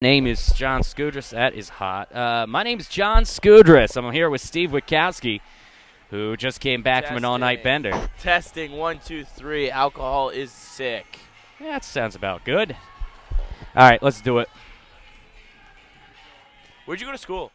Name is John Skudras. That is hot. My name is John Skudras. I'm here with Steve Witkowski, who just came back from an all-night bender. Testing 1, 2, 3. Alcohol is sick. Yeah, that sounds about good. All right, let's do it. Where'd you go to school?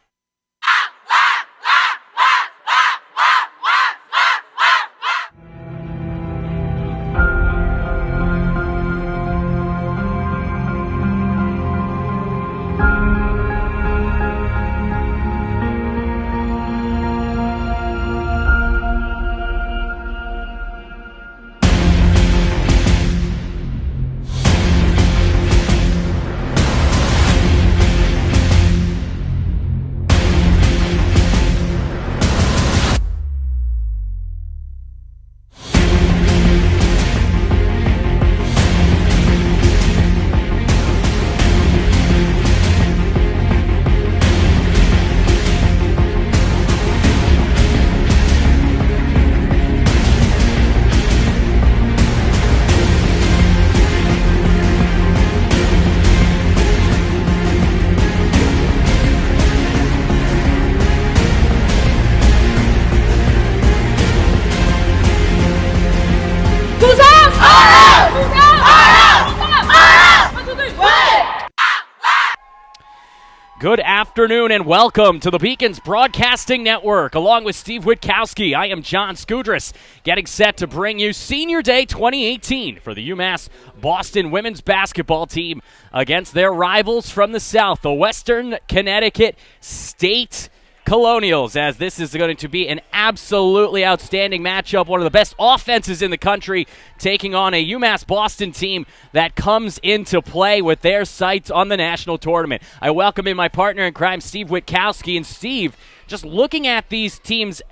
Good afternoon and welcome to the Beacons Broadcasting Network. Along with Steve Witkowski, I am John Skudras, getting set to bring you Senior Day 2018 for the UMass Boston women's basketball team against their rivals from the South, the Western Connecticut State Colonials, as this is going to be an absolutely outstanding matchup. One of the best offenses in the country taking on a UMass Boston team that comes into play with their sights on the national tournament. I welcome in my partner in crime, Steve Witkowski. And Steve, just looking at these teams'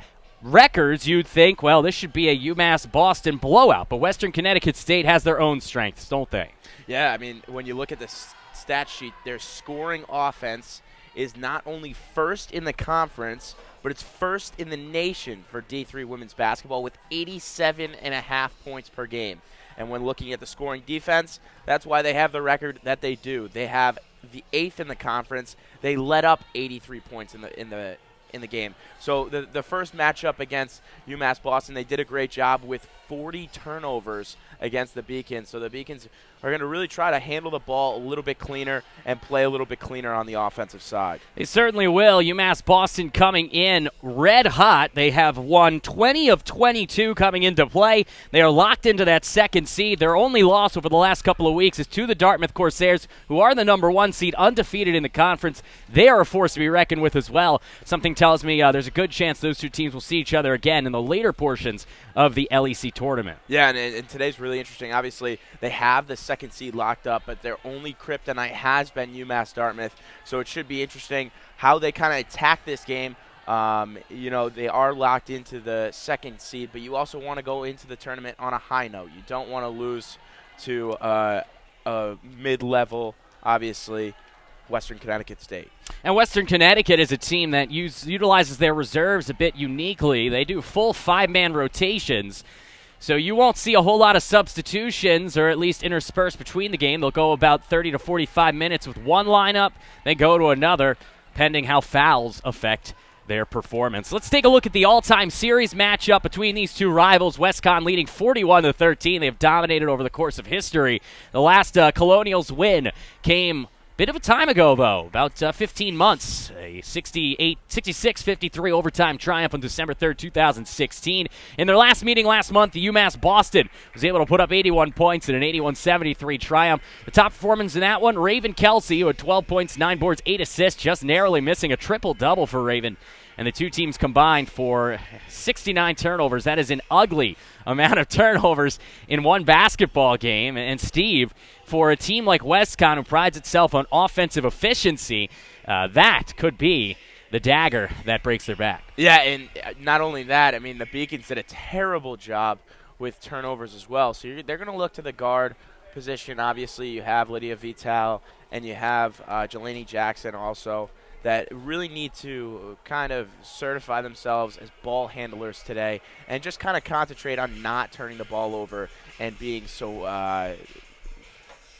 records, you'd think, well, this should be a UMass Boston blowout. But Western Connecticut State has their own strengths, don't they? Yeah, I mean, when you look at the stat sheet, their scoring offense is not only first in the conference, but it's first in the nation for D3 women's basketball with 87.5 points per game. And when looking at the scoring defense, that's why they have the record that they do. They have the 8th in the conference. They let up 83 points in the game. So the first matchup against UMass Boston, they did a great job with 40 turnovers against the Beacons. So the Beacons are going to really try to handle the ball a little bit cleaner and play a little bit cleaner on the offensive side. They certainly will. UMass Boston coming in red hot. They have won 20 of 22 coming into play. They are locked into that second seed. Their only loss over the last couple of weeks is to the Dartmouth Corsairs, who are the number 1 seed, undefeated in the conference. They are a force to be reckoned with as well. Something tells me there's a good chance those two teams will see each other again in the later portions of the LEC tournament. Yeah, and today's really interesting. Obviously, they have the second seed locked up, but their only kryptonite has been UMass Dartmouth, so it should be interesting how they kind of attack this game. They are locked into the second seed, but you also want to go into the tournament on a high note. You don't want to lose to a mid-level, obviously, Western Connecticut State. And Western Connecticut is a team that utilizes their reserves a bit uniquely. They do full 5-man rotations, so you won't see a whole lot of substitutions, or at least interspersed between the game. They'll go about 30 to 45 minutes with one lineup, then go to another, pending how fouls affect their performance. Let's take a look at the all-time series matchup between these two rivals. Conn leading 41-13. They've dominated over the course of history. The last Colonials win came bit of a time ago, though, about 15 months, a 66-53 overtime triumph on December 3rd, 2016. In their last meeting last month, the UMass Boston was able to put up 81 points in an 81-73 triumph. The top performance in that one, Raven Kelsey, who had 12 points, 9 boards, 8 assists, just narrowly missing a triple-double for Raven. And the two teams combined for 69 turnovers. That is an ugly amount of turnovers in one basketball game. And Steve, for a team like Conn, who prides itself on offensive efficiency, that could be the dagger that breaks their back. Yeah, and not only that, I mean, the Beacons did a terrible job with turnovers as well. So they're going to look to the guard position. Obviously, you have Lydia Vital and you have Jelani Jackson also, that really need to kind of certify themselves as ball handlers today and just kind of concentrate on not turning the ball over and being so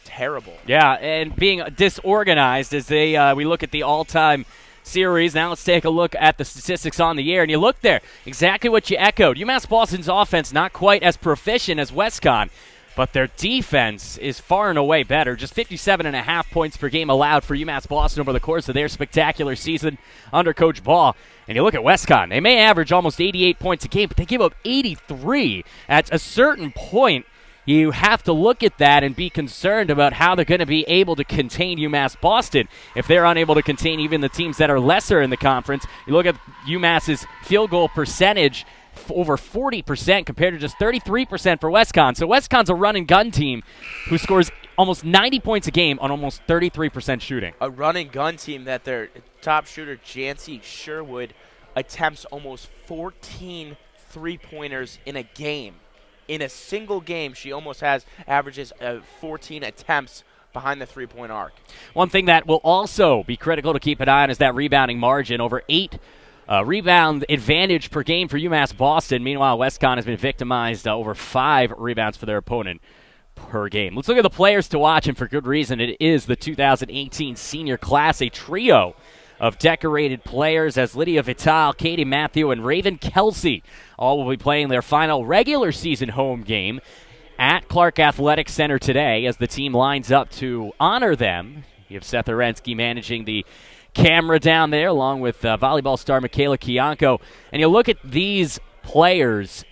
terrible. Yeah, and being disorganized as we look at the all-time series. Now let's take a look at the statistics on the year. And you look there, exactly what you echoed. UMass Boston's offense not quite as proficient as WestConn, but their defense is far and away better. Just 57.5 points per game allowed for UMass Boston over the course of their spectacular season under Coach Ball. And you look at WestConn, they may average almost 88 points a game, but they give up 83. At a certain point, you have to look at that and be concerned about how they're going to be able to contain UMass Boston. If they're unable to contain even the teams that are lesser in the conference, you look at UMass's field goal percentage, over 40% compared to just 33% for WestConn. So WestConn's a run-and-gun team who scores almost 90 points a game on almost 33% shooting. A run-and-gun team that their top shooter, Jancy Sherwood, attempts almost 14 three-pointers in a game. In a single game, she almost averages 14 attempts behind the three-point arc. One thing that will also be critical to keep an eye on is that rebounding margin. Over 8 rebound advantage per game for UMass Boston. Meanwhile, WestConn has been victimized over 5 rebounds for their opponent per game. Let's look at the players to watch, and for good reason. It is the 2018 senior class, a trio of decorated players as Lydia Vital, Katie Matthew, and Raven Kelsey all will be playing their final regular season home game at Clark Athletic Center today as the team lines up to honor them. You have Seth Orensky managing the camera down there along with volleyball star Michaela Kiyanko. And you look at these players,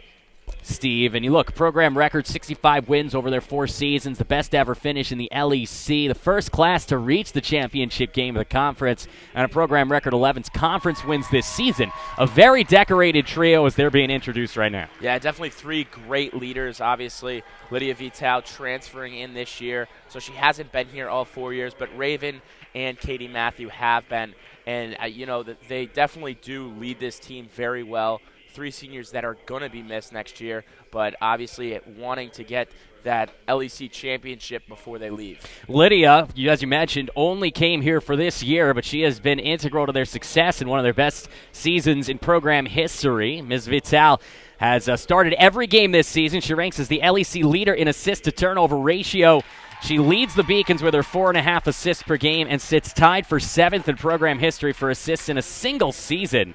Steve, and you look, program record 65 wins over their 4 seasons, the best ever finish in the LEC, the first class to reach the championship game of the conference, and a program record 11 conference wins this season. A very decorated trio as they're being introduced right now. Yeah, definitely 3 great leaders. Obviously, Lydia Vital transferring in this year, so she hasn't been here all 4 years, but Raven and Katie Matthew have been, and they definitely do lead this team very well. 3 seniors that are going to be missed next year, but obviously wanting to get that LEC championship before they leave. Lydia, as you mentioned, only came here for this year, but she has been integral to their success in one of their best seasons in program history. Ms. Vital has started every game this season. She ranks as the LEC leader in assist-to-turnover ratio. She leads the Beacons with her 4.5 assists per game and sits tied for 7th in program history for assists in a single season.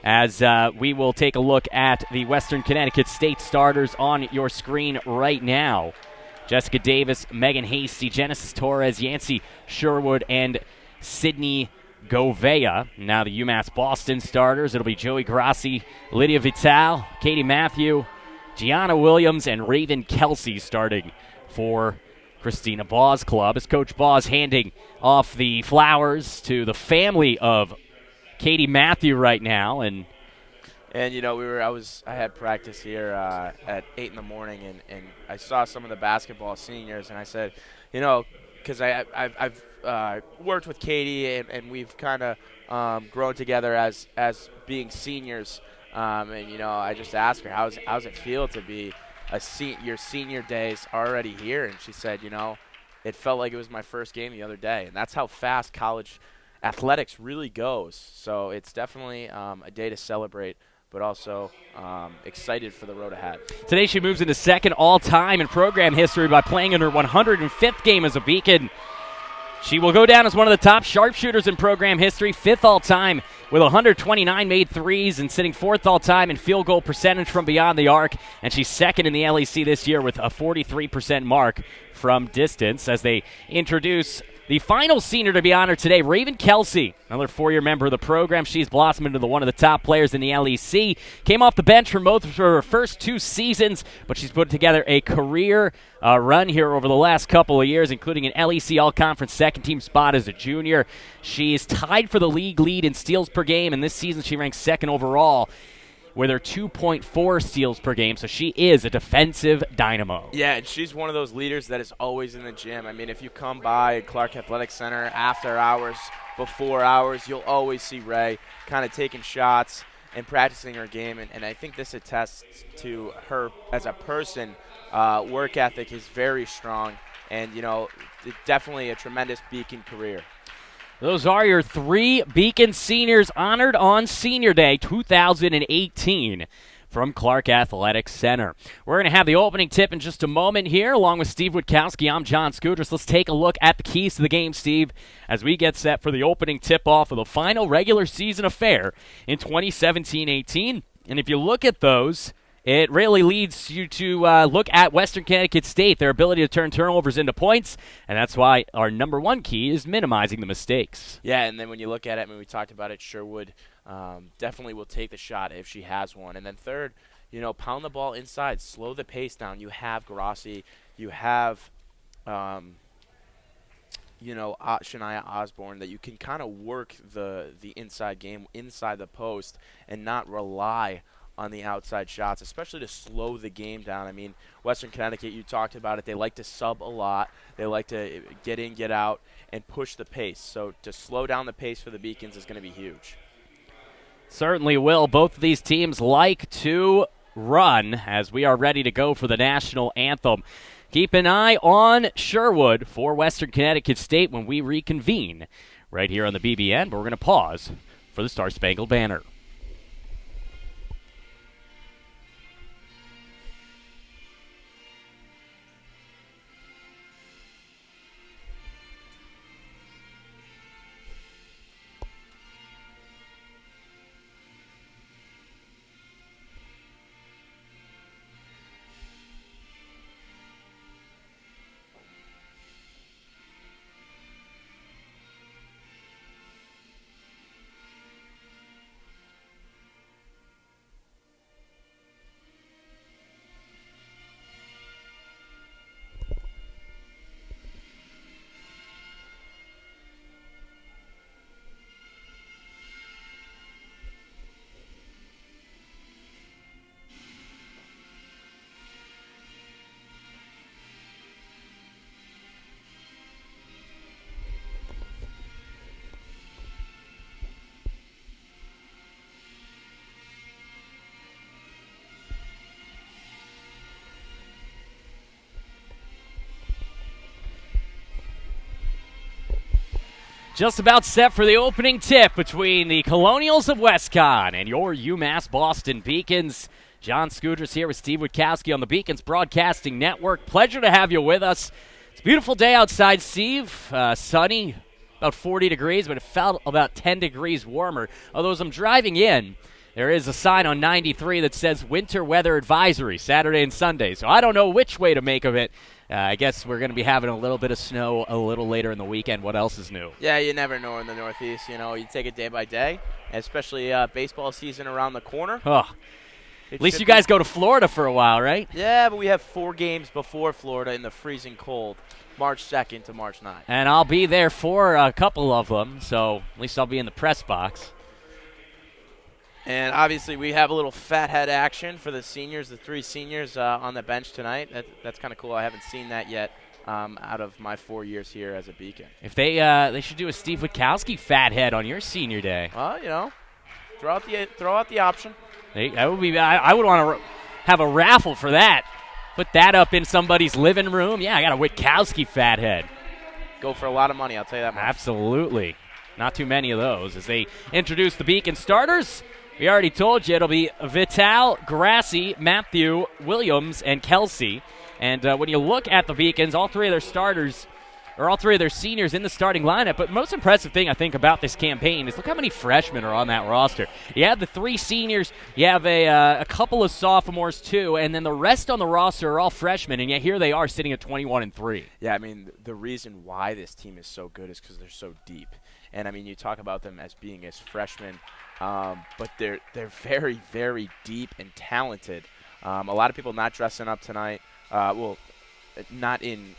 As we will take a look at the Western Connecticut State starters on your screen right now. Jessica Davis, Megan Hasty, Genesis Torres, Yancey Sherwood, and Sydney Govea. Now the UMass Boston starters. It'll be Joey Grassi, Lydia Vital, Katie Matthew, Gianna Williams, and Raven Kelsey starting for Christina Baugh's club. As Coach Baugh's handing off the flowers to the family of Katie Matthew right now, and I had practice here at 8 in the morning, and I saw some of the basketball seniors, and I said, because I've worked with Katie, and we've kind of grown together as being seniors, and I just asked her how's it feel to be your senior days already here, and she said, it felt like it was my first game the other day, and that's how fast college athletics really goes. So it's definitely a day to celebrate, but also excited for the road ahead. Today she moves into second all-time in program history by playing in her 105th game as a Beacon. She will go down as one of the top sharpshooters in program history, 5th all-time with 129 made threes and sitting 4th all-time in field goal percentage from beyond the arc. And she's 2nd in the LEC this year with a 43% mark from distance as they introduce the final senior to be honored today, Raven Kelsey, another 4-year member of the program. She's blossomed into one of the top players in the LEC. Came off the bench for both of her first 2 seasons, but she's put together a career run here over the last couple of years, including an LEC All-Conference second-team spot as a junior. She's tied for the league lead in steals per game, and this season she ranks 2nd overall with her 2.4 steals per game, so she is a defensive dynamo. Yeah, and she's one of those leaders that is always in the gym. I mean, if you come by Clark Athletic Center after hours, before hours, you'll always see Ray kind of taking shots and practicing her game, and I think this attests to her as a person. Work ethic is very strong, and, definitely a tremendous Beacon career. Those are your 3 Beacon seniors honored on Senior Day 2018 from Clark Athletic Center. We're going to have the opening tip in just a moment here, along with Steve Witkowski. I'm John Scudras. Let's take a look at the keys to the game, Steve, as we get set for the opening tip-off of the final regular season affair in 2017-18. And if you look at those, it really leads you to look at Western Connecticut State, their ability to turn turnovers into points, and that's why our number one key is minimizing the mistakes. Yeah, and then when you look at it, I mean, we talked about it, Sherwood definitely will take the shot if she has one. And then third, pound the ball inside, slow the pace down. You have Grassi, you have, Shania Osborne, that you can kind of work the inside game, inside the post, and not rely on the outside shots, especially to slow the game down. I mean, Western Connecticut, you talked about it, they like to sub a lot. They like to get in, get out, and push the pace. So to slow down the pace for the Beacons is going to be huge. Certainly will. Both of these teams like to run as we are ready to go for the national anthem. Keep an eye on Sherwood for Western Connecticut State when we reconvene right here on the BBN, but we're going to pause for the Star Spangled Banner. Just about set for the opening tip between the Colonials of Conn and your UMass Boston Beacons. John Scudras here with Steve Witkowski on the Beacons Broadcasting Network. Pleasure to have you with us. It's a beautiful day outside, Steve. Sunny, about 40 degrees, but it felt about 10 degrees warmer. Although as I'm driving in, there is a sign on 93 that says winter weather advisory, Saturday and Sunday. So I don't know which way to make of it. I guess we're going to be having a little bit of snow a little later in the weekend. What else is new? Yeah, you never know in the Northeast. You take it day by day, especially baseball season around the corner. Oh, at least you guys go to Florida for a while, right? Yeah, but we have 4 games before Florida in the freezing cold, March 2nd to March 9th. And I'll be there for a couple of them, so at least I'll be in the press box. And obviously we have a little fathead action for the seniors, the 3 seniors on the bench tonight. That's kind of cool. I haven't seen that yet out of my 4 years here as a Beacon. If they should do a Steve Witkowski fathead on your senior day. Well, throw out the option. I would want to have a raffle for that. Put that up in somebody's living room. Yeah, I got a Witkowski fathead. Go for a lot of money, I'll tell you that much. Absolutely. Not too many of those. As they introduce the Beacon starters, we already told you it'll be Vital, Grassi, Matthew, Williams, and Kelsey. And when you look at the Beacons, all 3 of their starters, or all 3 of their seniors in the starting lineup. But most impressive thing I think about this campaign is look how many freshmen are on that roster. You have the 3 seniors, you have a couple of sophomores too, and then the rest on the roster are all freshmen, and yet here they are sitting at 21-3. Yeah, I mean, the reason why this team is so good is because they're so deep. And, I mean, you talk about them as being as freshmen, but they're very, very deep and talented. A lot of people not dressing up tonight. Not in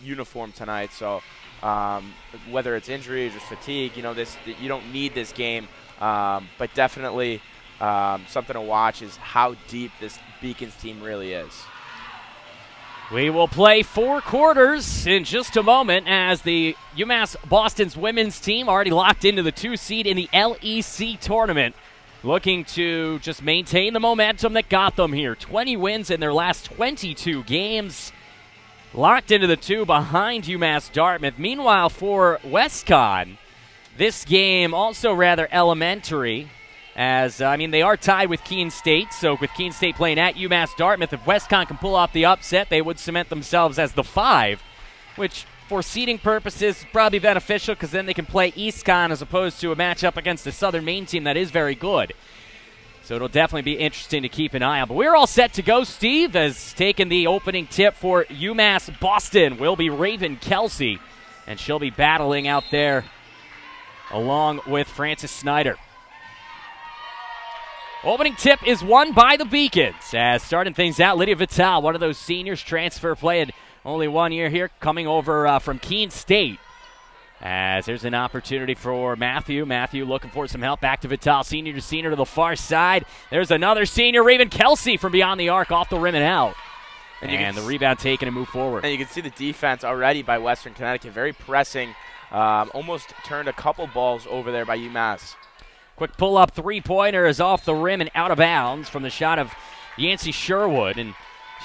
uniform tonight. So whether it's injuries or fatigue, you don't need this game. But definitely something to watch is how deep this Beacons team really is. We will play 4 quarters in just a moment as the UMass Boston's women's team already locked into the 2 seed in the LEC tournament, looking to just maintain the momentum that got them here. 20 wins in their last 22 games, locked into the 2 behind UMass Dartmouth. Meanwhile, for Conn, this game also rather elementary. They are tied with Keene State, so with Keene State playing at UMass Dartmouth, if WestConn can pull off the upset, they would cement themselves as the 5, which for seeding purposes is probably beneficial because then they can play EastConn as opposed to a matchup against the Southern Maine team that is very good. So it'll definitely be interesting to keep an eye on. But we're all set to go. Steve has taken the opening tip for UMass Boston. Will be Raven Kelsey, and she'll be battling out there along with Frances Snyder. Opening tip is won by the Beacons. As starting things out, Lydia Vital, one of those seniors, transfer playing only 1 year here, coming over from Keene State. As there's an opportunity for Matthew. Matthew looking for some help. Back to Vital, senior to the far side. There's another senior, Raven Kelsey, from beyond the arc, off the rim and out. And the rebound taken and move forward. And you can see the defense already by Western Connecticut. Very pressing. Almost turned a couple balls over there by UMass. Quick pull-up three-pointer is off the rim and out of bounds from the shot of Yancey Sherwood. And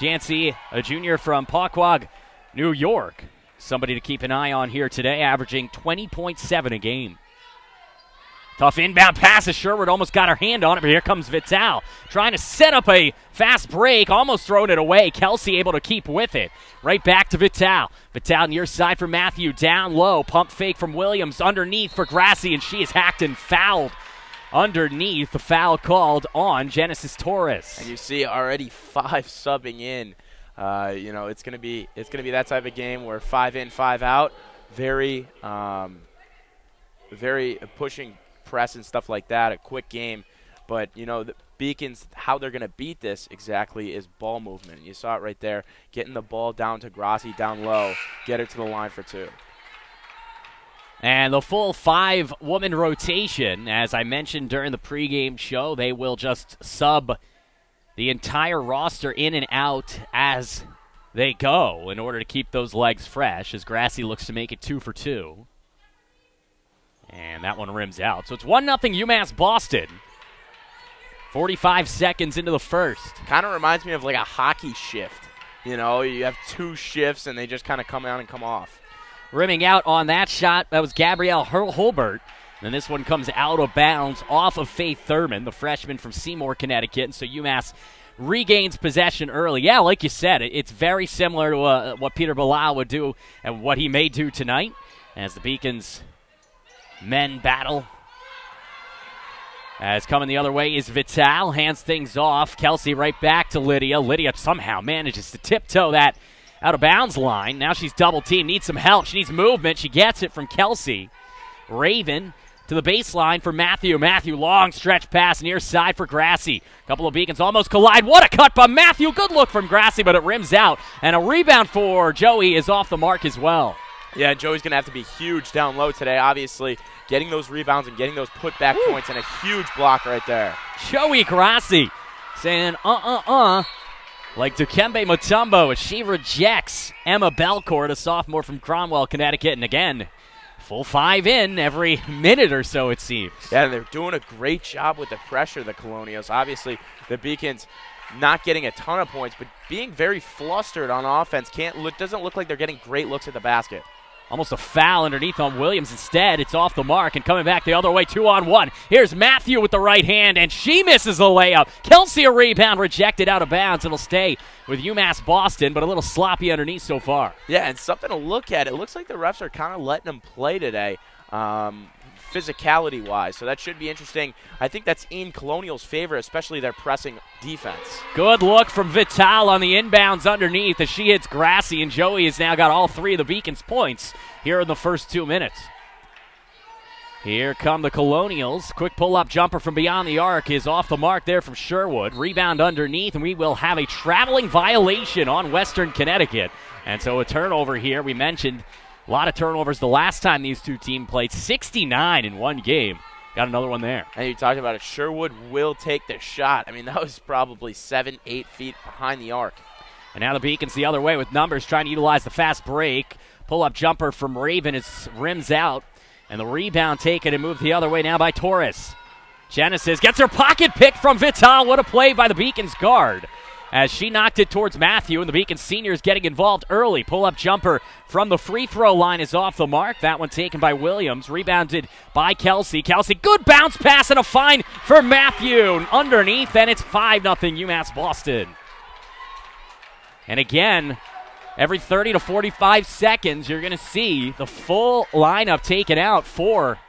Yancey, a junior from Pauquag, New York. Somebody to keep an eye on here today, averaging 20.7 a game. Tough inbound pass as Sherwood almost got her hand on it, but here comes Vital. Trying to set up a fast break, almost throwing it away. Kelsey able to keep with it. Right back to Vital. Vital near side for Matthew, down low. Pump fake from Williams, underneath for Grassi, and she is hacked and fouled. Underneath, the foul called on Genesis Torres. And you see already 5 subbing in. It's gonna be that type of game where 5 in, 5 out. Very pushing press and stuff like that. A quick game, but the Beacons, how they're gonna beat this exactly is ball movement. You saw it right there, getting the ball down to Grassi down low, get her to the line for 2. And the full 5-woman rotation, as I mentioned during the pregame show, they will just sub the entire roster in and out as they go in order to keep those legs fresh, as Grassi looks to make it 2 for 2. And that one rims out. So it's 1-0 UMass Boston. 45 seconds into the first. Kind of reminds me of like a hockey shift. You have 2 shifts and they just kind of come out and come off. Rimming out on that shot, that was Gabrielle Holbert. And this one comes out of bounds off of Faith Thurman, the freshman from Seymour, Connecticut. And so UMass regains possession early. Yeah, like you said, it's very similar to what Peter Bilal would do and what he may do tonight as the Beacons men battle. As coming the other way is Vital, hands things off. Kelsey right back to Lydia. Lydia somehow manages to tiptoe that out of bounds line. Now she's double teamed, needs some help. She needs movement. She gets it from Kelsey. Raven to the baseline for Matthew. Matthew, long stretch pass near side for Grassi. Couple of Beacons almost collide. What a cut by Matthew. Good look from Grassi, but it rims out. And a rebound for Joey is off the mark as well. Yeah, Joey's going to have to be huge down low today, obviously. Getting those rebounds and getting those putback points, and a huge block right there. Joey Grassi saying like Dikembe Mutombo as she rejects Emma Belcourt, a sophomore from Cromwell, Connecticut. And again, full 5 in every minute or so, it seems. Yeah, they're doing a great job with the pressure, the Colonials. Obviously, the Beacons not getting a ton of points, but being very flustered on offense. Doesn't look like they're getting great looks at the basket. Almost a foul underneath on Williams. Instead, it's off the mark and coming back the other way, 2-on-1. Here's Matthew with the right hand, and she misses the layup. Kelsey a rebound, rejected out of bounds. It'll stay with UMass Boston, but a little sloppy underneath so far. Yeah, and something to look at. It looks like the refs are kind of letting them play today, physicality-wise, so that should be interesting. I think that's in Colonial's favor, especially their pressing defense. Good look from Vital on the inbounds underneath as she hits Grassi, and Joey has now got all 3 of the Beacons' points here in the first 2 minutes. Here come the Colonials. Quick pull-up jumper from beyond the arc is off the mark there from Sherwood. Rebound underneath, and we will have a traveling violation on Western Connecticut. And so a turnover here. We mentioned a lot of turnovers the last time these two teams played, 69 in one game. Got another one there. And you talked about it. Sherwood will take the shot. I mean, that was probably 7-8 feet behind the arc. And now the Beacons the other way with numbers, trying to utilize the fast break. Pull-up jumper from Raven is rims out. And the rebound taken and moved the other way now by Torres. Genesis gets her pocket pick from Vital. What a play by the Beacons guard. as she knocked it towards Matthew, and the Beacon seniors getting involved early. Pull-up jumper from the free throw line is off the mark. That one taken by Williams, rebounded by Kelsey. Kelsey, good bounce pass and a fine for Matthew. Underneath, and it's 5-0 UMass Boston. And again, every 30 to 45 seconds, you're going to see the full lineup taken out for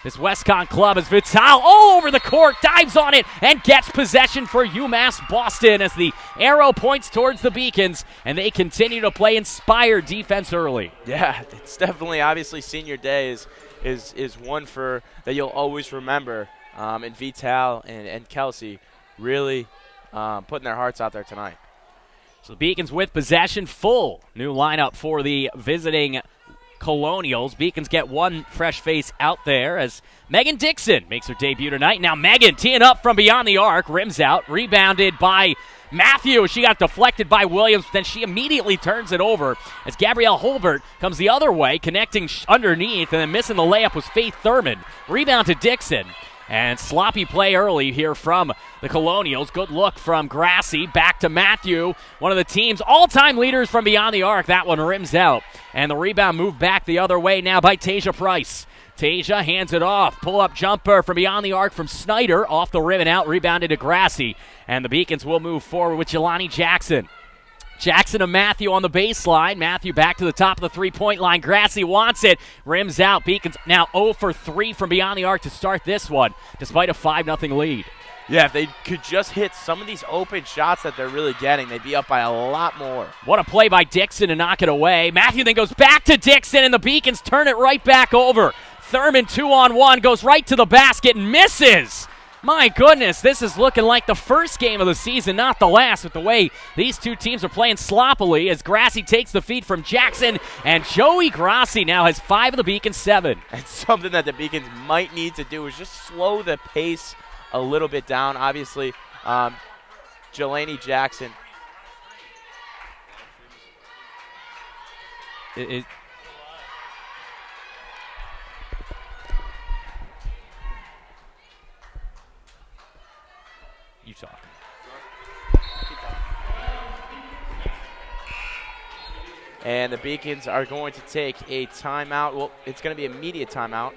this Westcon club as Vital all over the court, dives on it, and gets possession for UMass Boston as the arrow points towards the Beacons, and they continue to play inspired defense early. Yeah, it's definitely, obviously, senior day is one for that you'll always remember. And Vital and Kelsey really putting their hearts out there tonight. So the Beacons with possession, full new lineup for the visiting Colonials. Beacons get one fresh face out there as Megan Dixon makes her debut tonight. Now Megan teeing up from beyond the arc, rims out, rebounded by Matthew. She got deflected by Williams, then she immediately turns it over as Gabrielle Holbert comes the other way, connecting underneath, and then missing the layup was Faith Thurman. Rebound to Dixon. And sloppy play early here from the Colonials. Good look from Grassi. Back to Matthew, one of the team's all-time leaders from beyond the arc. That one rims out. And the rebound moved back the other way now by Tasia Price. Tasia hands it off. Pull-up jumper from beyond the arc from Snyder. Off the rim and out. Rebounded to Grassi. And the Beacons will move forward with Jelani Jackson. Jackson to Matthew on the baseline. Matthew back to the top of the three-point line. Grassi wants it. Rims out. Beacons now 0 for 3 from beyond the arc to start this one, despite a 5-0 lead. Yeah, if they could just hit some of these open shots that they're really getting, they'd be up by a lot more. What a play by Dixon to knock it away. Matthew then goes back to Dixon, and the Beacons turn it right back over. Thurman 2-on-1, goes right to the basket and misses. My goodness, this is looking like the first game of the season, not the last, with the way these two teams are playing sloppily as Grassi takes the feed from Jackson, and Joey Grassi now has 5 of the Beacons' 7. And something that the Beacons might need to do is just slow the pace a little bit down. Obviously, Jelani Jackson. You talk. And the Beacons are going to take a timeout. Well, it's going to be immediate timeout.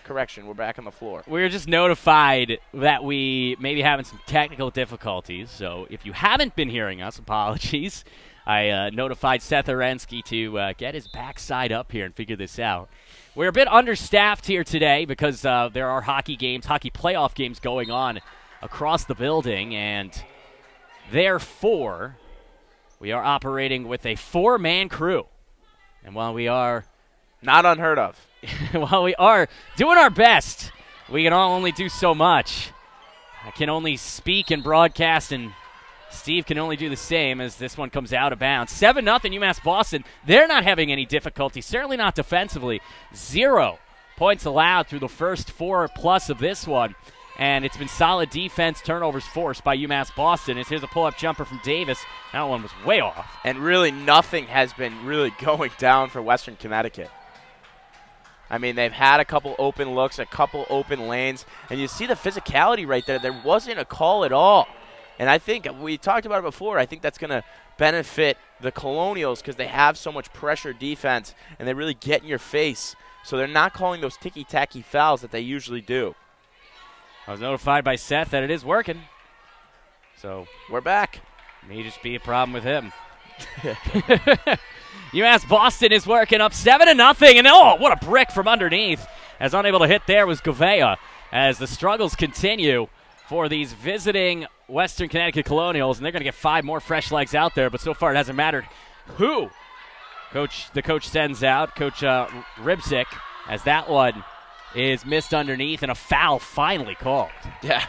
Correction, we're back on the floor. We were just notified that we may be having some technical difficulties, so if you haven't been hearing us, apologies. I notified Seth Arensky to get his backside up here and figure this out. We're a bit understaffed here today because there are hockey playoff games going on across the building, and therefore we are operating with a 4-man crew. And while we are not unheard of, while we are doing our best, we can all only do so much. I can only speak and broadcast, and Steve can only do the same as this one comes out of bounds. 7-0 UMass Boston. They're not having any difficulty, certainly not defensively. 0 points allowed through the first 4+ of this one. And it's been solid defense, turnovers forced by UMass Boston. Here's a pull-up jumper from Davis. That one was way off. And really nothing has been really going down for Western Connecticut. I mean, they've had a couple open looks, a couple open lanes, and you see the physicality right there. There wasn't a call at all. And I think we talked about it before. I think that's going to benefit the Colonials because they have so much pressure defense and they really get in your face. So they're not calling those ticky-tacky fouls that they usually do. I was notified by Seth that it is working. So we're back. May just be a problem with him. UMass Boston is working up 7-0. And oh, what a brick from underneath. As unable to hit there was Gouveia as the struggles continue for these visiting Western Connecticut Colonials, and they're going to get 5 more fresh legs out there, but so far it hasn't mattered who the coach sends out, Coach Ribsick, as that one is missed underneath, and a foul finally called. Yeah,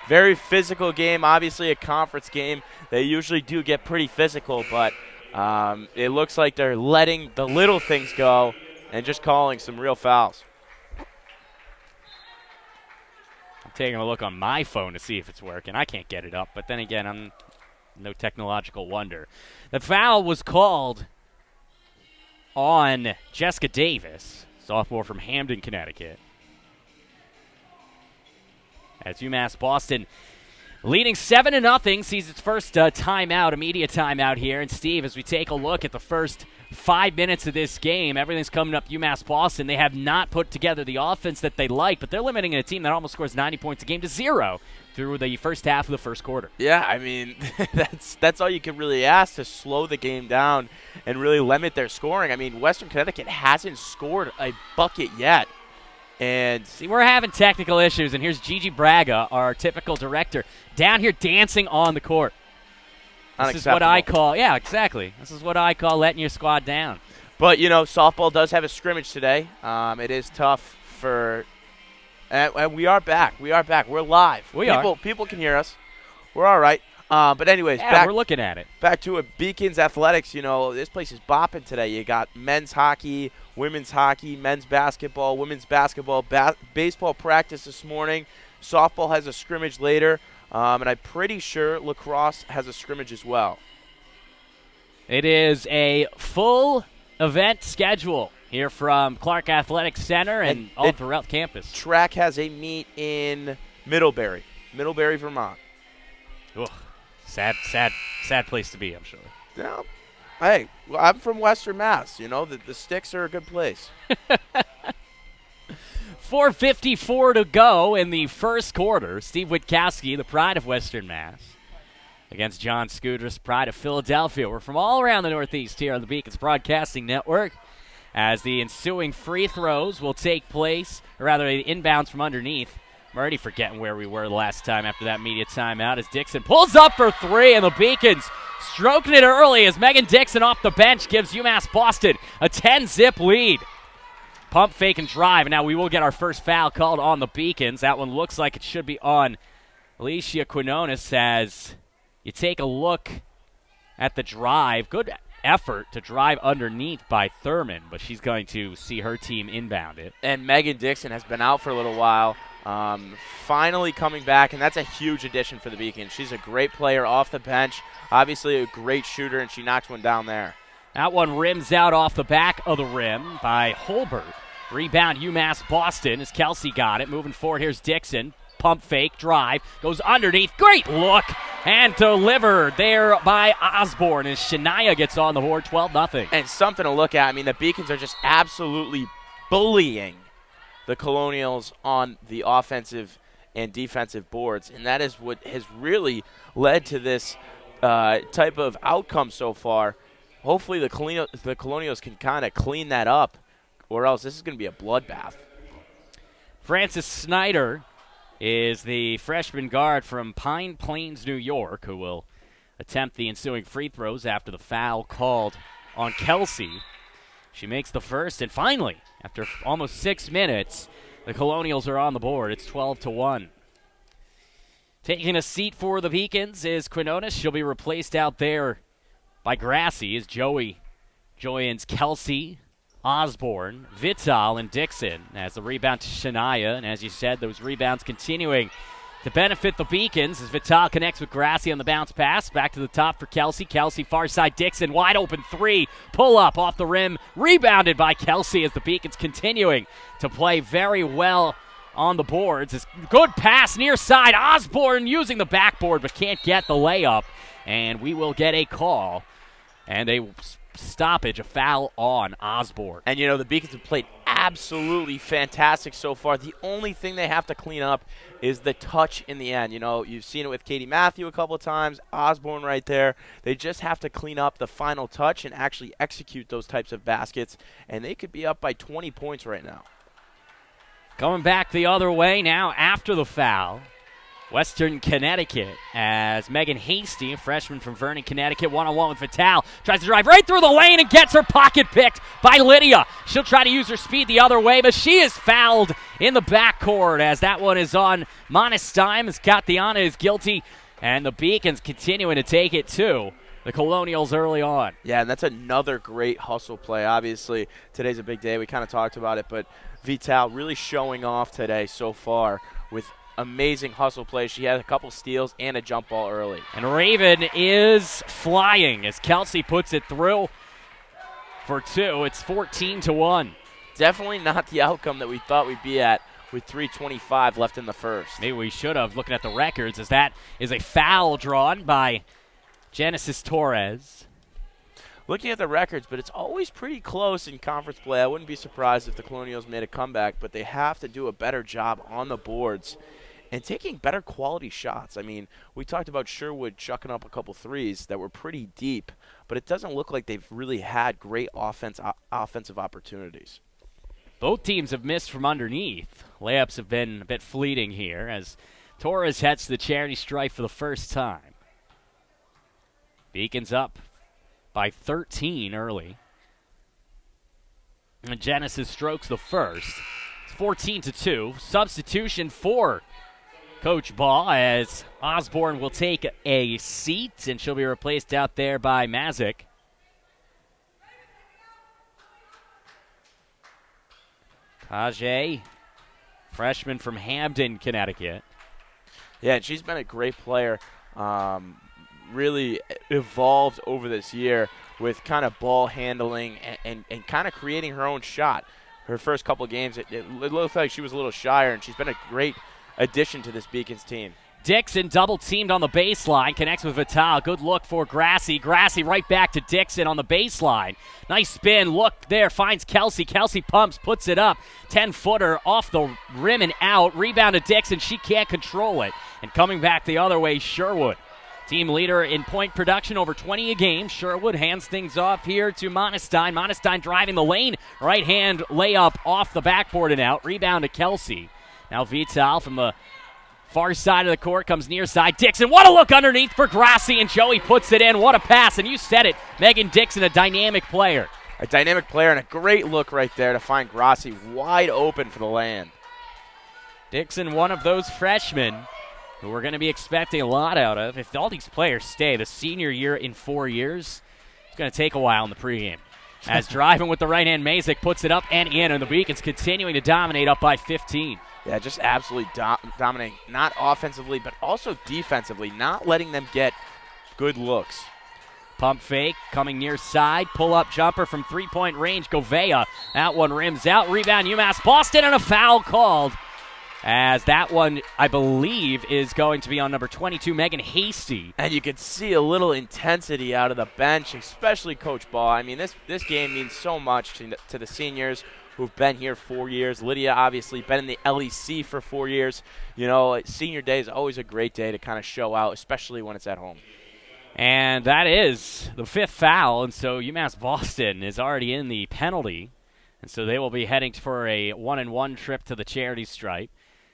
very physical game, obviously a conference game. They usually do get pretty physical, but it looks like they're letting the little things go and just calling some real fouls. Taking a look on my phone to see if it's working. I can't get it up, but then again, I'm no technological wonder. The foul was called on Jessica Davis, sophomore from Hamden, Connecticut. As UMass Boston Leading 7-0, sees its first timeout, immediate timeout here. And Steve, as we take a look at the first 5 minutes of this game, everything's coming up UMass Boston. They have not put together the offense that they like, but they're limiting a team that almost scores 90 points a game to 0 through the first half of the first quarter. Yeah, I mean, that's all you can really ask, to slow the game down and really limit their scoring. I mean, Western Connecticut hasn't scored a bucket yet. And see, we're having technical issues, and here's Gigi Braga, our typical director, down here dancing on the court. This is what I call, yeah, exactly. This is what I call letting your squad down. But, softball does have a scrimmage today. It is tough for and we are back. We are back. We're live. People can hear us. We're all right. But anyways, we're looking at it. Back to Beacons Athletics. This place is bopping today. You got men's hockey, women's hockey, men's basketball, women's basketball, baseball practice this morning. Softball has a scrimmage later. And I'm pretty sure lacrosse has a scrimmage as well. It is a full event schedule here from Clark Athletic Center and all throughout campus. Track has a meet in Middlebury, Vermont. Ugh. Sad place to be, I'm sure. Yeah. Hey, I'm from Western Mass. The Sticks are a good place. 4:54 to go in the first quarter. Steve Witkowski, the pride of Western Mass, against John Scudris, pride of Philadelphia. We're from all around the Northeast here on the Beacons Broadcasting Network, as the ensuing free throws will take place, or rather the inbounds from underneath. I'm already forgetting where we were last time after that media timeout, as Dixon pulls up for three, and the Beacons stroking it early as Megan Dixon off the bench gives UMass Boston a 10-zip lead. Pump, fake, and drive. Now we will get our first foul called on the Beacons. That one looks like it should be on Alicia Quinones, as you take a look at the drive. Good effort to drive underneath by Thurman, but she's going to see her team inbound it. And Megan Dixon has been out for a little while. Finally coming back, and that's a huge addition for the Beacons. She's a great player off the bench, obviously a great shooter, and she knocks one down there. That one rims out off the back of the rim by Holbert. Rebound UMass Boston as Kelsey got it. Moving forward, here's Dixon. Pump fake, drive, goes underneath. Great look, and delivered there by Osborne as Shania gets on the board, 12-0. And something to look at. I mean, the Beacons are just absolutely bullying the Colonials on the offensive and defensive boards, and that is what has really led to this type of outcome so far. Hopefully the Colonials can kind of clean that up, or else this is going to be a bloodbath. Francis Snyder is the freshman guard from Pine Plains, New York, who will attempt the ensuing free throws after the foul called on Kelsey. She makes the first, and finally, after almost 6 minutes, the Colonials are on the board. It's 12-1. Taking a seat for the Beacons is Quinones. She'll be replaced out there by Grassi as Joey joins Kelsey, Osborne, Vital, and Dixon as the rebound to Shania. And as you said, those rebounds continuing to benefit the Beacons as Vital connects with Grassi on the bounce pass. Back to the top for Kelsey. Kelsey, far side, Dixon, wide open three. Pull up off the rim. Rebounded by Kelsey as the Beacons continuing to play very well on the boards. It's good pass near side. Osborne using the backboard but can't get the layup. And we will get a call and a stoppage, a foul on Osborne. And, the Beacons have played absolutely fantastic so far. The only thing they have to clean up is the touch in the end. You've seen it with Katie Matthew a couple of times, Osborne right there. They just have to clean up the final touch and actually execute those types of baskets, and they could be up by 20 points right now. Coming back the other way now after the foul, Western Connecticut, as Megan Hasty, a freshman from Vernon, Connecticut, one-on-one with Vital, tries to drive right through the lane and gets her pocket picked by Lydia. She'll try to use her speed the other way, but she is fouled in the backcourt as that one is on Monestein, as Katiana is guilty, and the Beacons continuing to take it to the Colonials early on. Yeah, and that's another great hustle play. Obviously, today's a big day. We kind of talked about it, but Vital really showing off today so far with amazing hustle play. She had a couple steals and a jump ball early. And Raven is flying as Kelsey puts it through for two. It's 14-1. Definitely not the outcome that we thought we'd be at with 3:25 left in the first. Maybe we should have, looking at the records, as that is a foul drawn by Genesis Torres. Looking at the records, but it's always pretty close in conference play. I wouldn't be surprised if the Colonials made a comeback, but they have to do a better job on the boards and taking better quality shots. I mean, we talked about Sherwood chucking up a couple threes that were pretty deep, but it doesn't look like they've really had great offensive opportunities. Both teams have missed from underneath. Layups have been a bit fleeting here as Torres heads to the charity stripe for the first time. Beacons up by 13 early. And Genesis strokes the first. It's 14-2. Substitution for Coach Ball as Osborne will take a seat, and she'll be replaced out there by Mazik. Tajay, freshman from Hamden, Connecticut. Yeah, and she's been a great player. Really evolved over this year with kind of ball handling and kind of creating her own shot. Her first couple of games, it looked like she was a little shyer, and she's been a great addition to this Beacons team. Dixon double-teamed on the baseline, connects with Vital. Good look for Grassi. Grassi right back to Dixon on the baseline. Nice spin, look there, finds Kelsey. Kelsey pumps, puts it up. 10-footer off the rim and out. Rebound to Dixon, she can't control it. And coming back the other way, Sherwood. Team leader in point production, over 20 a game. Sherwood hands things off here to Monestein. Monestein driving the lane. Right-hand layup off the backboard and out. Rebound to Kelsey. Now Vital from the far side of the court comes near side. Dixon, what a look underneath for Grassi, and Joey puts it in. What a pass, and you said it. Megan Dixon, a dynamic player. A dynamic player and a great look right there to find Grassi wide open for the land. Dixon, one of those freshmen who we're going to be expecting a lot out of. If all these players stay, the senior year in 4 years, it's going to take a while in the pregame. As driving with the right hand, Mazik puts it up and in, and the Beacons continuing to dominate up by 15. Yeah, just absolutely dominating, not offensively, but also defensively, not letting them get good looks. Pump fake, coming near side, pull-up jumper from three-point range, Govea. That one rims out, rebound UMass Boston, and a foul called. As that one, I believe, is going to be on number 22, Megan Hasty. And you can see a little intensity out of the bench, especially Coach Ball. I mean, this game means so much to the seniors who've been here 4 years. Lydia, obviously, been in the LEC for 4 years. You know, senior day is always a great day to kind of show out, especially when it's at home. And that is the fifth foul, and so UMass Boston is already in the penalty. And so they will be heading for a 1-and-1 trip to the charity stripe.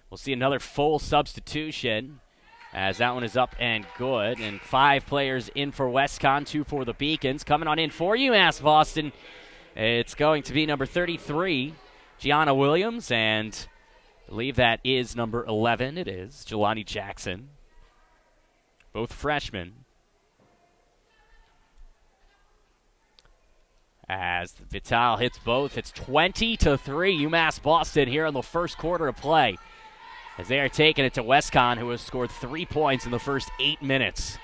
We'll see another full substitution as that one is up and good. And 5 players in for Westcon, 2 for the Beacons. Coming on in for UMass Boston, it's going to be number 33, Gianna Williams, and I believe that is number 11. It is Jelani Jackson. Both freshmen. As Vital hits both, it's 20-3 UMass Boston here in the first quarter of play, as they are taking it to Westcon, who has scored 3 points in the first 8 minutes.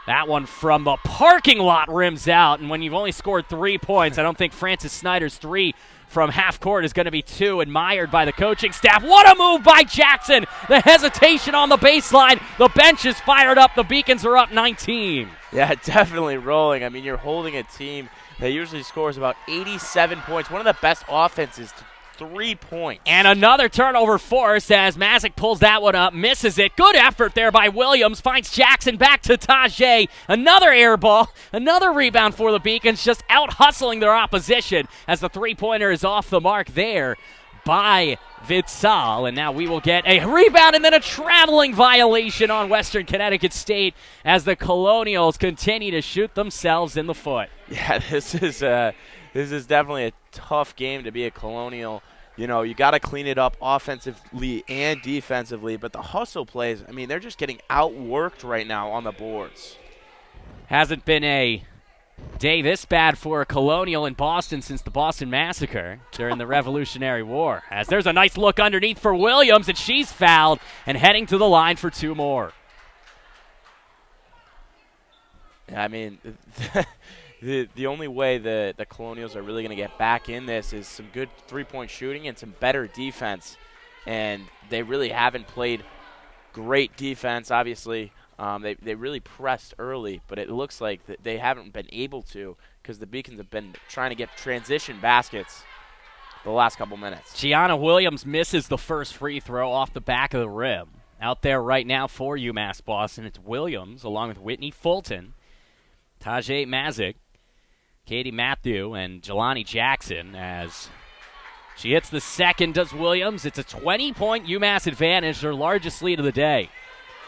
That one from the parking lot rims out, and when you've only scored 3 points, I don't think Francis Snyder's 3 from half court is going to be 2, admired by the coaching staff. What a move by Jackson! The hesitation on the baseline. The bench is fired up. The Beacons are up 19. Yeah, definitely rolling. I mean, you're holding a team that usually scores about 87 points, one of the best offenses to 3 points. And another turnover force as Mazik pulls that one up, misses it. Good effort there by Williams, finds Jackson back to Tajay. Another air ball, another rebound for the Beacons, just out hustling their opposition as the three-pointer is off the mark there by Vital. And now we will get a rebound and then a traveling violation on Western Connecticut State as the Colonials continue to shoot themselves in the foot. Yeah, this is definitely a tough game to be a Colonial. You know, you got to clean it up offensively and defensively, but the hustle plays, I mean, they're just getting outworked right now on the boards. Hasn't been a day this bad for a Colonial in Boston since the Boston Massacre during the Revolutionary War. As there's a nice look underneath for Williams, and she's fouled and heading to the line for 2 more. I mean, the only way the Colonials are really going to get back in this is some good three-point shooting and some better defense. And they really haven't played great defense, obviously. They really pressed early, but it looks like that they haven't been able to because the Beacons have been trying to get transition baskets the last couple minutes. Gianna Williams misses the first free throw off the back of the rim. Out there right now for UMass Boston, it's Williams along with Whitney Fulton, Tajay Mazik, Katie Matthew, and Jelani Jackson as she hits the second, does Williams. It's a 20-point UMass advantage, their largest lead of the day.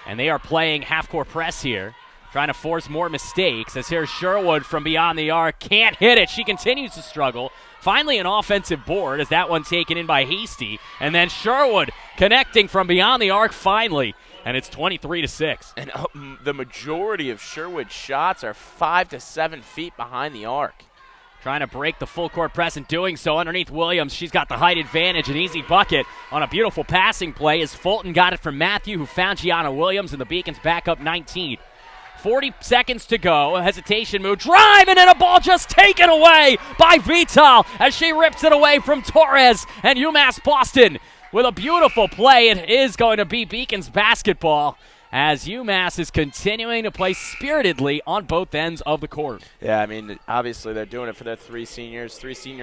And they are playing half-court press here, trying to force more mistakes. As here's Sherwood from beyond the arc. Can't hit it. She continues to struggle. Finally an offensive board as that one taken in by Hasty. And then Sherwood connecting from beyond the arc finally. And it's 23-6. And the majority of Sherwood's shots are 5 to 7 feet behind the arc. Trying to break the full court press and doing so underneath Williams. She's got the height advantage. An easy bucket on a beautiful passing play as Fulton got it from Matthew, who found Gianna Williams, and the Beacons back up 19. 40 seconds to go. A hesitation move. Drive, and then a ball just taken away by Vital as she rips it away from Torres. And UMass Boston with a beautiful play. It is going to be Beacons basketball, as UMass is continuing to play spiritedly on both ends of the court. Yeah, I mean, obviously they're doing it for their three senior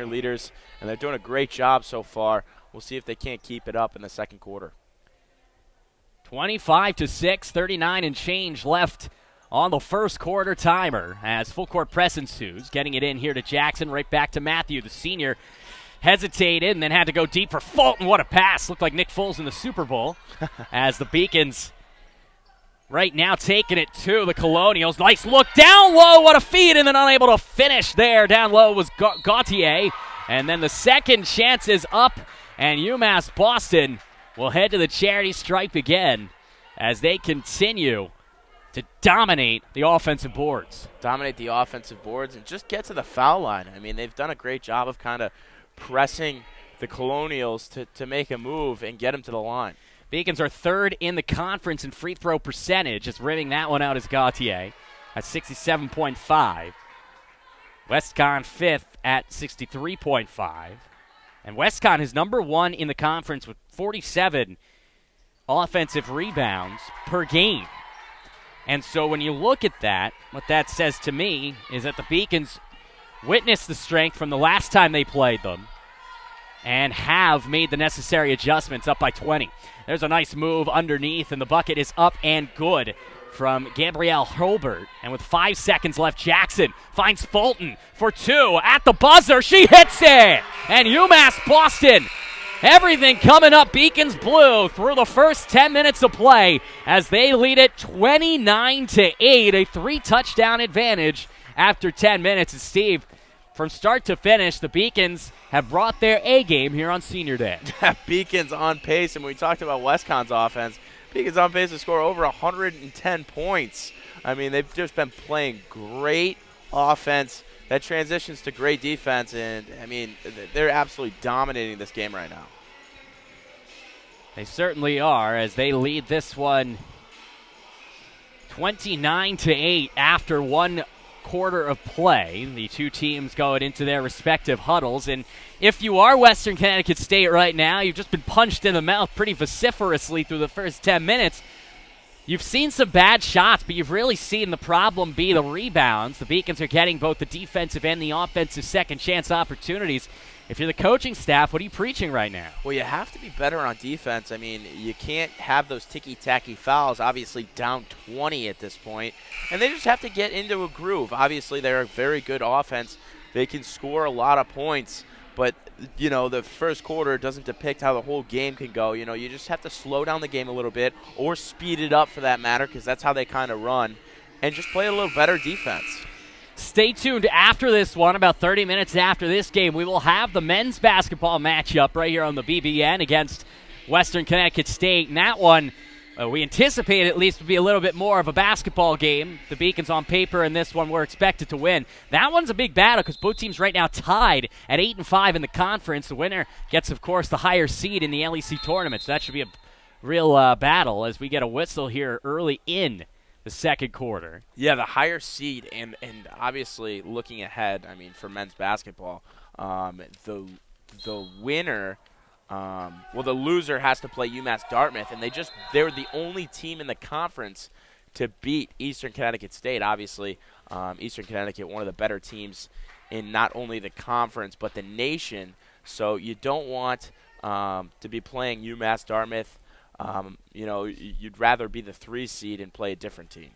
leaders, and they're doing a great job so far. We'll see if they can't keep it up in the second quarter. 25-6, 39 and change left on the first quarter timer as full court press ensues. Getting it in here to Jackson, right back to Matthew, the senior. Hesitated and then had to go deep for Fulton. What a pass. Looked like Nick Foles in the Super Bowl as the Beacons right now taking it to the Colonials. Nice look down low. What a feed, and then unable to finish there. Down low was Gautier. And then the second chance is up, and UMass Boston will head to the charity stripe again as they continue to dominate the offensive boards. Dominate the offensive boards and just get to the foul line. I mean, they've done a great job of kind of pressing the Colonials to make a move and get them to the line. Beacons are third in the conference in free throw percentage. Just rimming that one out is Gautier at 67.5. West Conn fifth at 63.5. And West Conn is number one in the conference with 47 offensive rebounds per game. And so when you look at that, what that says to me is that the Beacons witnessed the strength from the last time they played them and have made the necessary adjustments, up by 20. There's a nice move underneath, and the bucket is up and good from Gabrielle Hurlbert. And with 5 seconds left, Jackson finds Fulton for two. At the buzzer, she hits it! And UMass Boston, everything coming up Beacons blue through the first 10 minutes of play as they lead it 29-8, a 3-touchdown advantage after 10 minutes. And Steve, from start to finish, the Beacons have brought their A-game here on Senior Day. Beacons on pace, and when we talked about West Conn's offense, Beacons on pace to score over 110 points. I mean, they've just been playing great offense that transitions to great defense, and, I mean, they're absolutely dominating this game right now. They certainly are, as they lead this one 29-8 after one quarter of play. The two teams going into their respective huddles, and if you are Western Connecticut State right now, you've just been punched in the mouth pretty vociferously through the first 10 minutes. You've seen some bad shots, but you've really seen the problem be the rebounds. The Beacons are getting both the defensive and the offensive second chance opportunities. If you're the coaching staff, what are you preaching right now? Well, you have to be better on defense. I mean, you can't have those ticky-tacky fouls, obviously down 20 at this point. And they just have to get into a groove. Obviously, they're a very good offense. They can score a lot of points. But, you know, the first quarter doesn't depict how the whole game can go. You know, you just have to slow down the game a little bit, or speed it up for that matter, because that's how they kind of run, and just play a little better defense. Stay tuned after this one. About 30 minutes after this game, we will have the men's basketball matchup right here on the BBN against Western Connecticut State. And that one, we anticipate at least, would be a little bit more of a basketball game. The Beacons on paper, and this one we're expected to win. That one's a big battle because both teams right now tied at 8-5 in the conference. The winner gets, of course, the higher seed in the LEC tournament. So that should be a real battle as we get a whistle here early in the second quarter. Yeah, the higher seed, and obviously looking ahead, I mean, for men's basketball, the winner, the loser has to play UMass Dartmouth, and they're the only team in the conference to beat Eastern Connecticut State. Obviously, Eastern Connecticut, one of the better teams in not only the conference but the nation. So you don't want to be playing UMass Dartmouth. You'd rather be the 3 seed and play a different team.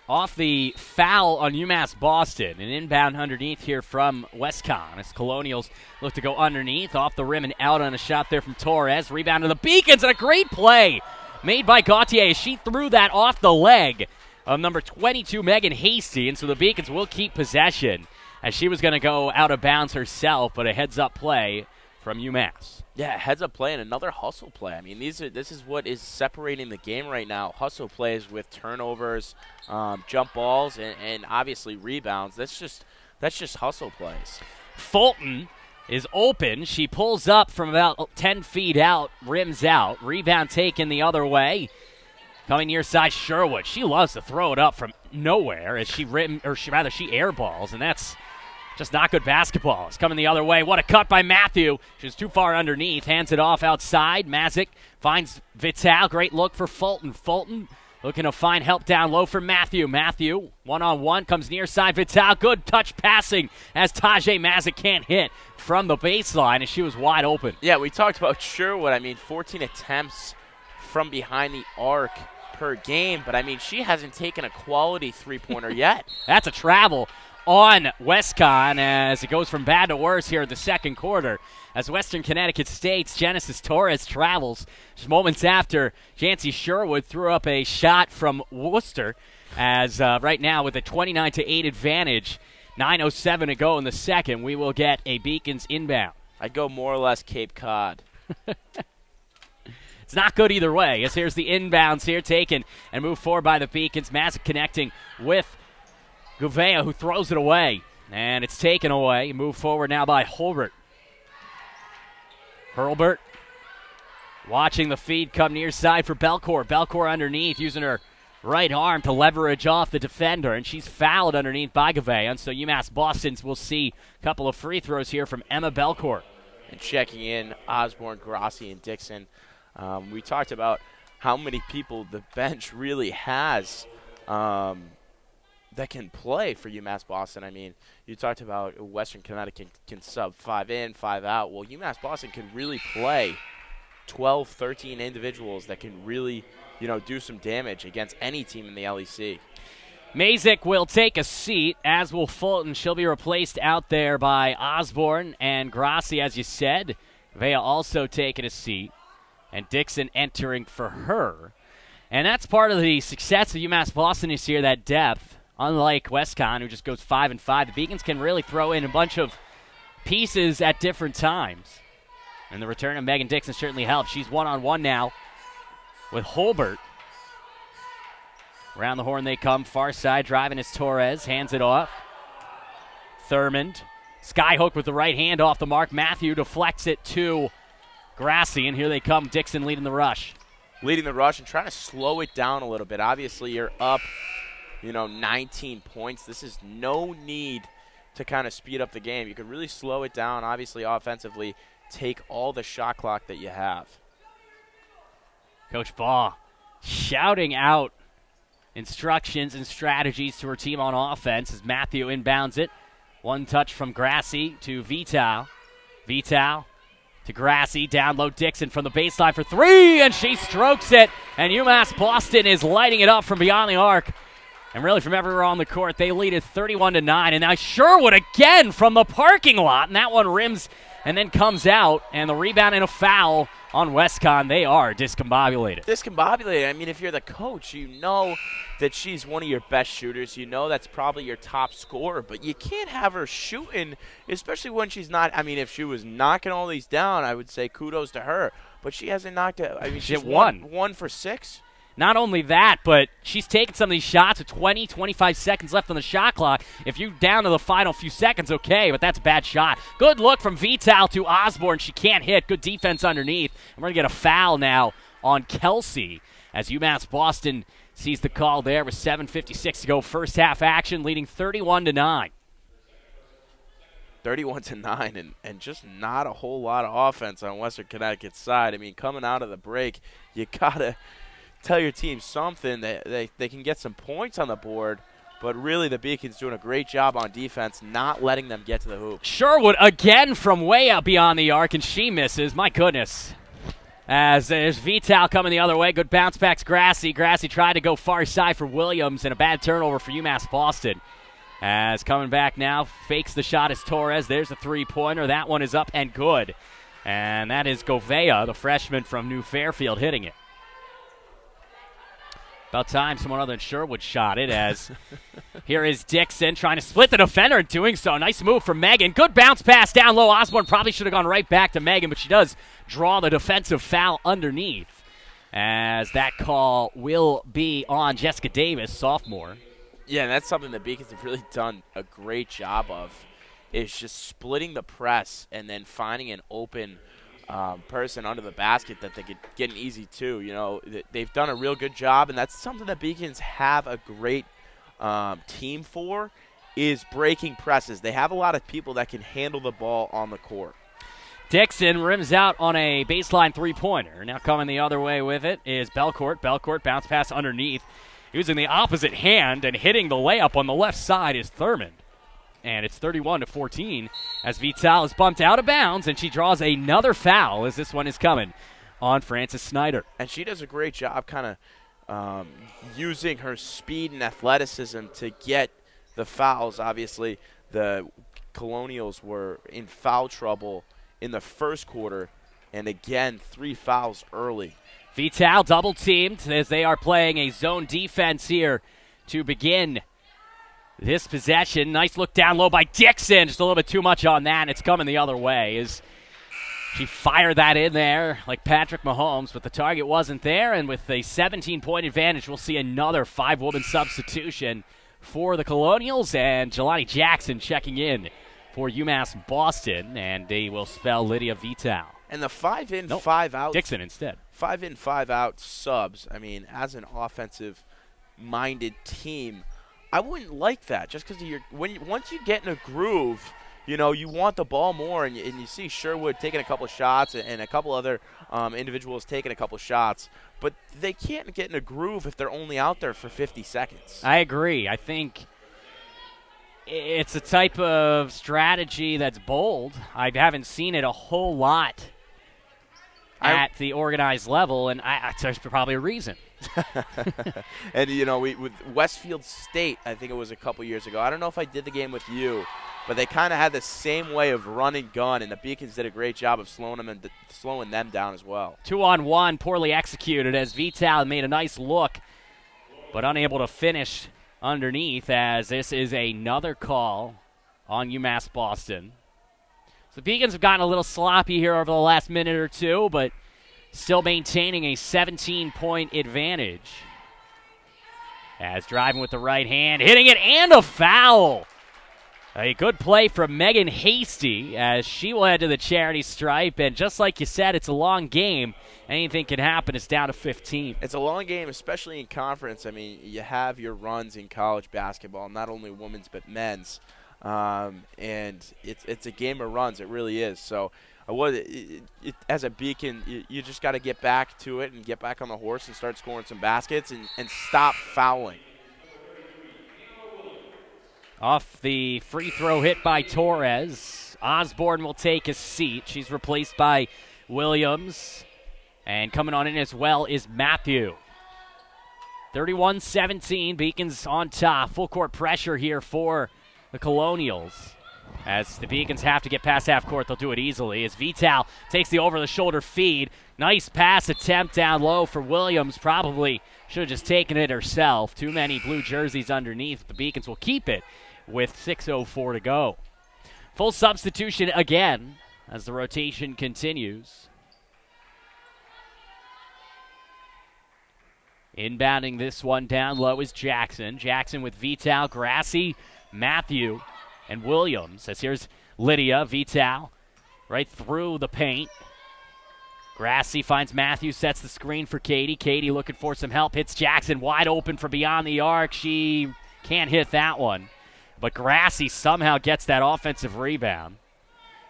Off the foul on UMass Boston, an inbound underneath here from Westcon as Colonials look to go underneath, off the rim and out on a shot there from Torres. Rebound to the Beacons, and a great play made by Gauthier. She threw that off the leg of number 22, Megan Hasty, and so the Beacons will keep possession as she was going to go out of bounds herself, but a heads-up play from UMass. Yeah, heads-up play and another hustle play. I mean, this is what is separating the game right now. Hustle plays with turnovers, jump balls, and obviously rebounds. That's just hustle plays. Fulton is open. She pulls up from about 10 feet out, rims out. Rebound taken the other way. Coming near side, Sherwood. She loves to throw it up from nowhere as she airballs, and that's just not good basketball. It's coming the other way. What a cut by Matthew. She's too far underneath. Hands it off outside. Mazik finds Vital. Great look for Fulton. Fulton looking to find help down low for Matthew. Matthew, one-on-one, comes near side. Vital, good touch passing as Tajay Mazik can't hit from the baseline, and she was wide open. Yeah, we talked about Sherwood. I mean, 14 attempts from behind the arc per game, but I mean, she hasn't taken a quality three-pointer yet. That's a travel on Westcon as it goes from bad to worse here in the second quarter as Western Connecticut State's Genesis Torres travels just moments after Jancy Sherwood threw up a shot from Worcester as right now with a 29-8 advantage, 9:07 to go in the second, we will get a Beacons inbound. I'd go more or less Cape Cod. It's not good either way. As here's the inbounds here taken and moved forward by the Beacons. Massive connecting with Gouveia, who throws it away. And it's taken away. Move forward now by Hurlbert. Hurlbert watching the feed come near side for Belcourt. Belcourt underneath using her right arm to leverage off the defender. And she's fouled underneath by Gouveia. And so UMass Boston will see a couple of free throws here from Emma Belcourt. And checking in, Osborne, Grassi, and Dixon. We talked about how many people the bench really has that can play for UMass Boston. I mean, you talked about Western Connecticut can sub 5 in, 5 out. Well, UMass Boston can really play 12, 13 individuals that can really, do some damage against any team in the LEC. Mazik will take a seat, as will Fulton. She'll be replaced out there by Osborne and Grassi, as you said. Vea also taking a seat. And Dixon entering for her. And that's part of the success of UMass Boston this year, that depth. Unlike Westcon, who just goes 5-5, the Beacons can really throw in a bunch of pieces at different times. And the return of Megan Dixon certainly helps. She's one-on-one now with Hurlbert. Around the horn they come. Far side driving is Torres. Hands it off. Thurmond. Skyhook with the right hand off the mark. Matthew deflects it to Grassi, and here they come. Dixon leading the rush. Leading the rush and trying to slow it down a little bit. Obviously, you're up, 19 points. This is no need to kind of speed up the game. You can really slow it down, obviously, offensively, take all the shot clock that you have. Coach Baugh shouting out instructions and strategies to her team on offense as Matthew inbounds it. One touch from Grassi to Vital. Vital to Grassi, down low Dixon from the baseline for three, and she strokes it, and UMass Boston is lighting it up from beyond the arc. And really from everywhere on the court, they lead it 31-9, and now Sherwood again from the parking lot, and that one rims and then comes out, and the rebound and a foul on Westcon. They are discombobulated. Discombobulated. I mean, if you're the coach, you know that she's one of your best shooters. You know that's probably your top scorer, but you can't have her shooting, especially when she's not. I mean, if she was knocking all these down, I would say kudos to her. But she hasn't knocked it. I mean, she's one for 6. Not only that, but she's taken some of these shots with 20, 25 seconds left on the shot clock. If you're down to the final few seconds, okay, but that's a bad shot. Good look from Vital to Osborne. She can't hit. Good defense underneath. And we're going to get a foul now on Kelsey as UMass Boston sees the call there with 7:56 to go. First half action, leading 31-9. 31-9, and just not a whole lot of offense on Western Connecticut's side. I mean, coming out of the break, you got to tell your team something that they can get some points on the board, but really the Beacons doing a great job on defense, not letting them get to the hoop. Sherwood again from way up beyond the arc, and she misses. My goodness. As there's Vital coming the other way. Good bounce back to Grassi. Grassi tried to go far side for Williams, and a bad turnover for UMass Boston. As coming back now, fakes the shot as Torres. There's a three-pointer. That one is up and good. And that is Govea, the freshman from New Fairfield, hitting it. About time someone other than Sherwood shot it, as here is Dixon trying to split the defender and doing so. Nice move from Megan. Good bounce pass down low. Osborne probably should have gone right back to Megan, but she does draw the defensive foul underneath, as that call will be on Jessica Davis, sophomore. Yeah, and that's something the Beacons have really done a great job of, is just splitting the press and then finding an open person under the basket that they could get an easy two. You know, they've done a real good job, and that's something that Beacons have a great team for, is breaking presses. They have a lot of people that can handle the ball on the court. Dixon rims out on a baseline three-pointer. Now coming the other way with it is Belcourt. Belcourt bounce pass underneath, using the opposite hand, and hitting the layup on the left side is Thurmond. And it's 31-14 as Vital is bumped out of bounds, and she draws another foul as this one is coming on Frances Snyder. And she does a great job kind of using her speed and athleticism to get the fouls. Obviously, the Colonials were in foul trouble in the first quarter, and again, 3 fouls early. Vital double-teamed as they are playing a zone defense here to begin this possession. Nice look down low by Dixon. Just a little bit too much on that, and it's coming the other way. As she fired that in there like Patrick Mahomes, but the target wasn't there, and with a 17-point advantage, we'll see another 5-woman substitution for the Colonials, and Jelani Jackson checking in for UMass Boston, and they will spell Lydia Vital. And the 5-in, 5-out. Dixon instead. 5-in, 5-out subs. I mean, as an offensive-minded team, I wouldn't like that, just because once you get in a groove, you know, you want the ball more, and you see Sherwood taking a couple shots and a couple other individuals taking a couple shots, but they can't get in a groove if they're only out there for 50 seconds. I agree. I think it's a type of strategy that's bold. I haven't seen it a whole lot at the organized level, and there's probably a reason. And, you know, with Westfield State, I think it was a couple years ago. I don't know if I did the game with you, but they kind of had the same way of run and gun, and the Beacons did a great job of slowing them down as well. 2-on-1, poorly executed as Vital made a nice look, but unable to finish underneath, as this is another call on UMass Boston. So the Beacons have gotten a little sloppy here over the last minute or two, but still maintaining a 17-point advantage. As driving with the right hand, hitting it, and a foul. A good play from Megan Hasty as she will head to the charity stripe. And just like you said, it's a long game. Anything can happen. It's down to 15. It's a long game, especially in conference. I mean, you have your runs in college basketball, not only women's but men's. And it's a game of runs. It really is. So as a Beacon, you just got to get back to it and get back on the horse and start scoring some baskets and stop fouling. Off the free throw hit by Torres, Osborne will take a seat. She's replaced by Williams. And coming on in as well is Matthew. 31-17, Beacons on top. Full court pressure here for the Colonials. As the Beacons have to get past half court, they'll do it easily. As Vital takes the over-the-shoulder feed. Nice pass attempt down low for Williams. Probably should have just taken it herself. Too many blue jerseys underneath. The Beacons will keep it with 6:04 to go. Full substitution again as the rotation continues. Inbounding this one down low is Jackson. Jackson with Vital, Grassi, Matthew, and Williams. As here's Lydia Vital right through the paint. Grassi finds Matthews, sets the screen for Katie. Katie looking for some help, hits Jackson wide open from beyond the arc. She can't hit that one. But Grassi somehow gets that offensive rebound.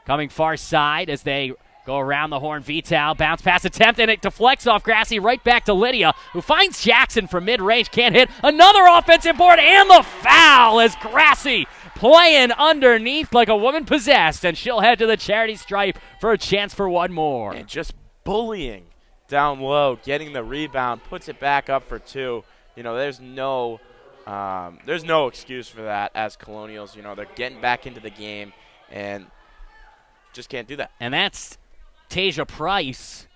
Coming far side as they go around the horn. Vital, bounce pass attempt, and it deflects off Grassi right back to Lydia, who finds Jackson from mid-range. Can't hit. Another offensive board, and the foul as Grassi playing underneath like a woman possessed, and she'll head to the charity stripe for a chance for one more. And just bullying down low, getting the rebound, puts it back up for two. You know, there's no excuse for that as Colonials. You know, they're getting back into the game and just can't do that. And that's Tasia Price,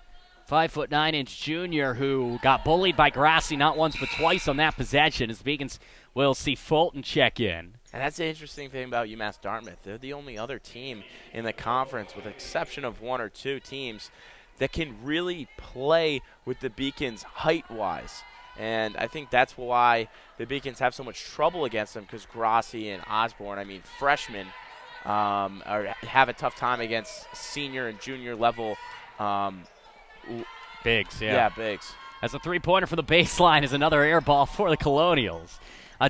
5'9" junior, who got bullied by Grassi not once but twice on that possession, as the Beacons will see Fulton check in. And that's the interesting thing about UMass Dartmouth. They're the only other team in the conference, with the exception of one or two teams, that can really play with the Beacons height-wise. And I think that's why the Beacons have so much trouble against them, because Grassi and Osborne, I mean, freshmen, have a tough time against senior and junior level bigs. Yeah, bigs. As a three-pointer for the baseline is another air ball for the Colonials.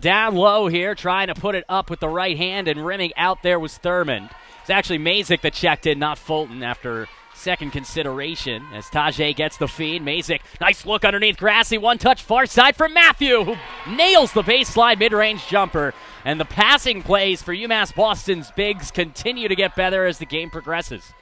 Down low here, trying to put it up with the right hand, and rimming out there was Thurmond. It's actually Mazik that checked in, not Fulton, after second consideration, as Tajay gets the feed. Mazik, nice look underneath Grassi, one touch far side for Matthew, who nails the baseline mid-range jumper. And the passing plays for UMass Boston's bigs continue to get better as the game progresses.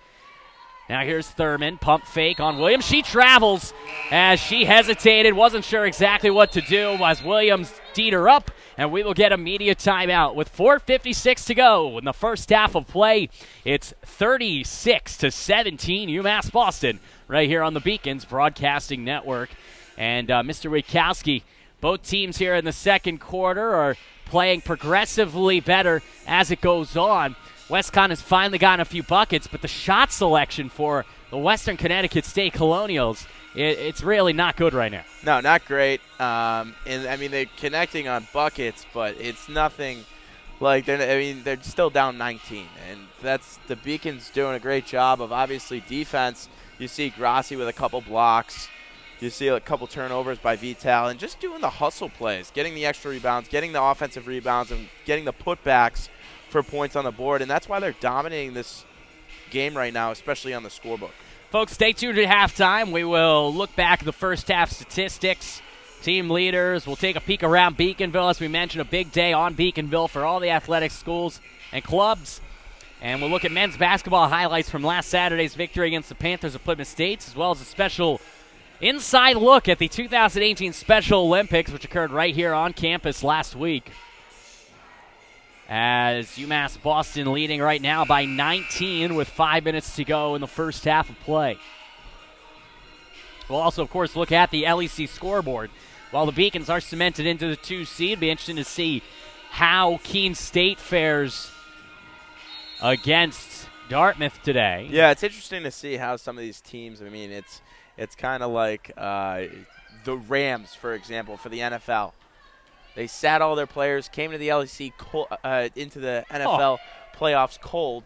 Now here's Thurmond, pump fake on Williams. She travels as she hesitated, wasn't sure exactly what to do as Williams teed her up, and we will get a media timeout with 4:56 to go in the first half of play. It's 36-17 UMass Boston right here on the Beacons Broadcasting Network. And Mr. Witkowski, both teams here in the second quarter are playing progressively better as it goes on. Westcon has finally gotten a few buckets, but the shot selection for the Western Connecticut State Colonials, it's really not good right now. No, not great. And I mean, they're connecting on buckets, but it's nothing like they're still down 19, and that's the Beacons doing a great job of obviously defense. You see Grassi with a couple blocks. You see a couple turnovers by Vital, and just doing the hustle plays, getting the extra rebounds, getting the offensive rebounds, and getting the putbacks for points on the board, and that's why they're dominating this game right now, especially on the scorebook. Folks, stay tuned at halftime. We will look back at the first half statistics, team leaders. We'll take a peek around Beaconville. As we mentioned, a big day on Beaconville for all the athletic schools and clubs. And we'll look at men's basketball highlights from last Saturday's victory against the Panthers of Plymouth State, as well as a special inside look at the 2018 Special Olympics, which occurred right here on campus last week. As UMass Boston leading right now by 19 with 5 minutes to go in the first half of play. We'll also, of course, look at the LEC scoreboard. While the Beacons are cemented into the 2 seed, it'll be interesting to see how Keene State fares against Dartmouth today. Yeah, it's interesting to see how some of these teams, I mean, it's kind of like the Rams, for example, for the NFL. They sat all their players, came to the LEC, into the NFL playoffs cold,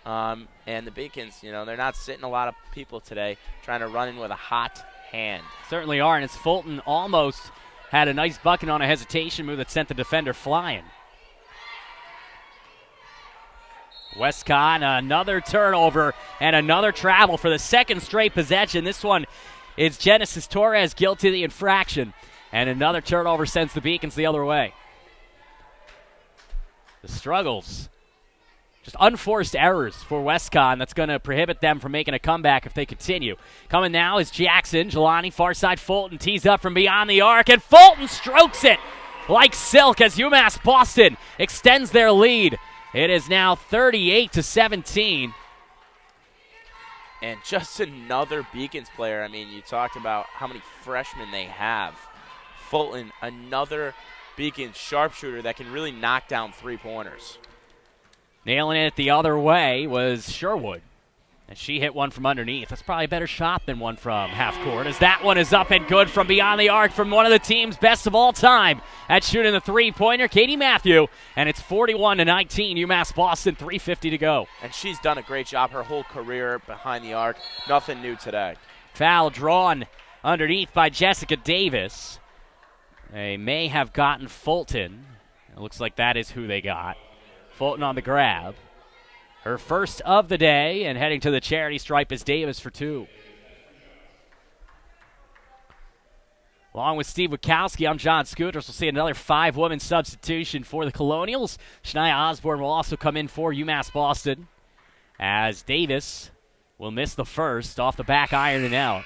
and the Beacons, you know, they're not sitting a lot of people today trying to run in with a hot hand. Certainly are, and it's Fulton almost had a nice bucket on a hesitation move that sent the defender flying. Westcon, another turnover and another travel for the second straight possession. This one is Genesis Torres guilty of the infraction. And another turnover sends the Beacons the other way. The struggles, just unforced errors for Westcon that's going to prohibit them from making a comeback if they continue. Coming now is Jackson. Jelani, far side Fulton, tees up from beyond the arc, and Fulton strokes it like silk as UMass Boston extends their lead. It is now 38-17. And just another Beacons player. I mean, you talked about how many freshmen they have. Fulton, another Beacons sharpshooter that can really knock down three-pointers. Nailing it the other way was Sherwood. And she hit one from underneath. That's probably a better shot than one from half court, as that one is up and good from beyond the arc from one of the team's best of all time at shooting the three-pointer, Katie Matthew. And it's 41-19, UMass Boston, 3:50 to go. And she's done a great job her whole career behind the arc. Nothing new today. Foul drawn underneath by Jessica Davis. They may have gotten Fulton. It looks like that is who they got. Fulton on the grab. Her first of the day, and heading to the charity stripe is Davis for 2. Along with Steve Wachowski, I'm John Scooters. We'll see another 5-woman substitution for the Colonials. Shania Osborne will also come in for UMass Boston, as Davis will miss the first off the back iron and out.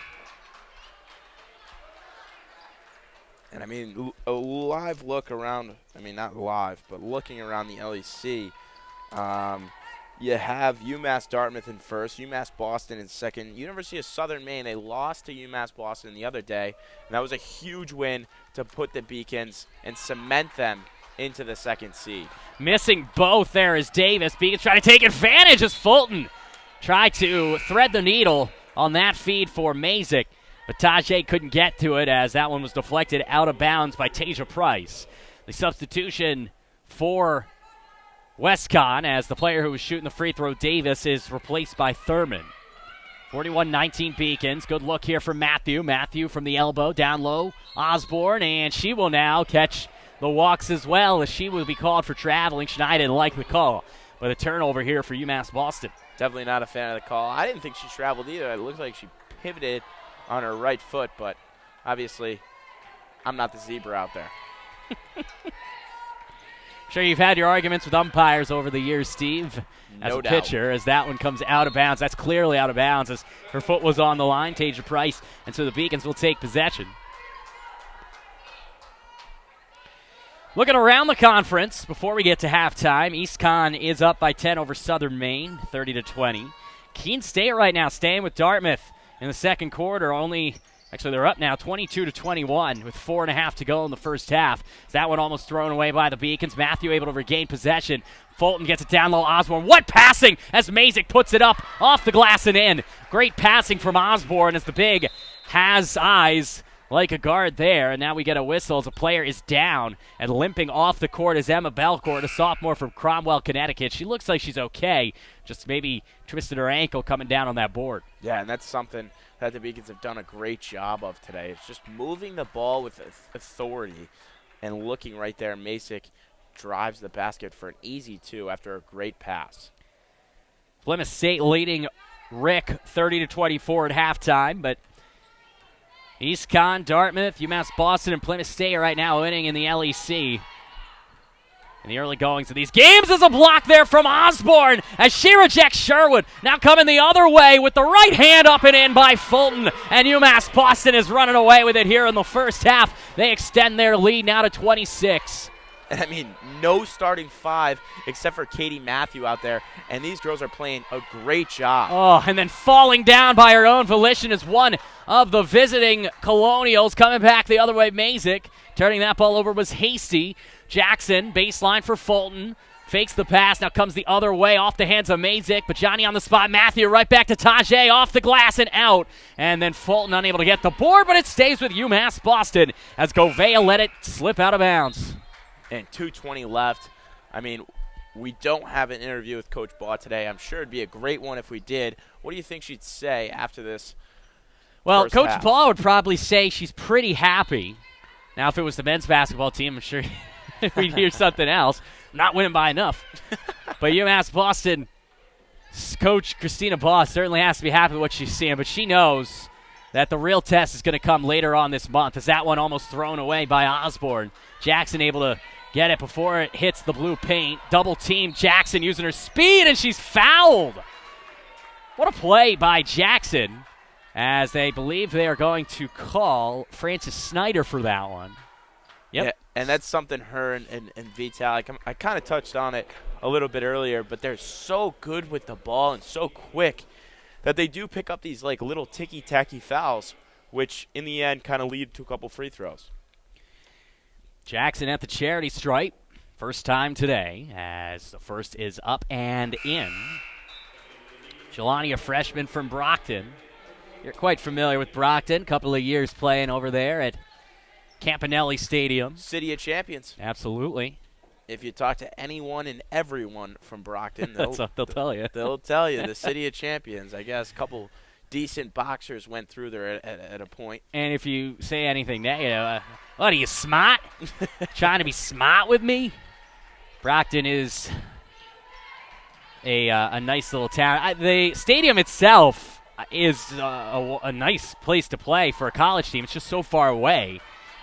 And, I mean, a live look around, I mean, not live, but looking around the LEC, you have UMass Dartmouth in first, UMass Boston in second, University of Southern Maine. They lost to UMass Boston the other day, and that was a huge win to put the Beacons and cement them into the second seed. Missing both there is Davis. Beacons trying to take advantage as Fulton tried to thread the needle on that feed for Mazik, but Tajay couldn't get to it as that one was deflected out of bounds by Tasia Price. The substitution for Conn, as the player who was shooting the free throw, Davis, is replaced by Thurman. 41-19 Beacons. Good look here from Matthew. Matthew from the elbow, down low. Osborne, and she will now catch the walks as well, as she will be called for traveling. Schneider didn't like the call, but a turnover here for UMass Boston. Definitely not a fan of the call. I didn't think she traveled either. It looked like she pivoted on her right foot, but obviously I'm not the zebra out there. Sure, you've had your arguments with umpires over the years, Steve, as No a doubt. pitcher, as that one comes out of bounds. That's clearly out of bounds as her foot was on the line, Tasia Price, and so the Beacons will take possession. Looking around the conference before we get to halftime, East Conn is up by 10 over Southern Maine, 30-20. Keene State right now staying with Dartmouth in the second quarter, Actually, they're up now 22-21 with 4.5 to go in the first half. That one almost thrown away by the Beacons. Matthew able to regain possession. Fulton gets it down low. Osborne, what passing as Mazik puts it up off the glass and in. Great passing from Osborne as the big has eyes like a guard there. And now we get a whistle as a player is down, and limping off the court is Emma Belcourt, a sophomore from Cromwell, Connecticut. She looks like she's okay, just maybe twisted her ankle coming down on that board. Yeah, and that's something that the Beacons have done a great job of today. It's just moving the ball with authority and looking right there. Masick drives the basket for an easy 2 after a great pass. Plymouth State leading Rick 30-24 at halftime, but East Conn, Dartmouth, UMass Boston, and Plymouth State right now winning in the LEC. In the early goings of these games is a block there from Osborne as she rejects Sherwood. Now coming the other way with the right hand up and in by Fulton. And UMass Boston is running away with it here in the first half. They extend their lead now to 26. I mean, no starting 5 except for Katie Matthew out there. And these girls are playing a great job. Oh, and then falling down by her own volition is one of the visiting Colonials. Coming back the other way, Mazik. Turning that ball over was Hasty. Jackson, baseline for Fulton. Fakes the pass. Now comes the other way off the hands of Mazik. But Johnny on the spot. Matthew right back to Tajay. Off the glass and out. And then Fulton unable to get the board, but it stays with UMass Boston as Govea let it slip out of bounds. And 2:20 left. I mean, we don't have an interview with Coach Baugh today. I'm sure it'd be a great one if we did. What do you think she'd say after this? Well, Coach half? Baugh would probably say she's pretty happy. Now, if it was the men's basketball team, I'm sure we'd hear something else. Not winning by enough. But UMass Boston coach Christina Baugh certainly has to be happy with what she's seeing, but she knows that the real test is going to come later on this month, as that one almost thrown away by Osborne. Jackson able to get it before it hits the blue paint. Double team Jackson using her speed, and she's fouled. What a play by Jackson, as they believe they are going to call Frances Snyder for that one. Yep. Yeah, and that's something her and Vital, I kind of touched on it a little bit earlier, but they're so good with the ball and so quick that they do pick up these like little ticky-tacky fouls, which in the end kind of lead to a couple free throws. Jackson at the charity stripe. First time today, as the first is up and in. Jelani, a freshman from Brockton. You're quite familiar with Brockton. Couple of years playing over there at Campanelli Stadium. City of Champions. Absolutely. If you talk to anyone and everyone from Brockton, they'll They'll tell you. They'll tell you the City of Champions. I guess a couple decent boxers went through there at a point. And if you say anything negative, what are you, smart? Trying to be smart with me? Brockton is a nice little town. The stadium itself is a nice place to play for a college team. It's just so far away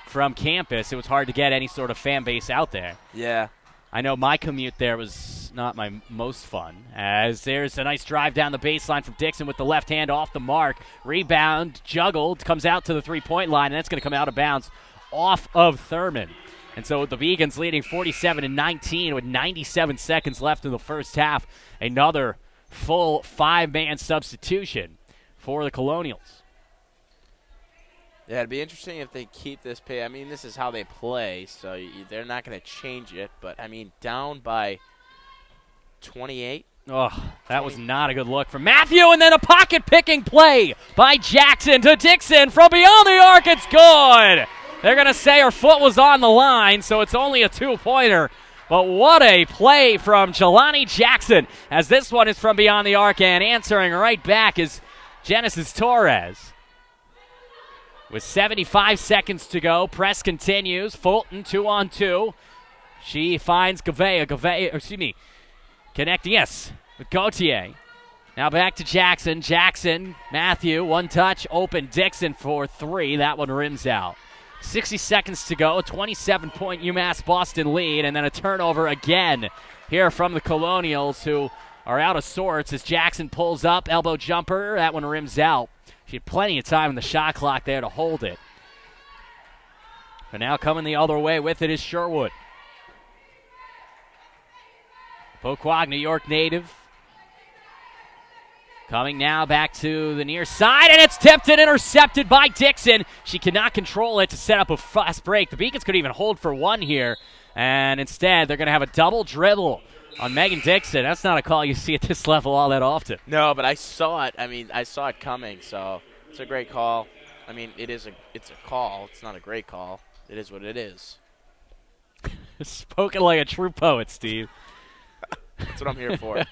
from campus, it was hard to get any sort of fan base out there. Yeah. I know my commute there was not my most fun, as there's a nice drive down the baseline from Dixon with the left hand off the mark. Rebound, juggled, comes out to the three-point line, and that's going to come out of bounds off of Thurman. And so the Beacons leading 47-19 with 97 seconds left in the first half. Another full five-man substitution for the Colonials. Yeah, it'd be interesting if they keep this pace. I mean, this is how they play, so they're not going to change it. But, I mean, down by 28. Oh, that was not a good look from Matthew, and then a pocket-picking play by Jackson to Dixon from beyond the arc. It's good. They're going to say her foot was on the line, so it's only a two-pointer. But what a play from Jelani Jackson, as this one is from beyond the arc, and answering right back is Genesis Torres. With 75 seconds to go, press continues. Fulton 2-on-2. She finds Gavea, connecting, yes, with Gauthier. Now back to Jackson. Jackson, Matthew, one touch, open. Dixon for three. That one rims out. 60 seconds to go, 27-point UMass Boston lead, and then a turnover again here from the Colonials, who are out of sorts as Jackson pulls up, elbow jumper. That one rims out. She had plenty of time in the shot clock there to hold it. But now coming the other way with it is Sherwood. Poquag, New York native. Coming now back to the near side, and it's tipped and intercepted by Dixon. She cannot control it to set up a fast break. The Beacons could even hold for one here, and instead they're going to have a double dribble on Megan Dixon. That's not a call you see at this level all that often. No, but I saw it. I mean, I saw it coming, so it's a great call. I mean, it's a call. It's not a great call. It is what it is. Spoken like a true poet, Steve. That's what I'm here for.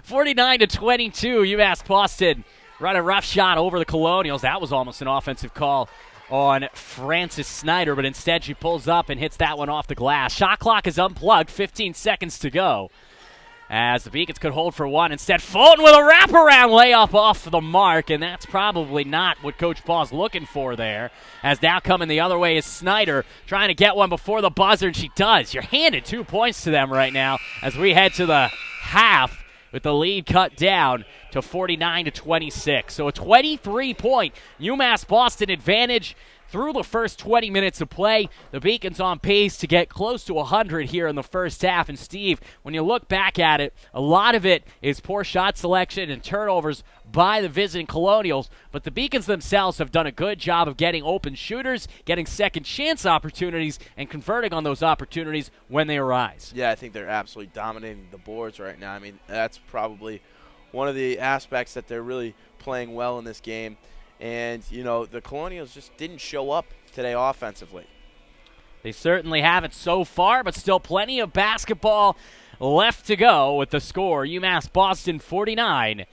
49-22, UMass Boston run a rough shot over the Colonials. That was almost an offensive call on Frances Snyder, but instead she pulls up and hits that one off the glass. Shot clock is unplugged, 15 seconds to go. As the Beacons could hold for one. Instead, Fulton with a wraparound layup off the mark, and that's probably not what Coach Paul's looking for there. As now coming the other way is Snyder, trying to get one before the buzzer, and she does. You're handed 2 points to them right now as we head to the half with the lead cut down to 49-26. So a 23-point UMass Boston advantage through the first 20 minutes of play. The Beacons on pace to get close to 100 here in the first half. And Steve, when you look back at it, a lot of it is poor shot selection and turnovers by the visiting Colonials, but the Beacons themselves have done a good job of getting open shooters, getting second chance opportunities, and converting on those opportunities when they arise. Yeah, I think they're absolutely dominating the boards right now. I mean, that's probably one of the aspects that they're really playing well in this game. And, you know, the Colonials just didn't show up today offensively. They certainly haven't so far, but still plenty of basketball left to go with the score. UMass Boston 49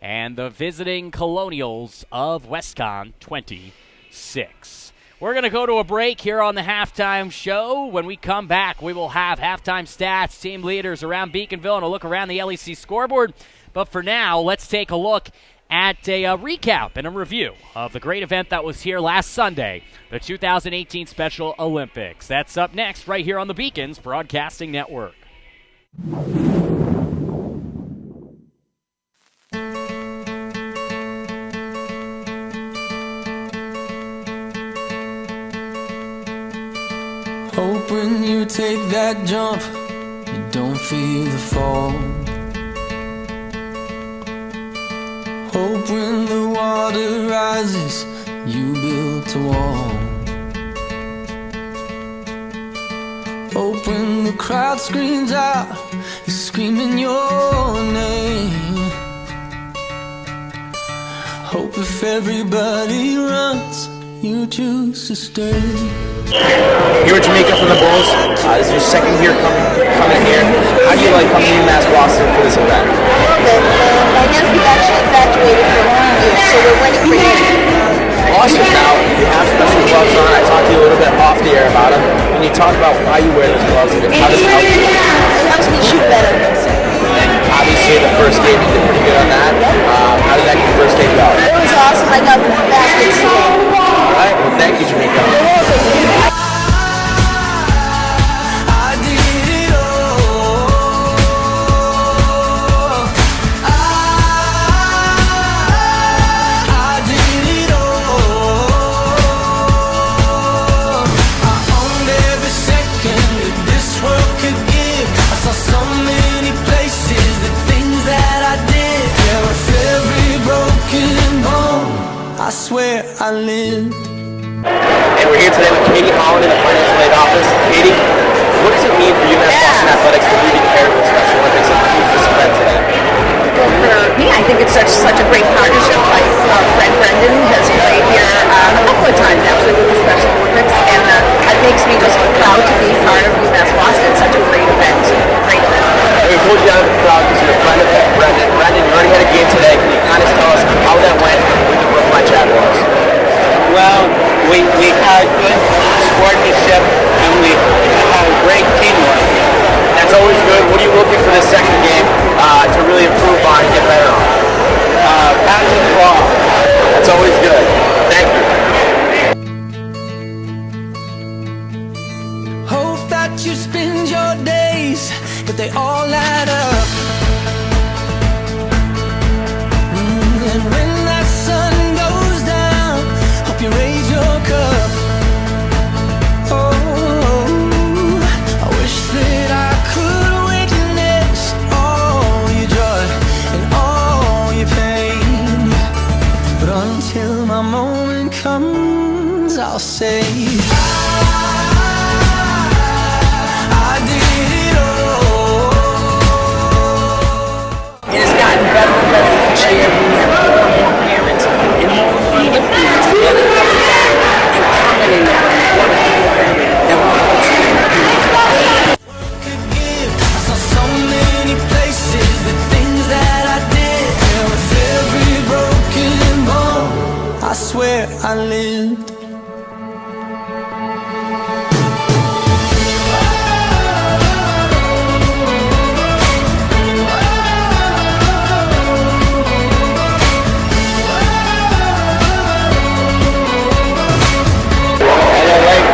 and the visiting Colonials of Westcon 26. We're going to go to a break here on the halftime show. When we come back, we will have halftime stats, team leaders around Beaconville, and a look around the LEC scoreboard. But for now, let's take a look at a recap and a review of the great event that was here last Sunday, the 2018 Special Olympics. That's up next right here on the Beacons Broadcasting Network. Hope when you take that jump, you don't feel the fall. Hope when the water rises, you built a wall. Hope when the crowd screams out, you're screaming your name. Hope if everybody runs, you choose to stay. You're in Jamaica for the Bulls. This is your second year coming here. How do you like coming to UMass Boston for this event? Our density actually exaggerated for 1 year, so we're winning you talk about why you wear those gloves and how does it help you? It helps me shoot better. And obviously, the first game you did pretty good on that. How did that first game go? It was awesome. I got baskets today. All right. Well, thank you, Jamaica. I did it all. I did it all. I owned every second that this world could give. I saw so many places, the things that I did. Yeah, with every broken bone, I swear I lived. And we're here today with Katie Holland in the financial aid office. Katie, what does it mean for UMass Boston Athletics to be declared for the Special Olympics and who's this event today? Well, for me, I think it's such a great partnership. Like our friend Brendan has played here a couple of times actually with the Special Olympics, and it makes me just proud to be part of UMass Boston. It's such a great event. Great event. We pulled you out of the crowd because you're a friend of Brendan. Brendan, you already had a game today. Can you kind of tell us how that went with the Brooklyn Jaguars? Well, we had good sportsmanship and we had great teamwork. That's always good. What are you looking for this second game to really improve on and get better on? Passing the ball. That's always good. Thank you. Hope that you spend your days, but they all add up. And when that sun goes down, hope you raise your cup. Oh, I wish that I could witness all your joy and all your pain. But until my moment comes, I'll say I did it all. It has gotten better and better each year. We have more parents and more even parents together coming back and commenting on what a good event that we Could give. I saw so many places, the things that I did. And with every broken bone, I swear I lived.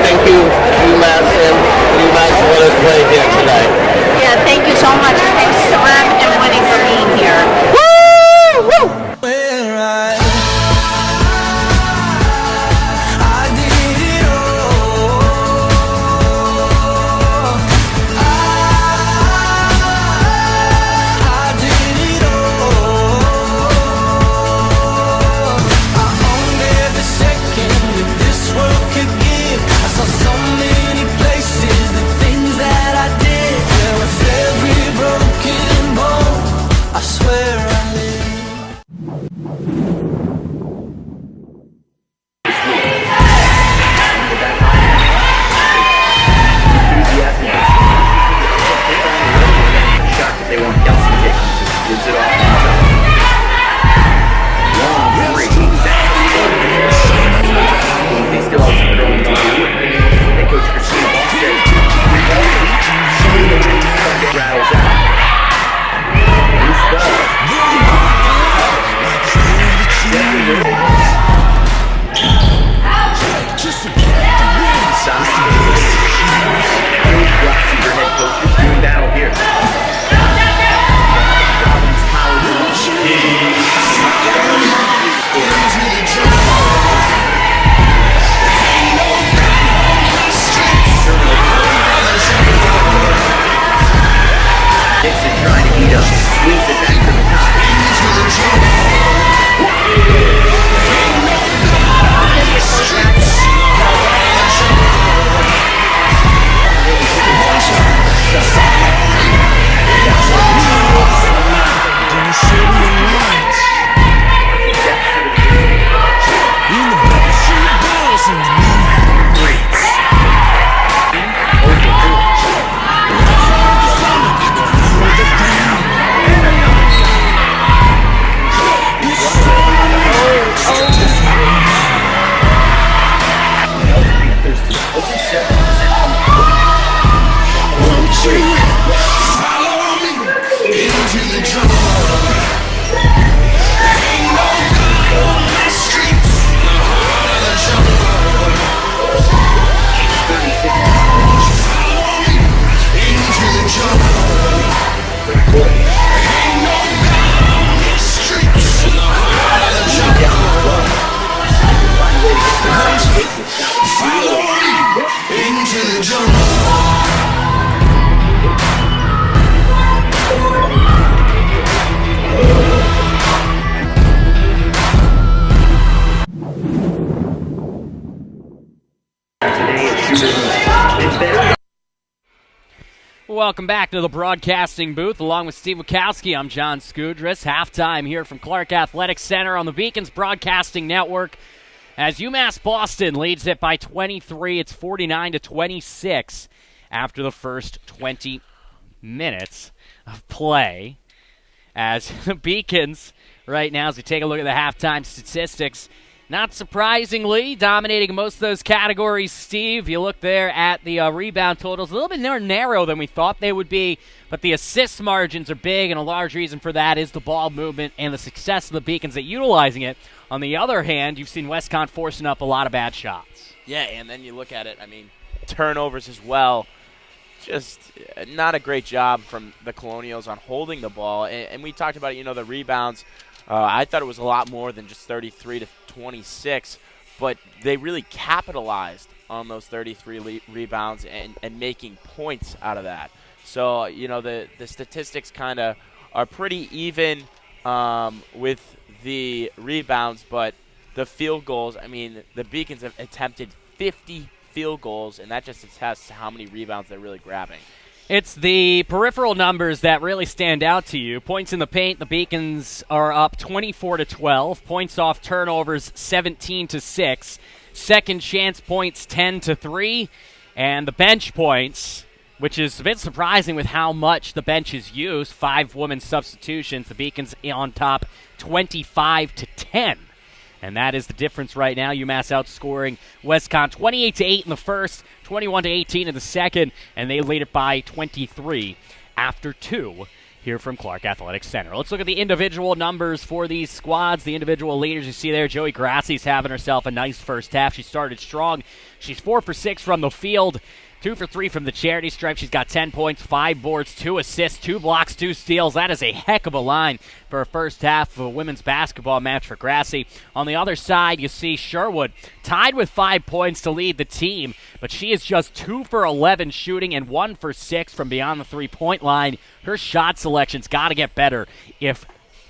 Thank you, UMass and UMass for let us play here tonight. Yeah, thank you so much. Thanks to Ram and Winnie for being here. Where I Welcome back to the broadcasting booth. Along with Steve Wachowski, I'm John Skudris. Halftime here from Clark Athletic Center on the Beacons Broadcasting Network. As UMass Boston leads it by 23, it's 49-26 after the first 20 minutes of play. As the Beacons right now, as we take a look at the halftime statistics, not surprisingly, dominating most of those categories, Steve. You look there at the rebound totals, a little bit more narrow than we thought they would be, but the assist margins are big, and a large reason for that is the ball movement and the success of the Beacons at utilizing it. On the other hand, you've seen West Conn forcing up a lot of bad shots. Yeah, and then you look at it, turnovers as well. Just not a great job from the Colonials on holding the ball. And we talked about it, the rebounds. I thought it was a lot more than just 33-26, but they really capitalized on those 33 rebounds and making points out of that. So, the statistics kind of are pretty even with the rebounds, but the field goals, the Beacons have attempted 50 field goals, and that just attests to how many rebounds they're really grabbing. It's the peripheral numbers that really stand out to you. Points in the paint, the Beacons are up 24-12. Points off turnovers, 17-6. Second chance points, 10-3. And the bench points, which is a bit surprising with how much the bench is used. 5 women's substitutions. The Beacons on top, 25-10. And that is the difference right now. UMass outscoring West Conn 28-8 in the first, 21-18 in the second, and they lead it by 23 after 2 here from Clark Athletic Center. Let's look at the individual numbers for these squads. The individual leaders you see there, Joey Grassi's having herself a nice first half. She started strong. She's 4 for 6 from the field. 2 for 3 from the charity stripe. She's got 10 points, 5 boards, 2 assists, 2 blocks, 2 steals. That is a heck of a line for a first half of a women's basketball match for Grassi. On the other side, you see Sherwood tied with 5 points to lead the team, but she is just 2 for 11 shooting and 1 for 6 from beyond the three-point line. Her shot selection's got to get better if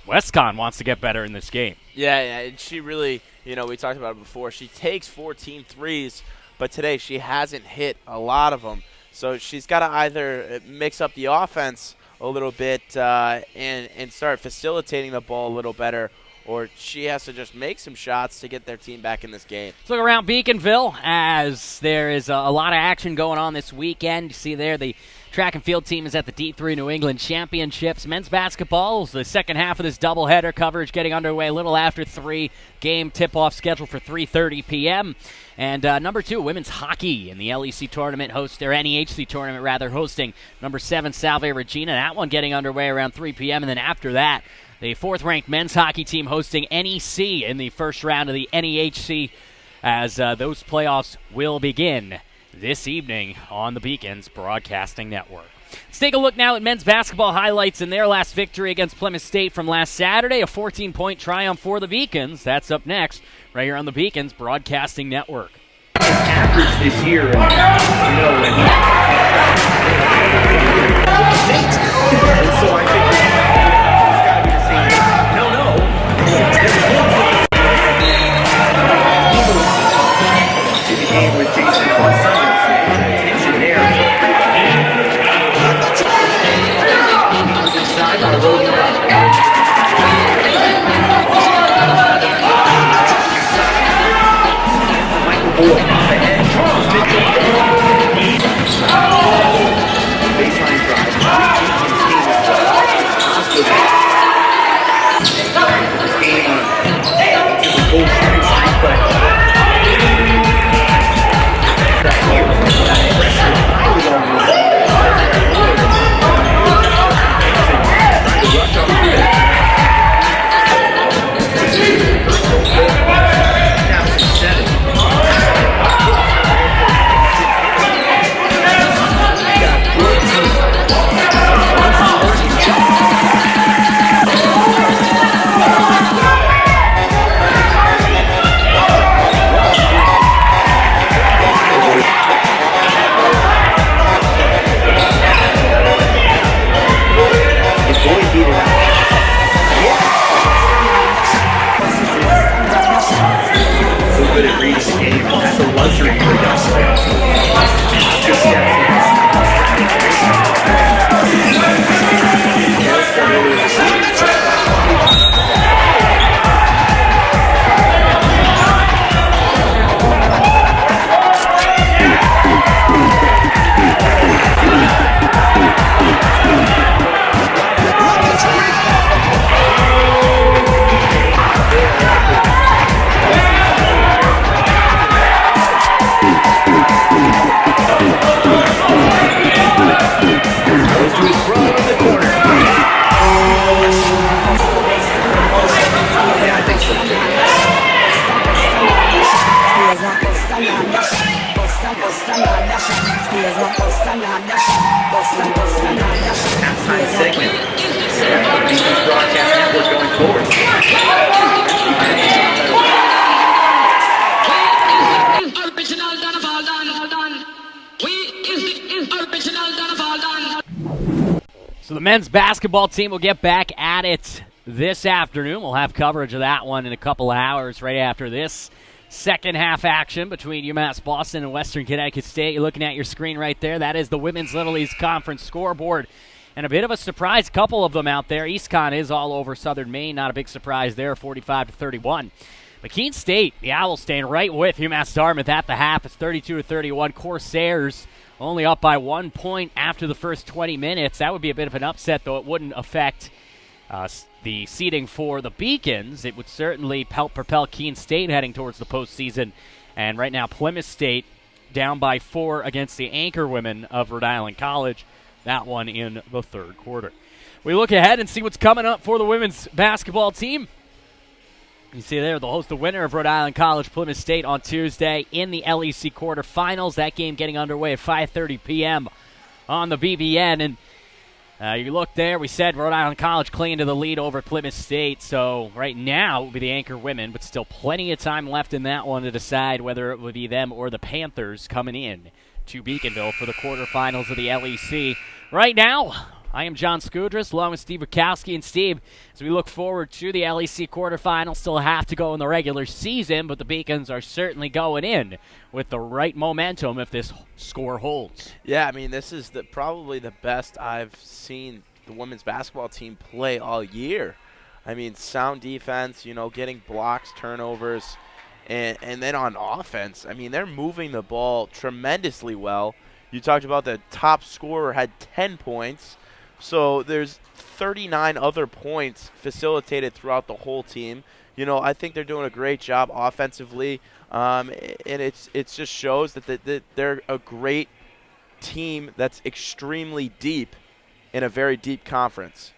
West Conn wants to get better in this game. Yeah, and she really, we talked about it before, she takes 14 threes, but today she hasn't hit a lot of them. So she's got to either mix up the offense a little bit and start facilitating the ball a little better, or she has to just make some shots to get their team back in this game. Let's look around Beaconville as there is a lot of action going on this weekend. You see there the track and field team is at the D3 New England Championships. Men's basketball is the second half of this doubleheader coverage getting underway a little after 3. Game tip-off scheduled for 3:30 p.m. And number 2, women's hockey in the LEC tournament NEHC tournament rather, hosting number 7, Salve Regina. That one getting underway around 3 p.m. And then after that, the 4th-ranked men's hockey team hosting NEC in the first round of the NEHC as those playoffs will begin this evening on the Beacons Broadcasting Network. Let's take a look now at men's basketball highlights in their last victory against Plymouth State from last Saturday, a 14-point triumph for the Beacons. That's up next, right here on the Beacons Broadcasting Network. Average this year, and so I think it's got to be the same. To the game with Jason on Sunday. Tension there. Inside on the road. Michael Boyd ahead. Charles Mitchell. Baseline drive. This game on to the goal side, but that here was pressure highly on the rush up the good at reading the game. That's a luxury for young players. Good stats. men's basketball team will get back at it this afternoon. We'll have coverage of that one in a couple of hours right after this second half action between UMass Boston and Western Connecticut State. You're looking at your screen right there. That is the Women's Little East Conference scoreboard. And a bit of a surprise, couple of them out there. East Conn is all over Southern Maine. Not a big surprise there, 45-31. McKean State, the Owls staying right with UMass Dartmouth at the half. It's 32-31. Corsairs only up by 1 point after the first 20 minutes. That would be a bit of an upset, though it wouldn't affect the seeding for the Beacons. It would certainly help propel Keene State heading towards the postseason. And right now, Plymouth State down by 4 against the anchor women of Rhode Island College. That one in the third quarter. We look ahead and see what's coming up for the women's basketball team. You see there, they'll host the winner of Rhode Island College, Plymouth State, on Tuesday in the LEC quarterfinals. That game getting underway at 5:30 p.m. on the BBN. And you look there, we said Rhode Island College clinging to the lead over Plymouth State. So right now it would be the anchor women, but still plenty of time left in that one to decide whether it would be them or the Panthers coming in to Beaconville for the quarterfinals of the LEC. Right now, I am John Skudras, along with Steve Bukowski. And Steve, as we look forward to the LEC quarterfinals, still have to go in the regular season, but the Beacons are certainly going in with the right momentum if this score holds. Yeah, I mean, this is probably the best I've seen the women's basketball team play all year. I mean, sound defense, getting blocks, turnovers, and then on offense, I mean, they're moving the ball tremendously well. You talked about the top scorer had 10 points. So there's 39 other points facilitated throughout the whole team. I think they're doing a great job offensively, and it just shows that they're a great team that's extremely deep in a very deep conference.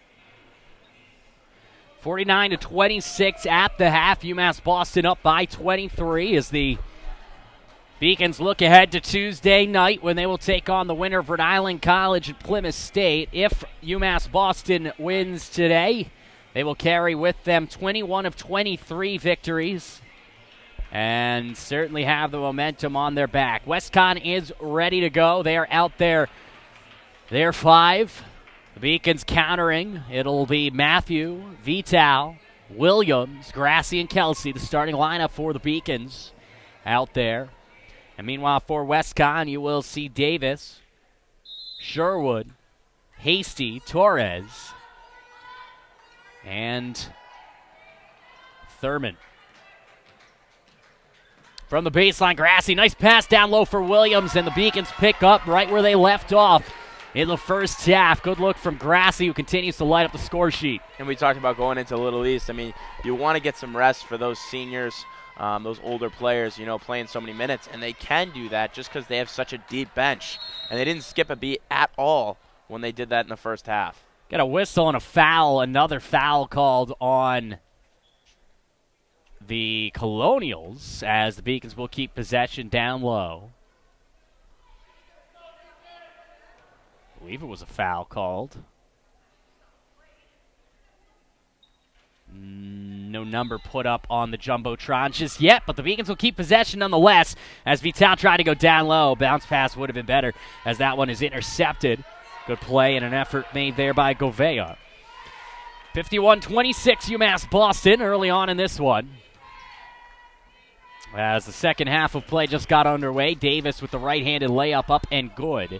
49-26 at the half. UMass Boston up by 23 as the Beacons look ahead to Tuesday night when they will take on the winner of Rhode Island College and Plymouth State. If UMass Boston wins today, they will carry with them 21 of 23 victories and certainly have the momentum on their back. WestConn is ready to go. They are out there. They're 5. The Beacons countering. It'll be Matthew, Vital, Williams, Grassi, and Kelsey, the starting lineup for the Beacons out there. And meanwhile, for WestConn, you will see Davis, Sherwood, Hasty, Torres, and Thurman. From the baseline, Grassi, nice pass down low for Williams, and the Beacons pick up right where they left off in the first half. Good look from Grassi, who continues to light up the score sheet. And we talked about going into Little East. I mean, you want to get some rest for those seniors. Those older players, playing so many minutes, and they can do that just because they have such a deep bench. And they didn't skip a beat at all when they did that in the first half. Got a whistle and a foul, another foul called on the Colonials as the Beacons will keep possession down low. I believe it was a foul called. No number put up on the Jumbotron just yet, but the Beacons will keep possession nonetheless as Vital tried to go down low. Bounce pass would have been better as that one is intercepted. Good play and an effort made there by Govea. 51-26 UMass Boston early on in this one. As the second half of play just got underway, Davis with the right-handed layup up and good.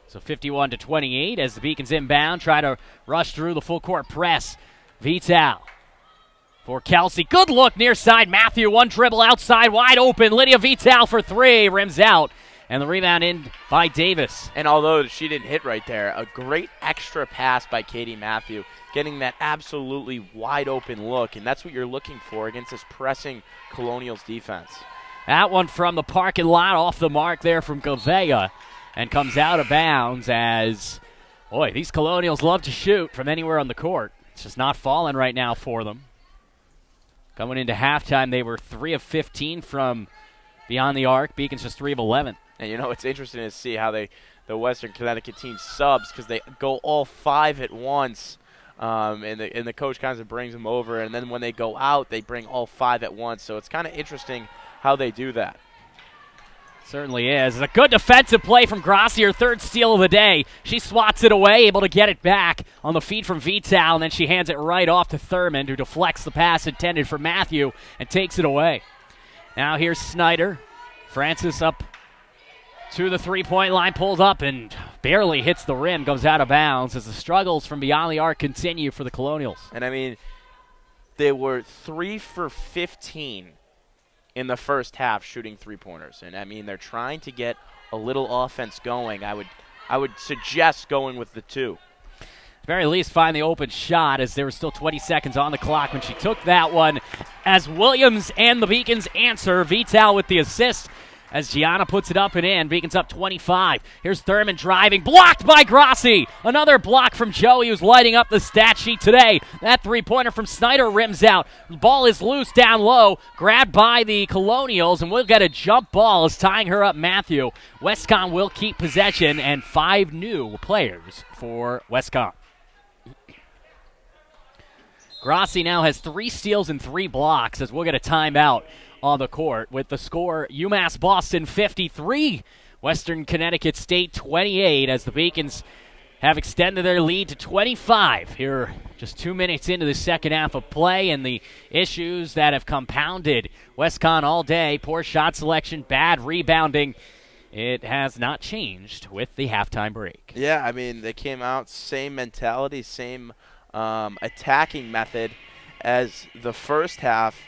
So 51-28 as the Beacons inbound, try to rush through the full court press. Vital for Kelsey. Good look near side. Matthew, one dribble outside, wide open. Lydia Vital for 3, rims out. And the rebound in by Davis. And although she didn't hit right there, a great extra pass by Katie Matthew, getting that absolutely wide open look. And that's what you're looking for against this pressing Colonials defense. That one from the parking lot off the mark there from Govea and comes out of bounds as, boy, these Colonials love to shoot from anywhere on the court. It's just not falling right now for them. Going into halftime, they were 3 of 15 from beyond the arc. Beacons just 3 of 11. And it's interesting to see how the Western Connecticut team subs because they go all 5 at once, and the coach kind of brings them over. And then when they go out, they bring all 5 at once. So it's kind of interesting how they do that. Certainly is. A good defensive play from Grassi, her third steal of the day. She swats it away, able to get it back on the feed from Vital, and then she hands it right off to Thurman, who deflects the pass intended for Matthew and takes it away. Now here's Snyder. Francis up to the three-point line, pulls up and barely hits the rim, goes out of bounds as the struggles from beyond the arc continue for the Colonials. And I mean, they were 3 for 15 in the first half shooting three-pointers. And I mean, they're trying to get a little offense going. I would suggest going with the 2. At the very least, find the open shot, as there were still 20 seconds on the clock when she took that one. As Williams and the Beacons answer, Vital with the assist as Gianna puts it up and in. Beacons up 25. Here's Thurman driving, blocked by Grassi. Another block from Joey, who's lighting up the stat sheet today. That three-pointer from Snyder rims out. The ball is loose down low, grabbed by the Colonials, and we'll get a jump ball as tying her up Matthew. Westcon will keep possession, and 5 new players for Westcon. Grassi now has 3 steals and 3 blocks as we'll get a timeout on the court with the score UMass Boston 53, Western Connecticut State 28, as the Beacons have extended their lead to 25 here just 2 minutes into the second half of play, and the issues that have compounded Westcon all day, poor shot selection, bad rebounding, it has not changed with the halftime break. Yeah, I mean, they came out, same mentality, same attacking method as the first half,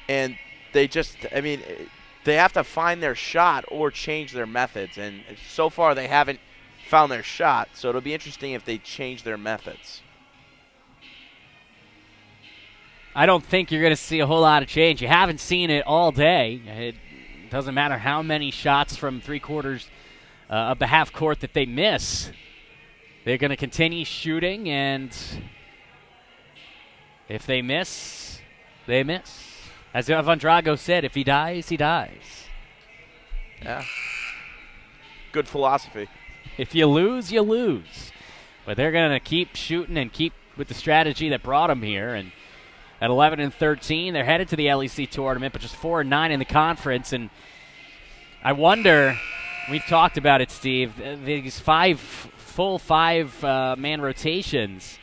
and they just, I mean, they have to find their shot or change their methods. And so far they haven't found their shot, so it'll be interesting if they change their methods. I don't think you're going to see a whole lot of change. You haven't seen it all day. It doesn't matter how many shots from three-quarters of the half court that they miss. They're going to continue shooting, and if they miss, they miss. As Ivan Drago said, if he dies, he dies. Yeah. Good philosophy. If you lose, you lose. But they're going to keep shooting and keep with the strategy that brought them here. And at 11-13, they're headed to the LEC tournament, but just 4-9 in the conference. And I wonder, we've talked about it, Steve, these full five-man rotations.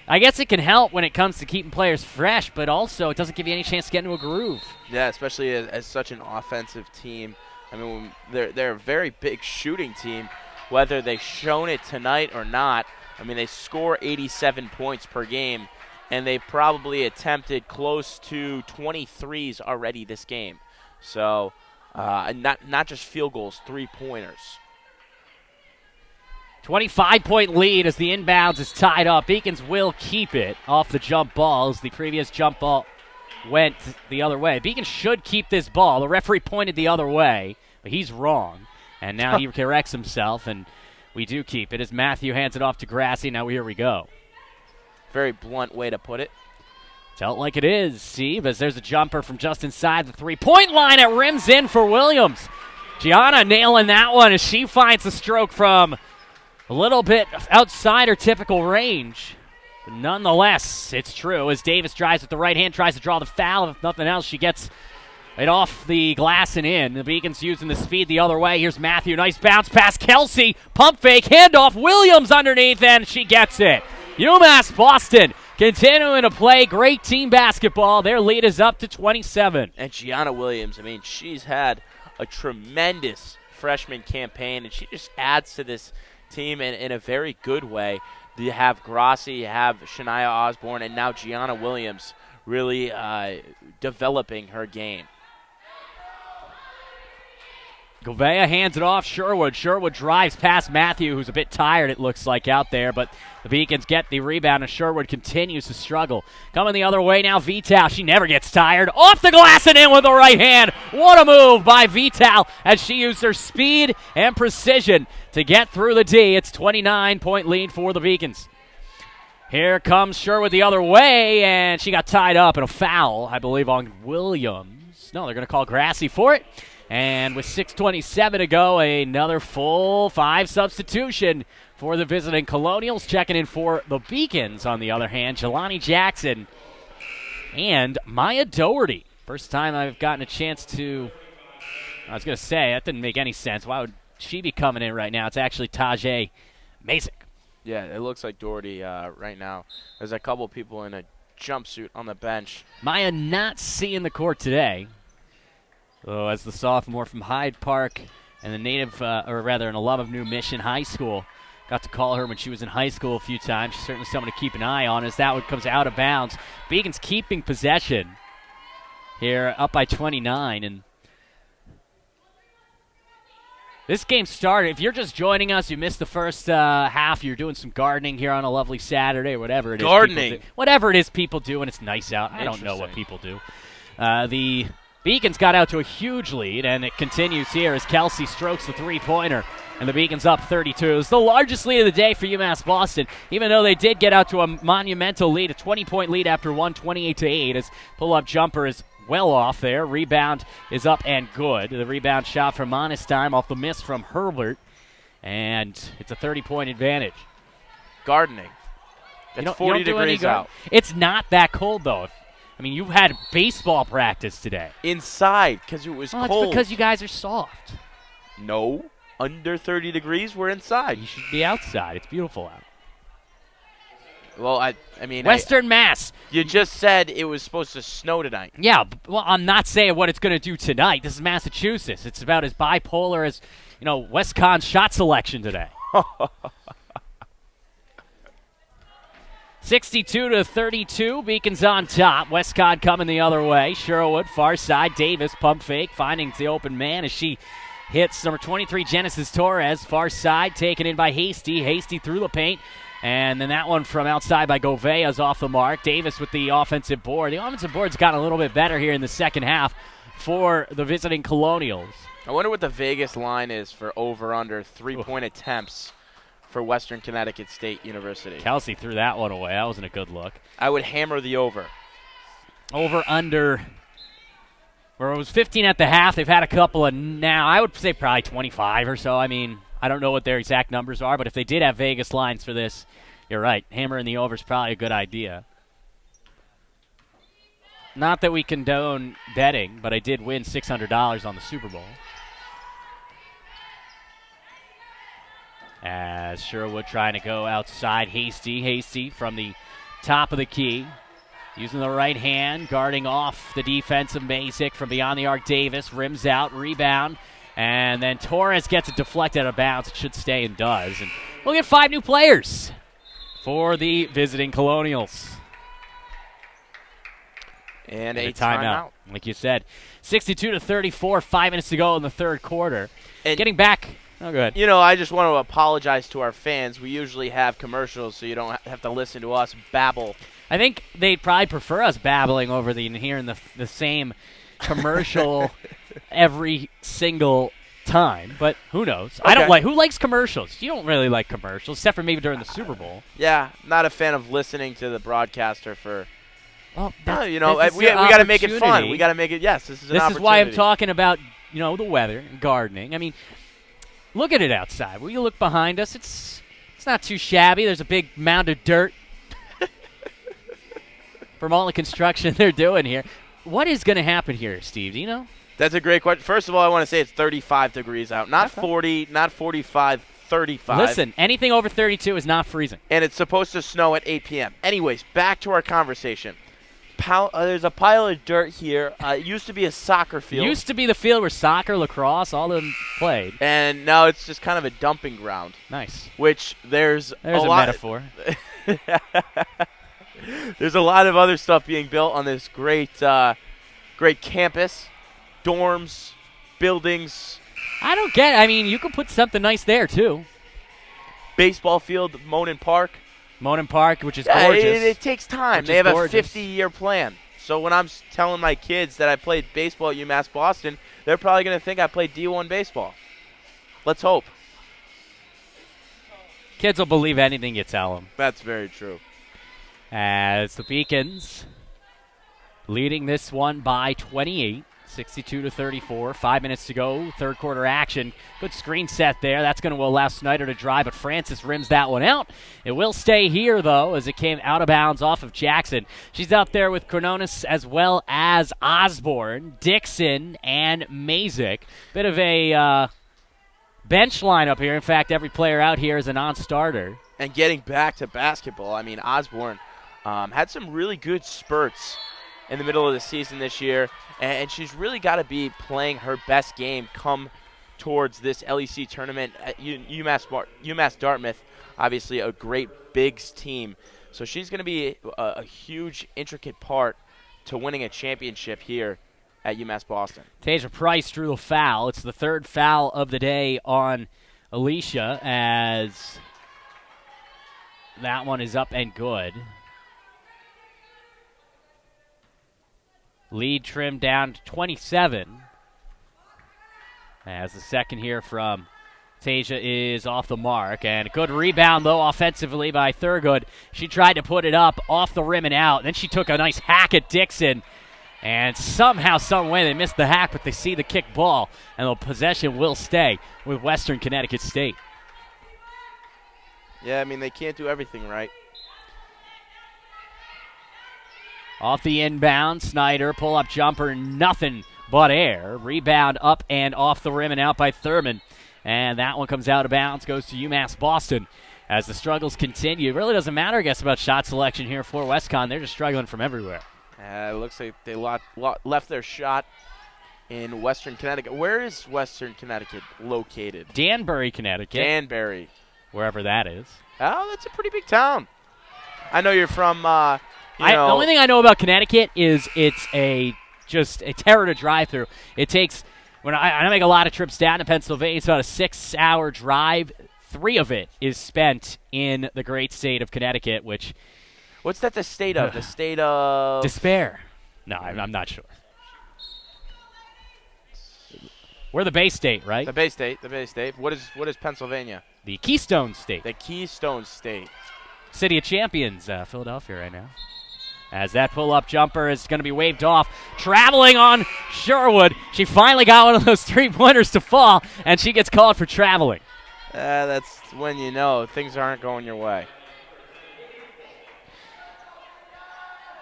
I guess it can help when it comes to keeping players fresh, but also it doesn't give you any chance to get into a groove. Yeah, especially as such an offensive team. I mean, they're a very big shooting team, whether they've shown it tonight or not. I mean, they score 87 points per game, and they probably attempted close to 23s already this game. So, not just field goals, three-pointers. 25-point lead as the inbounds is tied up. Beacons will keep it off the jump ball as the previous jump ball went the other way. Beacons should keep this ball. The referee pointed the other way, but he's wrong. And now he corrects himself, and we do keep it as Matthew hands it off to Grassi. Now here we go. Very blunt way to put it. Tell it like it is, Steve, as there's a jumper from just inside the three-point line. It rims in for Williams. Gianna nailing that one as she finds the stroke from a little bit outside her typical range. But nonetheless, it's true. As Davis drives with the right hand, tries to draw the foul. If nothing else, she gets it off the glass and in. The Beacons using the speed the other way. Here's Matthew. Nice bounce pass. Kelsey. Pump fake. Handoff. Williams underneath, and she gets it. UMass Boston continuing to play great team basketball. Their lead is up to 27. And Gianna Williams, I mean, she's had a tremendous freshman campaign, and she just adds to this team in a very good way. You have Grassi, you have Shania Osborne, and now Gianna Williams really developing her game. Gouveia hands it off Sherwood. Sherwood drives past Matthew, who's a bit tired, it looks like, out there. But the Beacons get the rebound, and Sherwood continues to struggle. Coming the other way now, Vital. She never gets tired. Off the glass and in with the right hand. What a move by Vital as she used her speed and precision to get through the D. It's 29-point lead for the Beacons. Here comes Sherwood the other way, and she got tied up in a foul, I believe, on Williams. No, they're going to call Grassi for it. And with 6:27 to go, another full five substitution for the visiting Colonials. Checking in for the Beacons, on the other hand, Jelani Jackson and Maya Doherty. First time I've gotten a chance to I was going to say, that didn't make any sense. Why would she be coming in right now? It's actually Tajay Mazik. Yeah, it looks like Doherty right now. There's a couple people in a jumpsuit on the bench. Maya not seeing the court today. So as the sophomore from Hyde Park and the native, or rather an alum of New Mission High School, got to call her when she was in high school a few times. She's certainly someone to keep an eye on as that one comes out of bounds. Beacon's keeping possession here, up by 29. And this game started. If you're just joining us, you missed the first half. You're doing some gardening here on a lovely Saturday, or whatever it is. Gardening? Whatever it is people do, and it's nice out. I don't know what people do. The Beacons got out to a huge lead, and it continues here as Kelsey strokes the three-pointer, and the Beacons up 32. It's the largest lead of the day for UMass Boston, even though they did get out to a monumental lead, a 20-point lead after one, 28-8, as pull-up jumper is well off there. Rebound is up and good. The rebound shot from Monestime off the miss from Herbert, and it's a 30-point advantage. Gardening. It's 40 degrees out. It's not that cold, though. I mean, you had baseball practice today. Inside, because it was cold. It's because you guys are soft. No. Under 30 degrees, we're inside. You should be outside. It's beautiful out. Well, I mean... Western Mass. You just said it was supposed to snow tonight. Yeah, well, I'm not saying what it's going to do tonight. This is Massachusetts. It's about as bipolar as, West Conn shot selection today. 62-32, Beacons on top. West Conn coming the other way. Sherwood, far side. Davis, pump fake, finding the open man as she hits number 23, Genesis Torres. Far side, taken in by Hasty. Hasty through the paint. And then that one from outside by Gouveia is off the mark. Davis with the offensive board. The offensive board's gotten a little bit better here in the second half for the visiting Colonials. I wonder what the Vegas line is for over-under three-point attempts for Western Connecticut State University. Kelsey threw that one away. That wasn't a good look. I would hammer the over. Over, under, where it was 15 at the half. They've had a couple of now. I would say probably 25 or so. I mean, I don't know what their exact numbers are, but if they did have Vegas lines for this, you're right. Hammering the over is probably a good idea. Not that we condone betting, but I did win $600 on the Super Bowl. As Sherwood trying to go outside. Hasty from the top of the key. Using the right hand, guarding off the defense of Mazik from beyond the arc. Davis rims out, rebound. And then Torres gets it deflected out of bounds. It should stay and does. And we'll get 5 new players for the visiting Colonials. And a timeout. Like you said. 62-34, 5 minutes to go in the third quarter. And getting back. Oh, good. I just want to apologize to our fans. We usually have commercials, so you don't have to listen to us babble. I think they'd probably prefer us babbling over hearing the same commercial every single time, but who knows? Okay. I don't like. Who likes commercials? You don't really like commercials, except for maybe during the Super Bowl. Yeah, not a fan of listening to the broadcaster for. Well, we got to make it fun. We got to make it. Yes, this is an opportunity. This is why I'm talking about the weather and gardening. I mean, look at it outside. Will you look behind us? It's not too shabby. There's a big mound of dirt from all the construction they're doing here. What is going to happen here, Steve? Do you know? That's a great question. First of all, I want to say it's 35 degrees out. Not 40, not 45, 35. Listen, anything over 32 is not freezing. And it's supposed to snow at 8 p.m. Anyways, back to our conversation. There's a pile of dirt here. It used to be a soccer field. Used to be the field where soccer, lacrosse, all of them played. And now it's just kind of a dumping ground. Nice. Which there's a metaphor. There's a lot of other stuff being built on this great campus. Dorms, buildings. I mean, you could put something nice there, too. Baseball field, Monin Park. Monin Park, which is gorgeous. It takes time. They have a 50-year plan. So when I'm telling my kids that I played baseball at UMass Boston, they're probably going to think I played D1 baseball. Let's hope. Kids will believe anything you tell them. That's very true. As the Beacons leading this one by 28, 62-34. 5 minutes to go. Third quarter action. Good screen set there. That's going to allow Snyder to drive, but Francis rims that one out. It will stay here, though, as it came out of bounds off of Jackson. She's out there with Crononis as well as Osborne, Dixon, and Mazik. Bit of a bench lineup here. In fact, every player out here is a non-starter. And getting back to basketball, I mean, Osborne had some really good spurts in the middle of the season this year, and she's really got to be playing her best game come towards this LEC tournament at UMass Dartmouth, obviously a great bigs team. So she's going to be a huge, intricate part to winning a championship here at UMass Boston. Tasia Price drew the foul. It's the third foul of the day on Alicia, as that one is up and good. Lead trimmed down to 27. As the second here from Tasia is off the mark. And a good rebound, though, offensively by Thurgood. She tried to put it up off the rim and out. Then she took a nice hack at Dixon. And somehow, some way, they missed the hack, but they see the kick ball. And the possession will stay with Western Connecticut State. Yeah, I mean, they can't do everything right. Off the inbound, Snyder, pull-up jumper, nothing but air. Rebound up and off the rim and out by Thurman. And that one comes out of bounds, goes to UMass Boston. As the struggles continue, it really doesn't matter, I guess, about shot selection here for WestConn. They're just struggling from everywhere. It looks like they left their shot in Western Connecticut. Where is Western Connecticut located? Danbury, Connecticut. Danbury. Wherever that is. Oh, that's a pretty big town. I know you're from, the only thing I know about Connecticut is it's just a terror to drive through. It takes, when I make a lot of trips down to Pennsylvania, it's about a 6-hour drive. 3 of it is spent in the great state of Connecticut, which... What's that the state of? The state of... Despair. No, I'm not sure. We're the Bay State, right? The Bay State. What is Pennsylvania? The Keystone State. The Keystone State. City of Champions, Philadelphia right now. As that pull-up jumper is going to be waved off. Traveling on Sherwood. She finally got one of those three-pointers to fall, and she gets called for traveling. That's when you know things aren't going your way.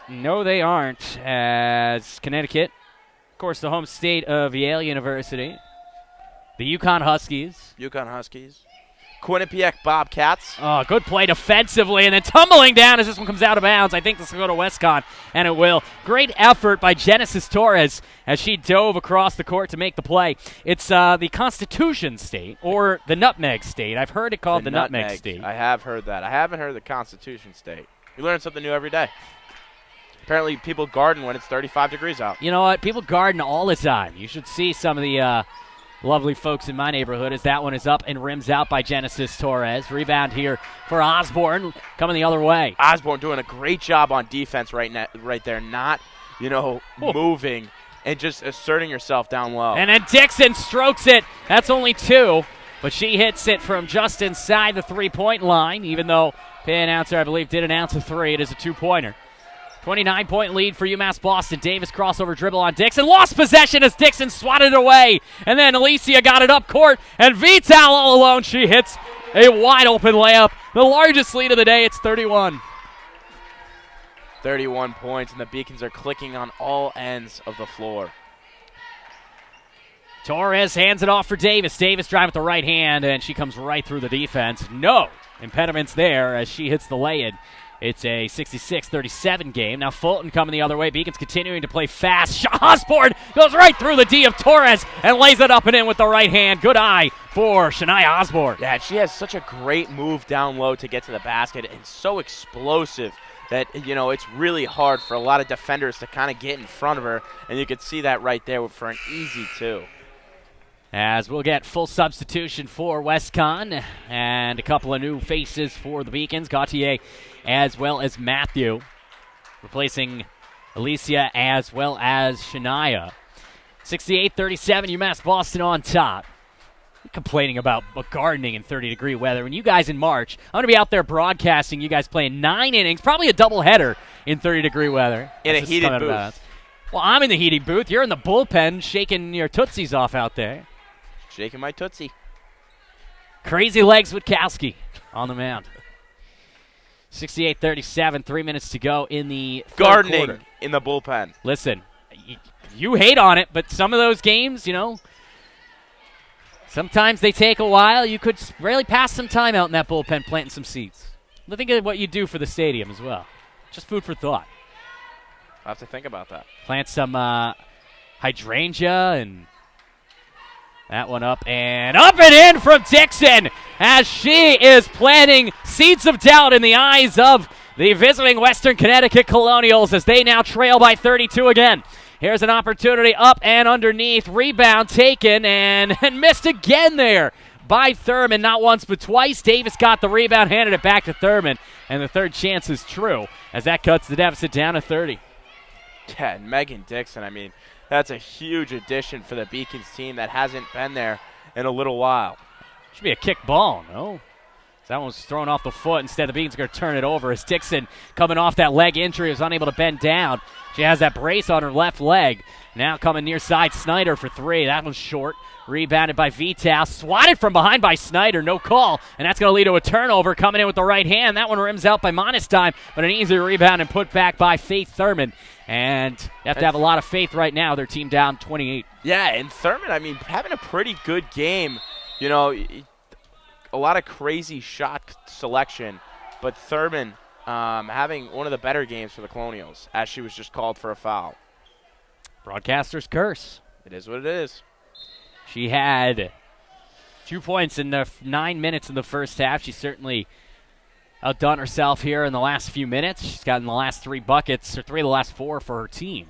No, they aren't, as Connecticut, of course, the home state of Yale University. The UConn Huskies. Quinnipiac Bobcats. Oh, good play defensively, and then tumbling down as this one comes out of bounds. I think this will go to WestConn, and it will. Great effort by Genesis Torres as she dove across the court to make the play. It's the Constitution State, or the Nutmeg State. I've heard it called the Nutmeg State. I have heard that. I haven't heard the Constitution State. You learn something new every day. Apparently people garden when it's 35 degrees out. You know what? People garden all the time. You should see some of the lovely folks in my neighborhood as that one is up and rims out by Genesis Torres. Rebound here for Osborne coming the other way. Osborne doing a great job on defense right there. Not, moving and just asserting herself down low. And then Dixon strokes it. That's only 2, but she hits it from just inside the three-point line, even though pay announcer, I believe, did announce a 3. It is a 2-pointer. 29-point lead for UMass Boston. Davis crossover dribble on Dixon. Lost possession as Dixon swatted it away. And then Alicia got it up court. And Vital all alone. She hits a wide-open layup. The largest lead of the day. It's 31. 31 points, and the Beacons are clicking on all ends of the floor. Torres hands it off for Davis. Davis driving with the right hand, and she comes right through the defense. No impediments there as she hits the lay-in. It's a 66-37 game. Now Fulton coming the other way. Beacons continuing to play fast. Osborne goes right through the D of Torres and lays it up and in with the right hand. Good eye for Shania Osborne. Yeah, she has such a great move down low to get to the basket and so explosive that, it's really hard for a lot of defenders to kind of get in front of her, and you could see that right there for an easy 2. As we'll get full substitution for WestConn and a couple of new faces for the Beacons. Gautier as well as Matthew, replacing Alicia as well as Shania. 68-37, UMass Boston on top. You're complaining about gardening in 30-degree weather. When you guys in March, I'm going to be out there broadcasting you guys playing 9 innings, probably a doubleheader in 30-degree weather. In a heated booth. Well, I'm in the heating booth. You're in the bullpen shaking your tootsies off out there. Shaking my tootsie. Crazy Legs Witkowski on the mound. 68-37, 3 minutes to go in the third Gardening quarter. in the bullpen. Listen, you hate on it, but some of those games, sometimes they take a while. You could really pass some time out in that bullpen planting some seeds. Think of what you do for the stadium as well. Just food for thought. I'll have to think about that. Plant some hydrangea and that one up and in from Dixon as she is planting seeds of doubt in the eyes of the visiting Western Connecticut Colonials as they now trail by 32 again. Here's an opportunity up and underneath. Rebound taken and missed again there by Thurman. Not once but twice. Davis got the rebound, handed it back to Thurman, and the third chance is true as that cuts the deficit down to 30. Yeah, and Megan Dixon, I mean, that's a huge addition for the Beacons team that hasn't been there in a little while. Should be a kick ball, no? That one was thrown off the foot. Instead, the Beacons are going to turn it over as Dixon, coming off that leg injury, was unable to bend down. She has that brace on her left leg. Now coming near side, Snyder for three. That one's short. Rebounded by Vital. Swatted from behind by Snyder. No call. And that's going to lead to a turnover. Coming in with the right hand. That one rims out by Monestime. But an easy rebound and put back by Faith Thurman. And you have to have a lot of faith right now. Their team down 28. Yeah, and Thurman, I mean, having a pretty good game. A lot of crazy shot selection. But Thurman having one of the better games for the Colonials as she was just called for a foul. Broadcaster's curse. It is what it is. She had 2 points in the 9 minutes in the first half. She certainly outdone herself here in the last few minutes. She's gotten the last 3 buckets, or 3 of the last 4 for her team.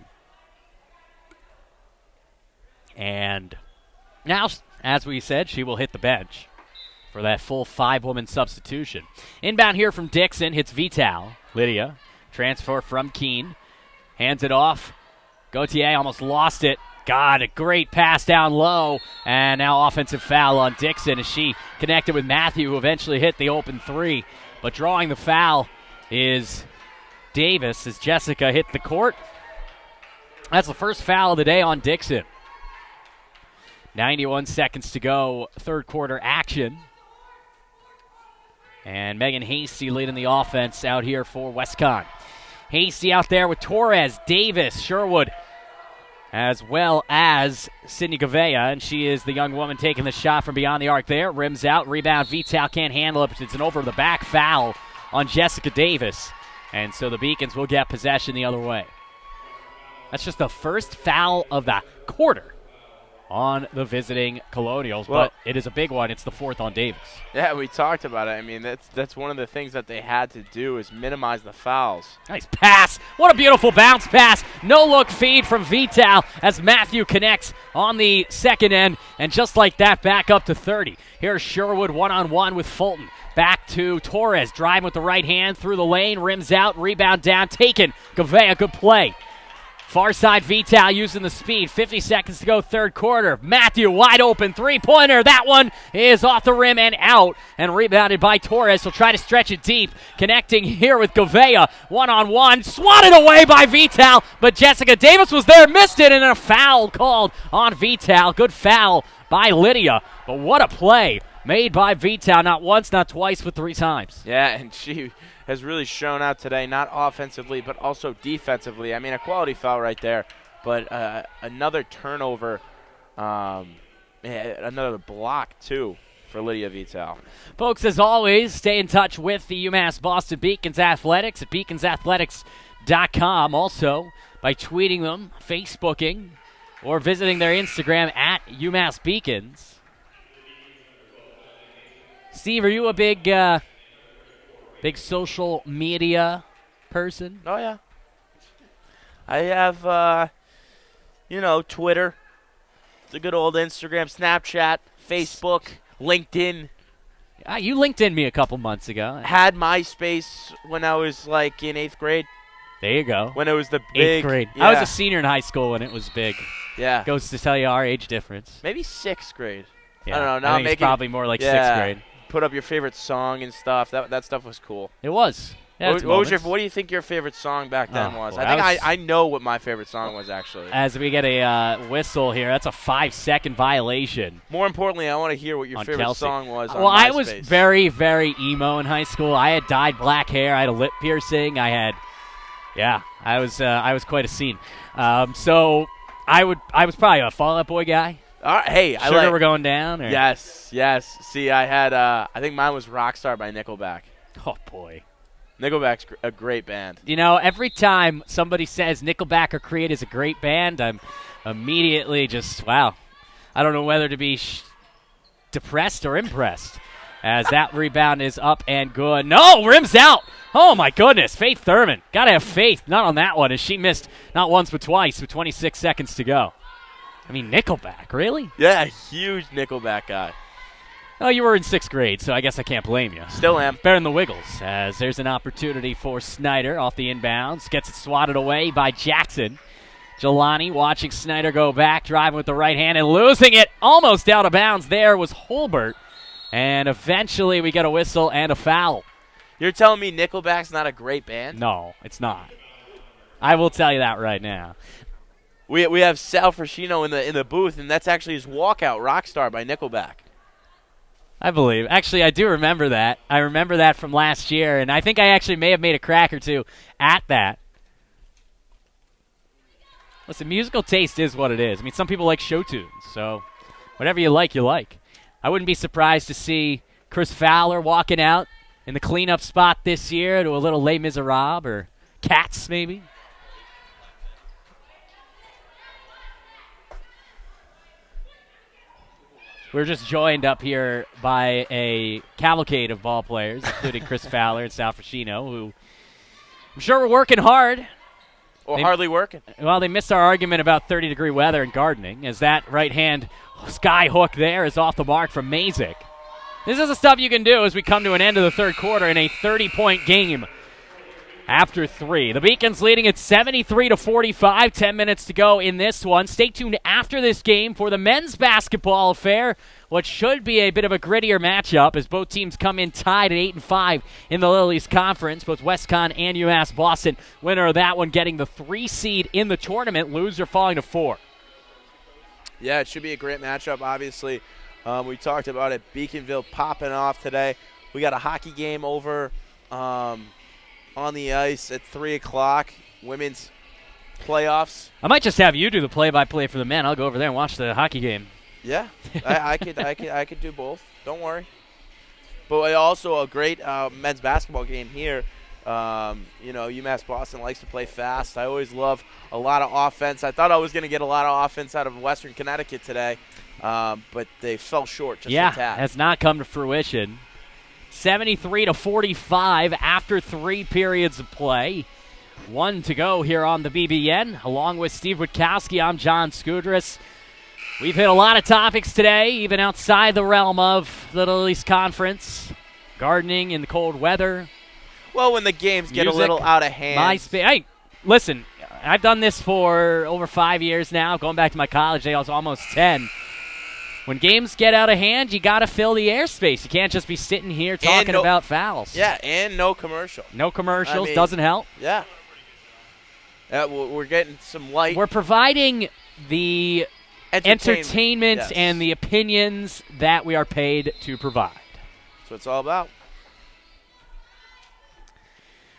And now, as we said, she will hit the bench for that full 5-woman substitution. Inbound here from Dixon, hits Vital. Lydia, transfer from Conn, hands it off. Gauthier almost lost it. God, a great pass down low. And now offensive foul on Dixon as she connected with Matthew, who eventually hit the open 3. But drawing the foul is Davis as Jessica hit the court. That's the first foul of the day on Dixon. 91 seconds to go, third quarter action. And Megan Hasty leading the offense out here for Westcon. Hasty out there with Torres, Davis, Sherwood, as well as Sydney Gavea, and she is the young woman taking the shot from beyond the arc there. Rims out, rebound, Vital can't handle it, but it's an over-the-back foul on Jessica Davis. And so the Beacons will get possession the other way. That's just the first foul of the quarter on the visiting Colonials, but it is a big one. It's the 4th on Davis. Yeah, we talked about it. I mean, that's one of the things that they had to do is minimize the fouls. Nice pass. What a beautiful bounce pass. No-look feed from Vital as Matthew connects on the second end, and just like that, back up to 30. Here's Sherwood one-on-one with Fulton. Back to Torres, driving with the right hand through the lane, rims out, rebound down, taken. Gavea, good play. Far side, Vital using the speed. 50 seconds to go, third quarter. Matthew, wide open, three-pointer. That one is off the rim and out, and rebounded by Torres. He'll try to stretch it deep. Connecting here with Gavea. One-on-one, swatted away by Vital, but Jessica Davis was there, missed it, and a foul called on Vital. Good foul by Lydia, but what a play made by Vital. Not once, not twice, but 3 times. Yeah, and she has really shown out today, not offensively, but also defensively. I mean, a quality foul right there, but another turnover, another block, too, for Lydia Vital. Folks, as always, stay in touch with the UMass Boston Beacons Athletics at beaconsathletics.com. Also, by tweeting them, Facebooking, or visiting their Instagram at UMass Beacons. Steve, are you a big social media person? Oh, yeah. I have, Twitter, the good old Instagram, Snapchat, Facebook, LinkedIn. You LinkedIn me a couple months ago. Had MySpace when I was, in 8th grade. There you go. When it was the big. 8th grade. Yeah. I was a senior in high school when it was big. Yeah. Goes to tell you our age difference. Maybe 6th grade. Yeah. I don't know. I think it's probably more like 6th grade. Put up your favorite song and stuff. That stuff was cool. It was. Yeah, it's What moments. do you think your favorite song back then was? boy, I know what my favorite song was, actually. As we get a whistle here, that's a 5-second violation. More importantly, I want to hear what your On favorite Kelsey. song was on Well, I MySpace. was very, very emo in high school. I had dyed black hair. I had a lip piercing. I was quite a scene. So I was probably a Fall Out Boy guy. All right, hey, Sugar We're Going Down? Or? Yes. See, I had, I think mine was Rockstar by Nickelback. Oh, boy. Nickelback's a great band. You know, every time somebody says Nickelback or Creed is a great band, I'm immediately just, wow. I don't know whether to be depressed or impressed, as that rebound is up and good. No, rims out. Oh, my goodness. Faith Thurman. Got to have faith. Not on that one, as she missed not once but twice with 26 seconds to go. I mean, Nickelback, really? Yeah, huge Nickelback guy. Oh, you were in 6th grade, so I guess I can't blame you. Still am. Better than the Wiggles, as there's an opportunity for Snyder off the inbounds. Gets it swatted away by Jackson. Jelani watching Snyder go back, driving with the right hand and losing it. Almost out of bounds there was Holbert. And eventually we get a whistle and a foul. You're telling me Nickelback's not a great band? No, it's not. I will tell you that right now. We have Sal Frascino in the booth, and that's actually his walkout, Rockstar by Nickelback. I believe. Actually, I do remember that. I remember that from last year, and I think I actually may have made a crack or two at that. Listen, musical taste is what it is. I mean, some people like show tunes, so whatever you like, you like. I wouldn't be surprised to see Chris Fowler walking out in the cleanup spot this year to a little Les Miserables or Cats, maybe. We're just joined up here by a cavalcade of ball players, including Chris Fowler and Sal Frascino, who I'm sure we're working hard. Or hardly working. Well, they missed our argument about 30-degree weather and gardening, as that right-hand sky hook there is off the mark from Mazik. This is the stuff you can do as we come to an end of the third quarter in a 30-point game after 3. The Beacons leading at 73-45, 10 minutes to go in this one. Stay tuned after this game for the men's basketball affair, what should be a bit of a grittier matchup as both teams come in tied at 8-5 in the Little East Conference. Both West Conn and UMass Boston, winner of that one getting the 3 seed in the tournament, loser falling to 4. Yeah, it should be a great matchup, obviously. We talked about it, Beaconville popping off today. We got a hockey game over on the ice at 3 o'clock, women's playoffs. I might just have you do the play-by-play for the men. I'll go over there and watch the hockey game. Yeah, I could do both. Don't worry. But also a great men's basketball game here. UMass Boston likes to play fast. I always love a lot of offense. I thought I was going to get a lot of offense out of Western Connecticut today, but they fell short just a tad. Has not come to fruition. 73-45 after 3 periods of play. 1 to go here on the BBN. Along with Steve Witkowski, I'm John Skudras. We've hit a lot of topics today, even outside the realm of the Little East Conference. Gardening in the cold weather. Well, when the games get a little out of hand. Hey, listen, I've done this for over 5 years now, going back to my college days. I was almost 10. When games get out of hand, you got to fill the airspace. You can't just be sitting here talking about fouls. Yeah, and no commercial. No commercials doesn't help. Yeah. We're getting some light. We're providing the entertainment yes, and the opinions that we are paid to provide. That's what it's all about.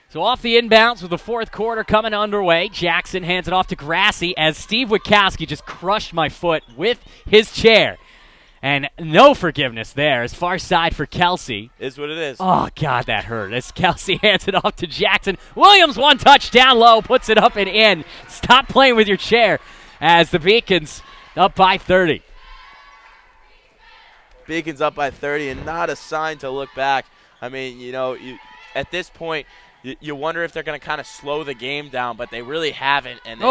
So off the inbounds with the fourth quarter coming underway. Jackson hands it off to Grassi as Steve Witkowski just crushed my foot with his chair. And no forgiveness there as far side for Kelsey. Is what it is. Oh, God, that hurt. As Kelsey hands it off to Jackson. Williams, one touch down low, puts it up and in. Stop playing with your chair as the Beacons up by 30. Beacons up by 30 and not a sign to look back. I mean, at this point, you wonder if they're going to kind of slow the game down, but they really haven't. And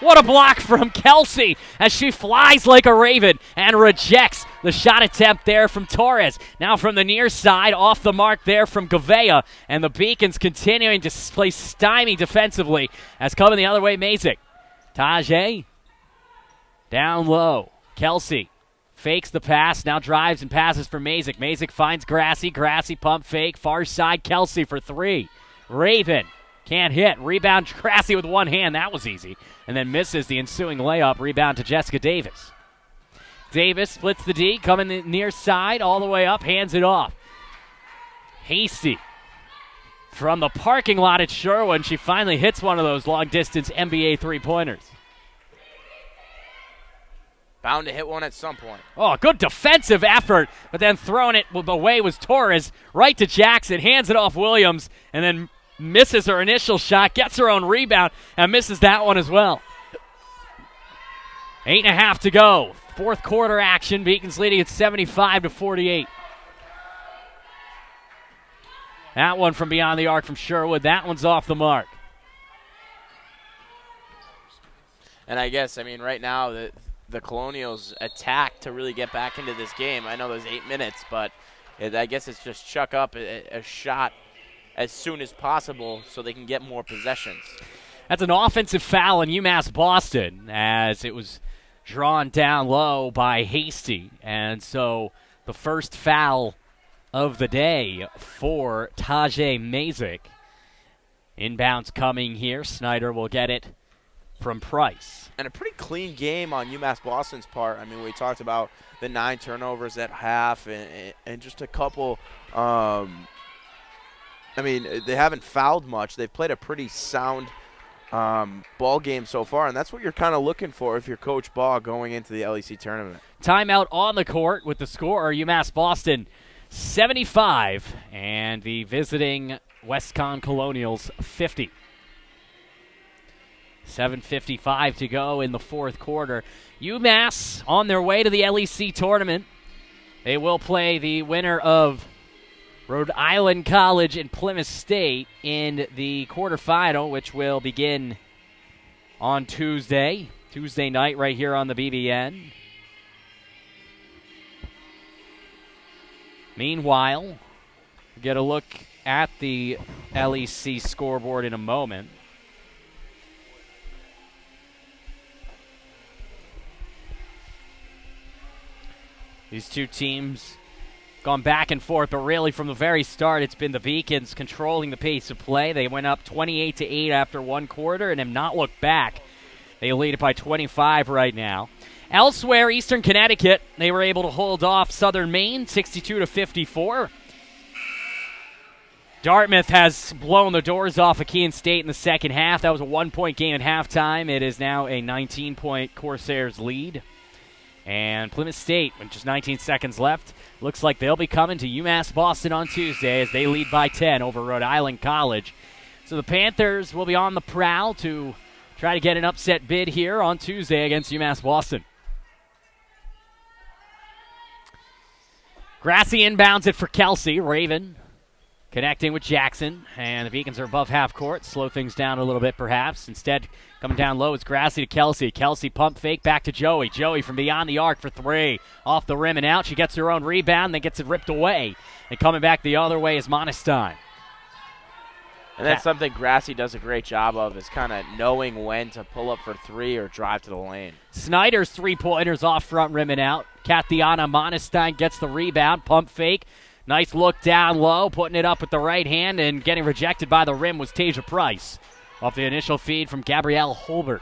what a block from Kelsey as she flies like a raven and rejects the shot attempt there from Torres. Now from the near side, off the mark there from Gavea. And the Beacons continuing to play stymie defensively as coming the other way, Mazik. Tajay down low. Kelsey fakes the pass, now drives and passes for Mazik. Mazik finds Grassi. Grassi pump fake, far side, Kelsey for 3. Raven can't hit. Rebound Grassi with one hand. That was easy. And then misses the ensuing layup. Rebound to Jessica Davis. Davis splits the D, coming the near side, all the way up, hands it off. Hasty from the parking lot at Sherwin. She finally hits one of those long-distance NBA three-pointers. Bound to hit one at some point. Oh, good defensive effort, but then throwing it away was Torres, right to Jackson, hands it off Williams, and then misses her initial shot, gets her own rebound, and misses that one as well. 8.5 to go. Fourth quarter action. Beacons leading at 75-48. That one from beyond the arc from Sherwood. That one's off the mark. And I guess, right now the Colonials attack to really get back into this game. I know there's 8 minutes, but I guess it's just chuck up a shot as soon as possible so they can get more possessions. That's an offensive foul in UMass Boston as it was drawn down low by Hasty. And so the first foul of the day for Tajay Mazik. Inbounds coming here. Snyder will get it from Price. And a pretty clean game on UMass Boston's part. We talked about the 9 turnovers at half and just a couple. They haven't fouled much. They've played a pretty sound ball game so far, and that's what you're kind of looking for if you're Coach Baugh going into the LEC tournament. Timeout on the court with the score, UMass Boston 75 and the visiting Westcon Colonials 50. 7:55 to go in the fourth quarter. UMass on their way to the LEC tournament. They will play the winner of Rhode Island College and Plymouth State in the quarterfinal, which will begin on Tuesday night right here on the BBN. Meanwhile, we'll get a look at the LEC scoreboard in a moment. These two teams gone back and forth, but really from the very start, it's been the Beacons controlling the pace of play. They went up 28-8 after one quarter and have not looked back. They lead it by 25 right now. Elsewhere, Eastern Connecticut, they were able to hold off Southern Maine 62-54. Dartmouth has blown the doors off of Keene State in the second half. That was a 1-point game at halftime. It is now a 19-point Corsairs lead. And Plymouth State, with just 19 seconds left, looks like they'll be coming to UMass Boston on Tuesday as they lead by 10 over Rhode Island College. So the Panthers will be on the prowl to try to get an upset bid here on Tuesday against UMass Boston. Grassi inbounds it for Kelsey. Raven connecting with Jackson, and the Beacons are above half court. Slow things down a little bit, perhaps. Instead, coming down low is Grassi to Kelsey. Kelsey pump fake back to Joey. Joey from beyond the arc for three. Off the rim and out. She gets her own rebound, then gets it ripped away. And coming back the other way is Monestein. And that's something Grassi does a great job of, is kind of knowing when to pull up for three or drive to the lane. Snyder's three-pointers off front rim and out. Kathiana Monestein gets the rebound. Pump fake. Nice look down low, putting it up with the right hand, and getting rejected by the rim was Tasia Price off the initial feed from Gabrielle Holbert.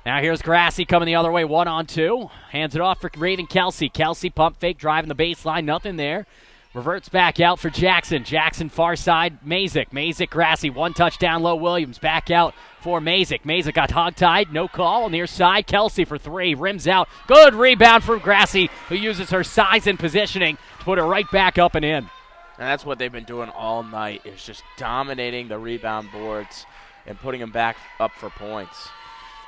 Now here's Grassi coming the other way, 1-on-2. Hands it off for Raven Kelsey. Kelsey pump fake, driving the baseline, nothing there. Reverts back out for Jackson. Jackson far side, Mazik. Mazik, Grassi, one touchdown low. Williams back out for Mazik. Mazik got hogtied, no call. Near side, Kelsey for three, rims out. Good rebound from Grassi, who uses her size and positioning to put her right back up and in. And that's what they've been doing all night, is just dominating the rebound boards and putting them back up for points.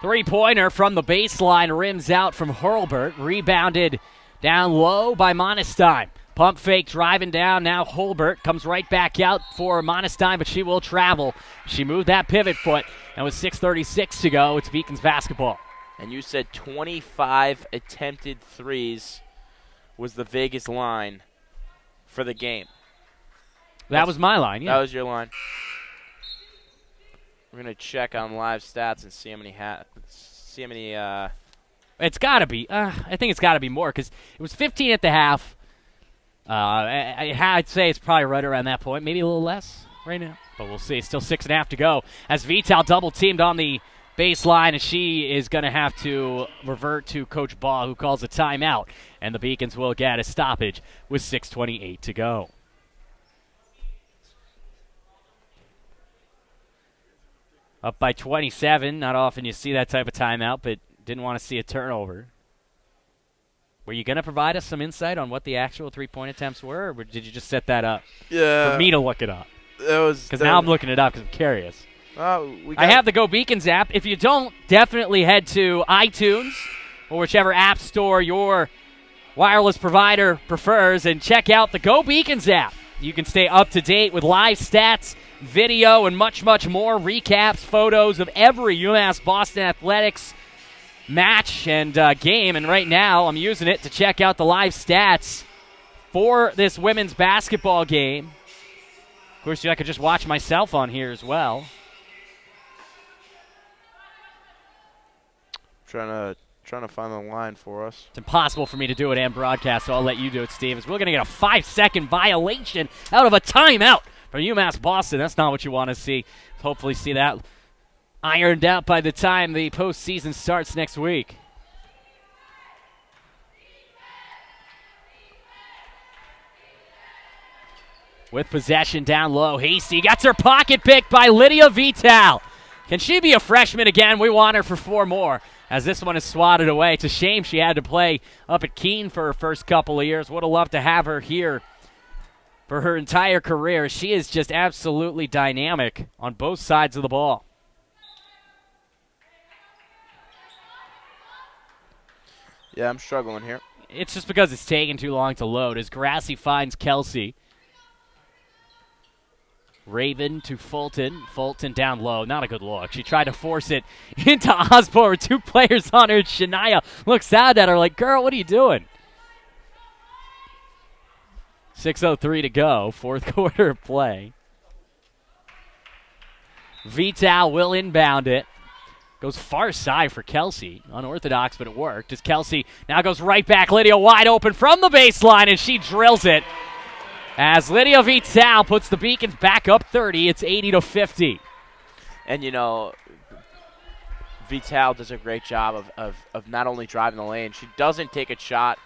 Three-pointer from the baseline, rims out from Hurlbert. Rebounded down low by Monestein. Pump fake, driving down. Now Holbert comes right back out for Monestein, but she will travel. She moved that pivot foot, and with 6:36 to go, it's Beacons basketball. And you said 25 attempted threes was the Vegas line for the game. That was my line, yeah. That was your line. We're going to check on live stats and see how many It's got to be. I think it's got to be more, because it was 15 at the half. I'd say it's probably right around that point, maybe a little less. right now. But we'll see. Still 6.5 to go as Vital double-teamed on the baseline, and she is going to have to revert to Coach Ball, who calls a timeout. And the Beacons will get a stoppage with 6:28 to go. Up by 27. Not often you see that type of timeout, but didn't want to see a turnover. Were you going to provide us some insight on what the actual three-point attempts were, or did you just set that up for me to look it up? Because now I'm looking it up because I'm curious. I have the Go Beacons app. If you don't, definitely head to iTunes or whichever app store your wireless provider prefers and check out the Go Beacons app. You can stay up to date with live stats, video, and much, much more. Recaps, photos of every UMass Boston athletics match and game. And right now I'm using it to check out the live stats for this women's basketball game. Of course, I could just watch myself on here as well. Trying to find the line for us. It's impossible for me to do it and broadcast, so I'll let you do it, Steve. As we're going to get a 5-second violation out of a timeout from UMass Boston. That's not what you want to see. Hopefully see that ironed out by the time the postseason starts next week. With possession down low, Hasty gets her pocket picked by Lydia Vital. Can she be a freshman again? We want her for 4 more. As this one is swatted away. It's a shame she had to play up at Conn for her first couple of years. Would have loved to have her here for her entire career. She is just absolutely dynamic on both sides of the ball. Yeah, I'm struggling here. It's just because it's taking too long to load. As Grassi finds Kelsey. Raven to Fulton. Fulton down low. Not a good look. She tried to force it into Osborne with 2 players on her. Shania looks out at her like, girl, what are you doing? 6:03 to go. 4th quarter of play. Vital will inbound it. Goes far side for Kelsey. Unorthodox, but it worked. As Kelsey now goes right back. Lydia wide open from the baseline, and she drills it. As Lydia Vital puts the Beacons back up 30, it's 80-50. And, Vital does a great job of not only driving the lane. She doesn't take a shot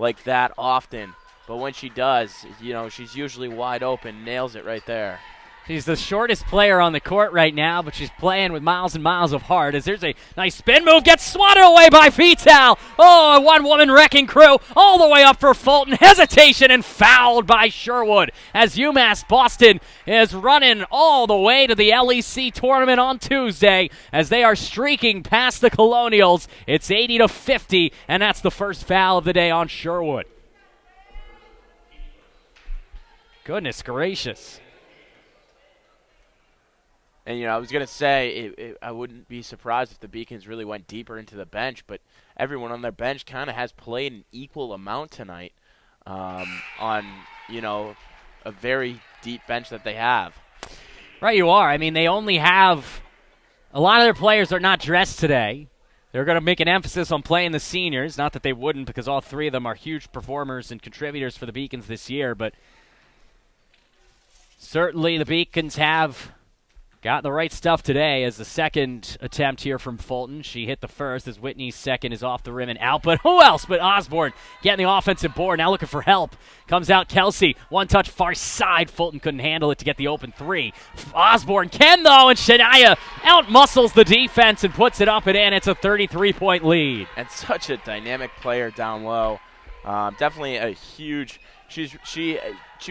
like that often, but when she does, she's usually wide open, nails it right there. She's the shortest player on the court right now, but she's playing with miles and miles of heart. As there's a nice spin move, gets swatted away by Vital. Oh, a one-woman wrecking crew all the way up for Fulton. Hesitation and fouled by Sherwood. As UMass Boston is running all the way to the LEC tournament on Tuesday as they are streaking past the Colonials. It's 80-50, and that's the first foul of the day on Sherwood. Goodness gracious. And, I was going to say, I wouldn't be surprised if the Beacons really went deeper into the bench, but everyone on their bench kind of has played an equal amount tonight on, a very deep bench that they have. Right, you are. I mean, they only have – a lot of their players are not dressed today. They're going to make an emphasis on playing the seniors. Not that they wouldn't, because all 3 of them are huge performers and contributors for the Beacons this year, but certainly the Beacons have – got the right stuff today as the second attempt here from Fulton. She hit the first as Whitney's second is off the rim and out. But who else but Osborne getting the offensive board. Now looking for help. Comes out Kelsey. One touch far side. Fulton couldn't handle it to get the open 3. Osborne can though, and Shania out-muscles the defense and puts it up and in. It's a 33-point lead. And such a dynamic player down low. Definitely a huge – she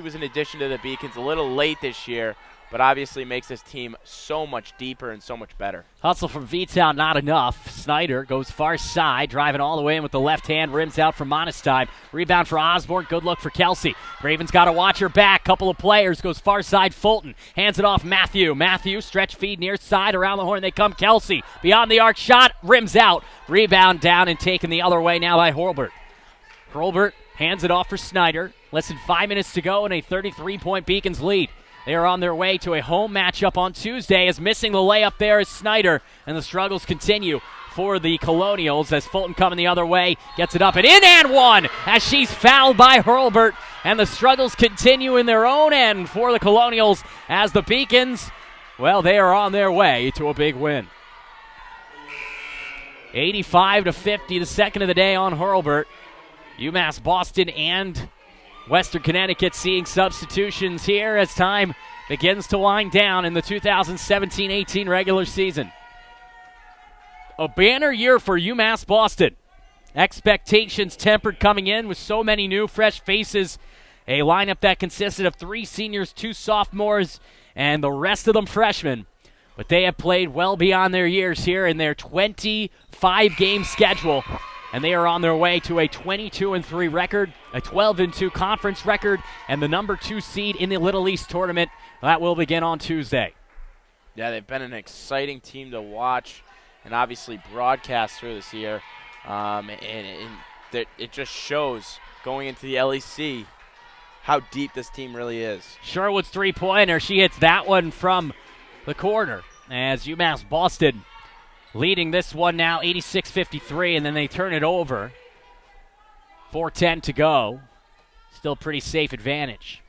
was an addition to the Beacons a little late this year, but obviously makes this team so much deeper and so much better. Hustle from Vital, not enough. Snyder goes far side, driving all the way in with the left hand, rims out for Monestein. Rebound for Osborne, good look for Kelsey. Raven's got to watch her back. Couple of players, goes far side Fulton. Hands it off Matthew. Matthew, stretch feed near side, around the horn they come. Kelsey, beyond the arc shot, rims out. Rebound down and taken the other way now by Hurlbert. Hurlbert hands it off for Snyder. Less than 5 minutes to go and a 33-point Beacons lead. They are on their way to a home matchup on Tuesday as missing the layup there is Snyder, and the struggles continue for the Colonials as Fulton coming the other way, gets it up and in and one as she's fouled by Hurlbert and the struggles continue in their own end for the Colonials as the Beacons, well, they are on their way to a big win. 85-50, the second of the day on Hurlburt. UMass Boston and Western Connecticut seeing substitutions here as time begins to wind down in the 2017-18 regular season. A banner year for UMass Boston. Expectations tempered coming in with so many new, fresh faces. A lineup that consisted of 3 seniors, 2 sophomores, and the rest of them freshmen. But they have played well beyond their years here in their 25-game schedule. And they are on their way to a 22-3 record, a 12-2 conference record, and the number 2 seed in the Little East tournament. That will begin on Tuesday. Yeah, they've been an exciting team to watch and obviously broadcast through this year. And it just shows going into the LEC how deep this team really is. Sherwood's three-pointer. She hits that one from the corner as UMass Boston leading this one now 86-53, and then they turn it over. 4:10 to go. Still pretty safe advantage.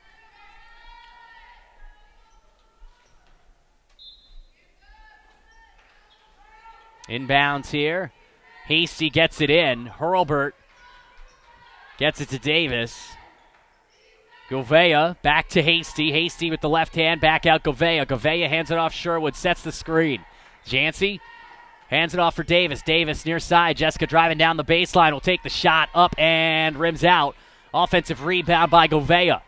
Inbounds here. Hasty gets it in. Hurlburt gets it to Davis. Govea back to Hasty. Hasty with the left hand, back out Govea. Govea hands it off Sherwood, sets the screen. Jancy hands it off for Davis. Davis near side. Jessica driving down the baseline will take the shot up and rims out. Offensive rebound by Govea.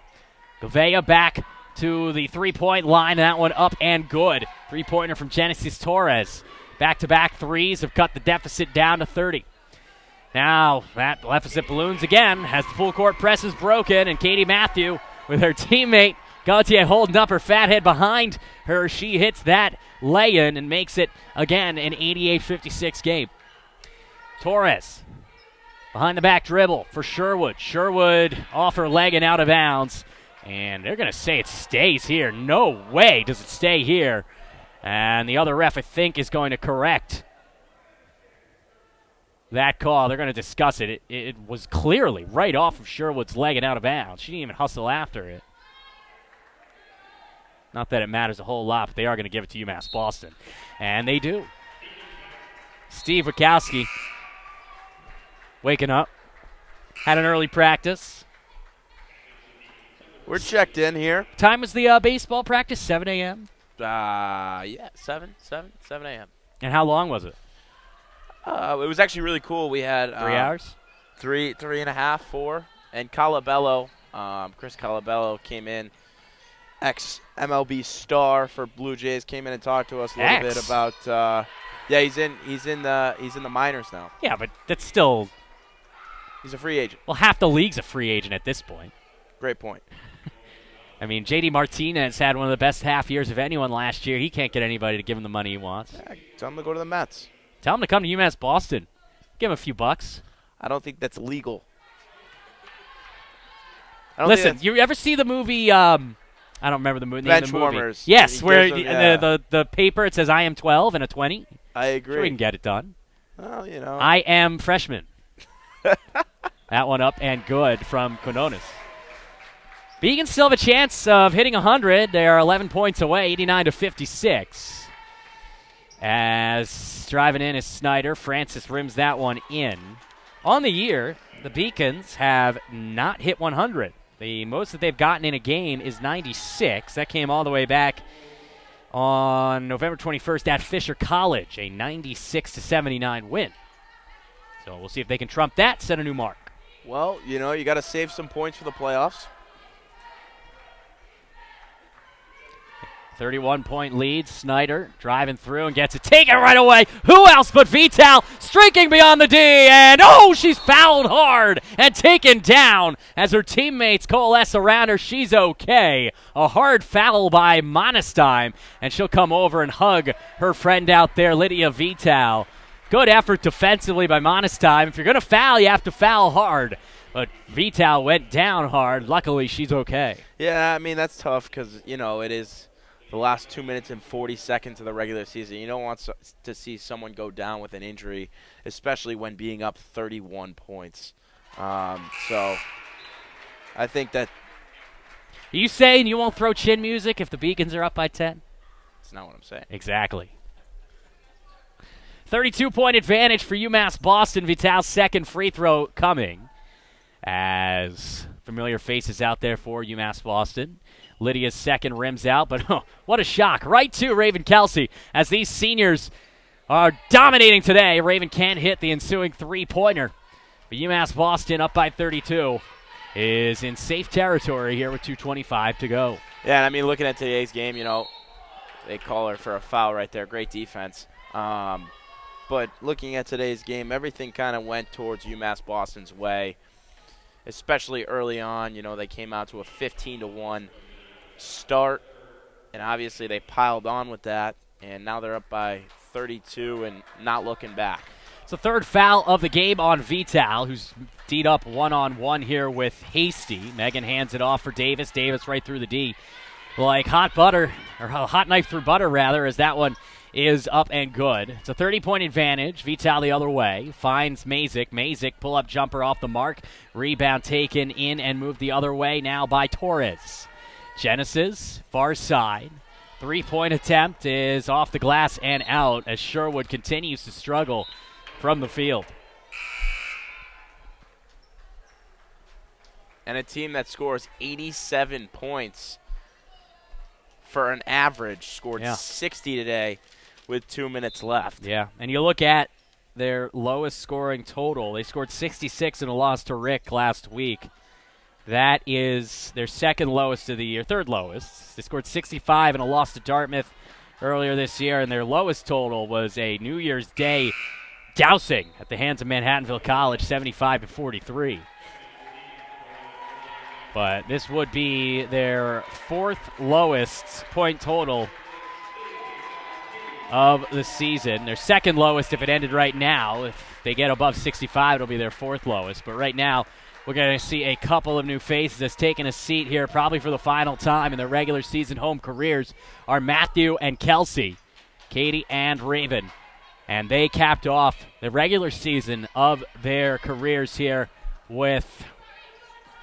Govea back to the three-point line. That one up and good. Three-pointer from Genesis Torres. Back-to-back threes have cut the deficit down to 30. Now that deficit balloons again as the full court press is broken, and Katie Matthew with her teammate Gautier holding up her fat head behind her. She hits that lay-in and makes it again an 88-56 game. Torres behind the back dribble for Sherwood. Sherwood off her leg and out of bounds. And they're going to say it stays here. No way does it stay here. And the other ref, I think, is going to correct that call. They're going to discuss it. It was clearly right off of Sherwood's leg and out of bounds. She didn't even hustle after it. Not that it matters a whole lot, but they are going to give it to UMass Boston. And they do. Steve Wachowski waking up. Had an early practice. We're checked in here. Time was the baseball practice? 7 a.m.? Yeah, 7 a.m. And how long was it? It was actually really cool. We had 3 hours? Three and a half, 4. And Calabello, Chris Calabello came in, ex-MLB star for Blue Jays, came in and talked to us a little bit about. He's in the minors now. Yeah, but that's still. He's a free agent. Well, half the league's a free agent at this point. Great point. I mean, J.D. Martinez had one of the best half years of anyone last year. He can't get anybody to give him the money he wants. Yeah, tell him to go to the Mets. Tell him to come to UMass Boston. Give him a few bucks. I don't think that's legal. Listen, you ever see the movie? I don't remember the movie. Benchwarmers. Yes, where the paper, it says I am 12 and a 20. I agree. Sure, we can get it done. Well, I am freshman. That one up and good from Quinones. Beacon still have a chance of hitting 100. They are 11 points away, 89-56. As driving in is Snyder. Francis rims that one in. On the year, the Beacons have not hit 100. The most that they've gotten in a game is 96. That came all the way back on November 21st at Fisher College, a 96-79 win. So we'll see if they can trump that, set a new mark. Well, you got to save some points for the playoffs. 31-point lead. Snyder driving through and gets it taken right away. Who else but Vital streaking beyond the D, and she's fouled hard and taken down as her teammates coalesce around her. She's okay. A hard foul by Monestein, and she'll come over and hug her friend out there, Lydia Vital. Good effort defensively by Monestein. If you're going to foul, you have to foul hard. But Vital went down hard. Luckily, she's okay. Yeah, I mean, that's tough because, it is the last 2 minutes and 40 seconds of the regular season. You don't want to see someone go down with an injury, especially when being up 31 points. So I think that Are you saying you won't throw chin music if the Beacons are up by 10? that's not what I'm saying. Exactly. 32-point advantage for UMass Boston. Vital's second free throw coming. As familiar faces out there for UMass Boston. Lydia's second rims out, but what a shock. Right to Raven Kelsey as these seniors are dominating today. Raven can't hit the ensuing three-pointer. But UMass Boston up by 32 is in safe territory here with 2:25 to go. Yeah, and I mean, looking at today's game, they call her for a foul right there. Great defense. But looking at today's game, everything kind of went towards UMass Boston's way, especially early on. They came out to a 15-1 start, and obviously they piled on with that, and now they're up by 32 and not looking back. It's the third foul of the game on Vital, who's D'd up one-on-one here with Hasty. Megan hands it off for Davis. Davis right through the D. Like hot butter, or hot knife through butter, rather, as that one is up and good. It's a 30-point advantage. Vital the other way. Finds Mazik. Mazik pull-up jumper off the mark. Rebound taken in and moved the other way now by Torres. Genesis, far side. Three-point attempt is off the glass and out as Sherwood continues to struggle from the field. And a team that scores 87 points for an average scored 60 today with 2 minutes left. Yeah, and you look at their lowest scoring total. They scored 66 in a loss to Rick last week. That is their second lowest of the year, third lowest. They scored 65 in a loss to Dartmouth earlier this year, and their lowest total was a New Year's Day dousing at the hands of Manhattanville College, 75-43. But this would be their fourth lowest point total of the season. Their second lowest if it ended right now. If they get above 65, it'll be their fourth lowest. But right now, we're going to see a couple of new faces that's taking a seat here probably for the final time in their regular season home careers are Matthew and Kelsey, Katie and Raven. And they capped off the regular season of their careers here with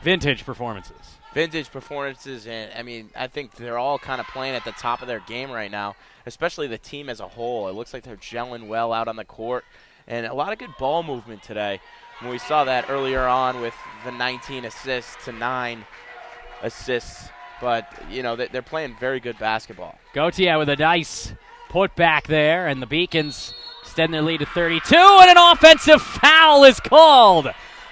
vintage performances. Vintage performances, and I mean, I think they're all kind of playing at the top of their game right now, especially the team as a whole. It looks like they're gelling well out on the court, and a lot of good ball movement today. And we saw that earlier on with the 19 assists to 9 assists, but, they're playing very good basketball. Gauthier with a nice put back there, and the Beacons extend their lead to 32, and an offensive foul is called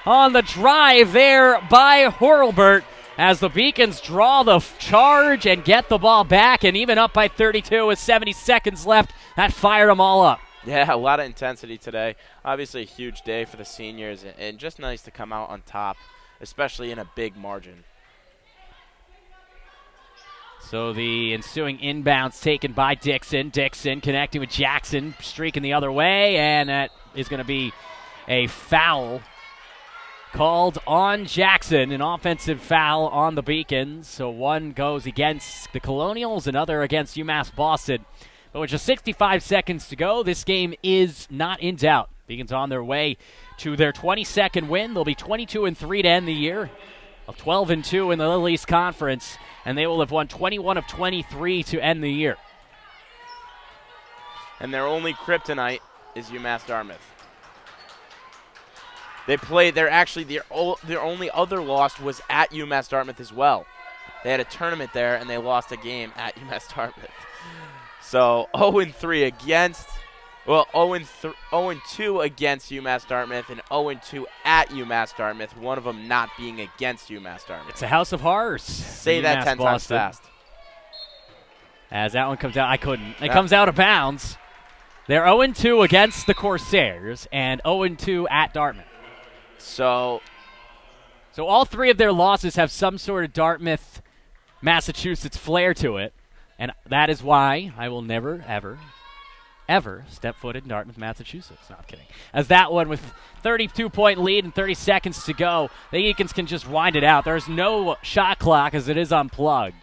on the drive there by Horlbert as the Beacons draw the charge and get the ball back, and even up by 32 with 70 seconds left. That fired them all up. Yeah, a lot of intensity today. Obviously a huge day for the seniors, and just nice to come out on top, especially in a big margin. So the ensuing inbounds taken by Dixon. Dixon connecting with Jackson, streaking the other way, and that is going to be a foul called on Jackson, an offensive foul on the Beacons. So one goes against the Colonials, another against UMass Boston. But with just 65 seconds to go, this game is not in doubt. Beacons on their way to their 22nd win. They'll be 22-3 to end the year, 12-2 in the Little East Conference, and they will have won 21 of 23 to end the year. And their only kryptonite is UMass Dartmouth. They played. They're actually their only other loss was at UMass Dartmouth as well. They had a tournament there and they lost a game at UMass Dartmouth. So 0-3 against, 0-2 against UMass Dartmouth and 0-2 at UMass Dartmouth. One of them not being against UMass Dartmouth. It's a house of horrors. Say that 10 times fast. As that one comes out, I couldn't. It comes out of bounds. They're 0-2 against the Corsairs and 0-2 at Dartmouth. So all three of their losses have some sort of Dartmouth, Massachusetts flair to it, and that is why I will never, ever step foot in Dartmouth, Massachusetts. No, I'm kidding. As that one with 32-point lead and 30 seconds to go, the Eakins can just wind it out. There's no shot clock as it is unplugged.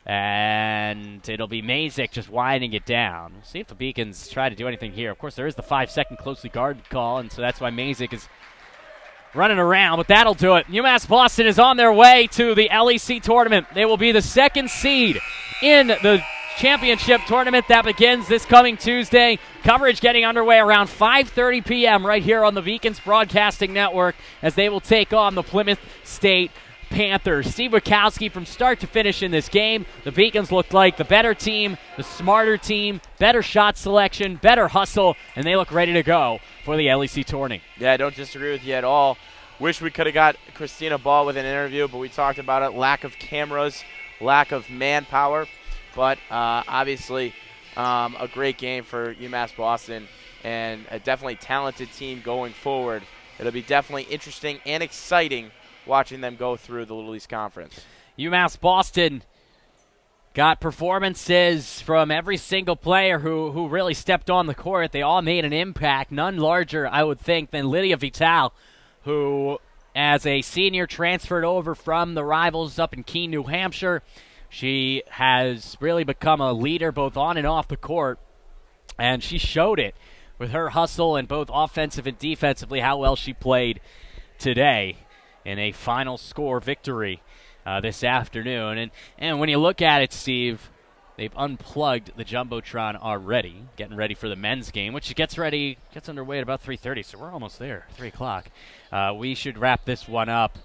And it'll be Mazik just winding it down. We'll see if the Beacons try to do anything here. Of course, there is the 5-second closely guarded call, and so that's why Mazik is running around, but that'll do it. UMass Boston is on their way to the LEC tournament. They will be the second seed in the championship tournament that begins this coming Tuesday. Coverage getting underway around 5:30 p.m. right here on the Beacons Broadcasting Network as they will take on the Plymouth State Panthers. Steve Wachowski from start to finish in this game. The Beacons looked like the better team, the smarter team, better shot selection, better hustle, and they look ready to go for the LEC tourney. Yeah, I don't disagree with you at all. Wish we could have got Christina Ball with an interview, but we talked about it. Lack of cameras, lack of manpower. But obviously a great game for UMass Boston and a definitely talented team going forward. It'll be definitely interesting and exciting watching them go through the Little East Conference. UMass Boston got performances from every single player who really stepped on the court. They all made an impact, none larger, I would think, than Lydia Vital, who, as a senior, transferred over from the Rivals up in Keene, New Hampshire. She has really become a leader both on and off the court, and she showed it with her hustle and both offensive and defensively how well she played today in a final score victory this afternoon. And when you look at it, Steve, they've unplugged the Jumbotron already, getting ready for the men's game, which gets underway at about 3:30, so we're almost there, 3 o'clock. We should wrap this one up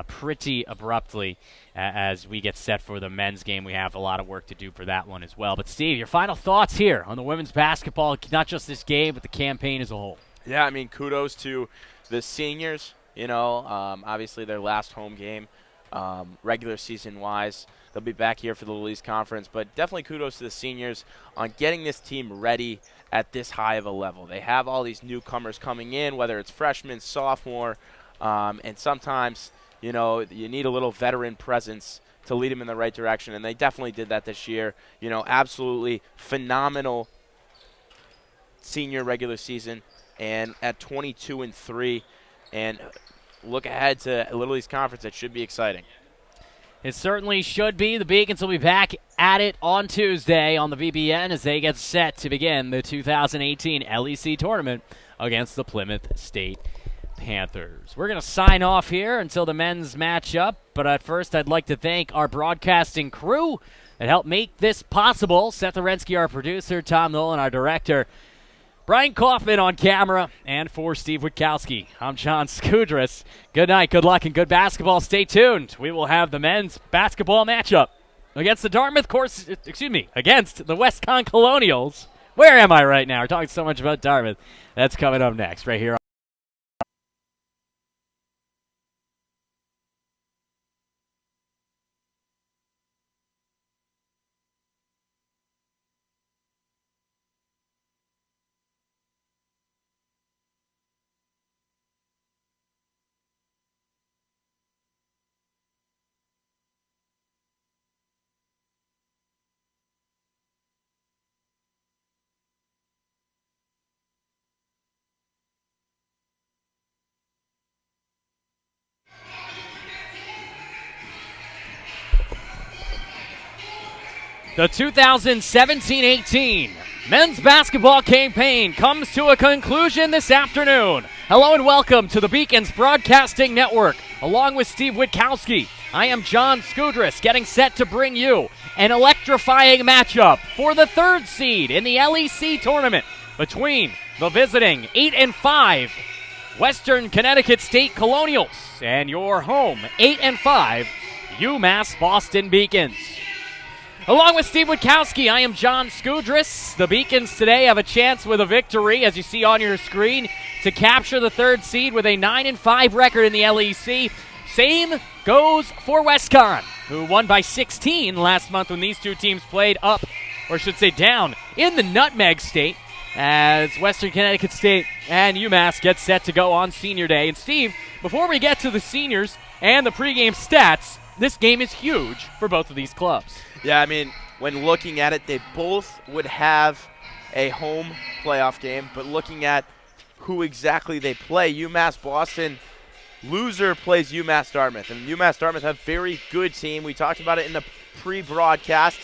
pretty abruptly as we get set for the men's game. We have a lot of work to do for that one as well. But, Steve, your final thoughts here on the women's basketball, not just this game, but the campaign as a whole. Yeah, I mean, kudos to the seniors. Obviously their last home game, regular season-wise. They'll be back here for the Little East Conference, but definitely kudos to the seniors on getting this team ready at this high of a level. They have all these newcomers coming in, whether it's freshmen, sophomore, and sometimes, you need a little veteran presence to lead them in the right direction, and they definitely did that this year. Absolutely phenomenal senior regular season, and at 22-3, and look ahead to Little East Conference. It should be exciting. It certainly should be. The Beacons will be back at it on Tuesday on the BBN as they get set to begin the 2018 LEC tournament against the Plymouth State Panthers. We're going to sign off here until the men's matchup, but at first I'd like to thank our broadcasting crew that helped make this possible. Seth Orensky, our producer, Tom Nolan, our director, Brian Kaufman on camera, and for Steve Witkowski, I'm John Skudras. Good night, good luck, and good basketball. Stay tuned. We will have the men's basketball matchup against the against the West Conn Colonials. Where am I right now? We're talking so much about Dartmouth. That's coming up next, right here. The 2017-18 men's basketball campaign comes to a conclusion this afternoon. Hello and welcome to the Beacons Broadcasting Network. Along with Steve Witkowski, I am John Skudras, getting set to bring you an electrifying matchup for the third seed in the LEC tournament between the visiting 8-5 Western Connecticut State Colonials and your home 8-5 UMass Boston Beacons. Along with Steve Witkowski, I am John Skudras. The Beacons today have a chance with a victory, as you see on your screen, to capture the third seed with a 9-5 record in the LEC. Same goes for West Conn, who won by 16 last month when these two teams played up, or I should say down, in the Nutmeg State, as Western Connecticut State and UMass get set to go on Senior Day. And Steve, before we get to the seniors and the pregame stats, this game is huge for both of these clubs. Yeah, I mean, when looking at it, they both would have a home playoff game, but looking at who exactly they play, UMass Boston, loser plays UMass Dartmouth, and UMass Dartmouth have a very good team. We talked about it in the pre-broadcast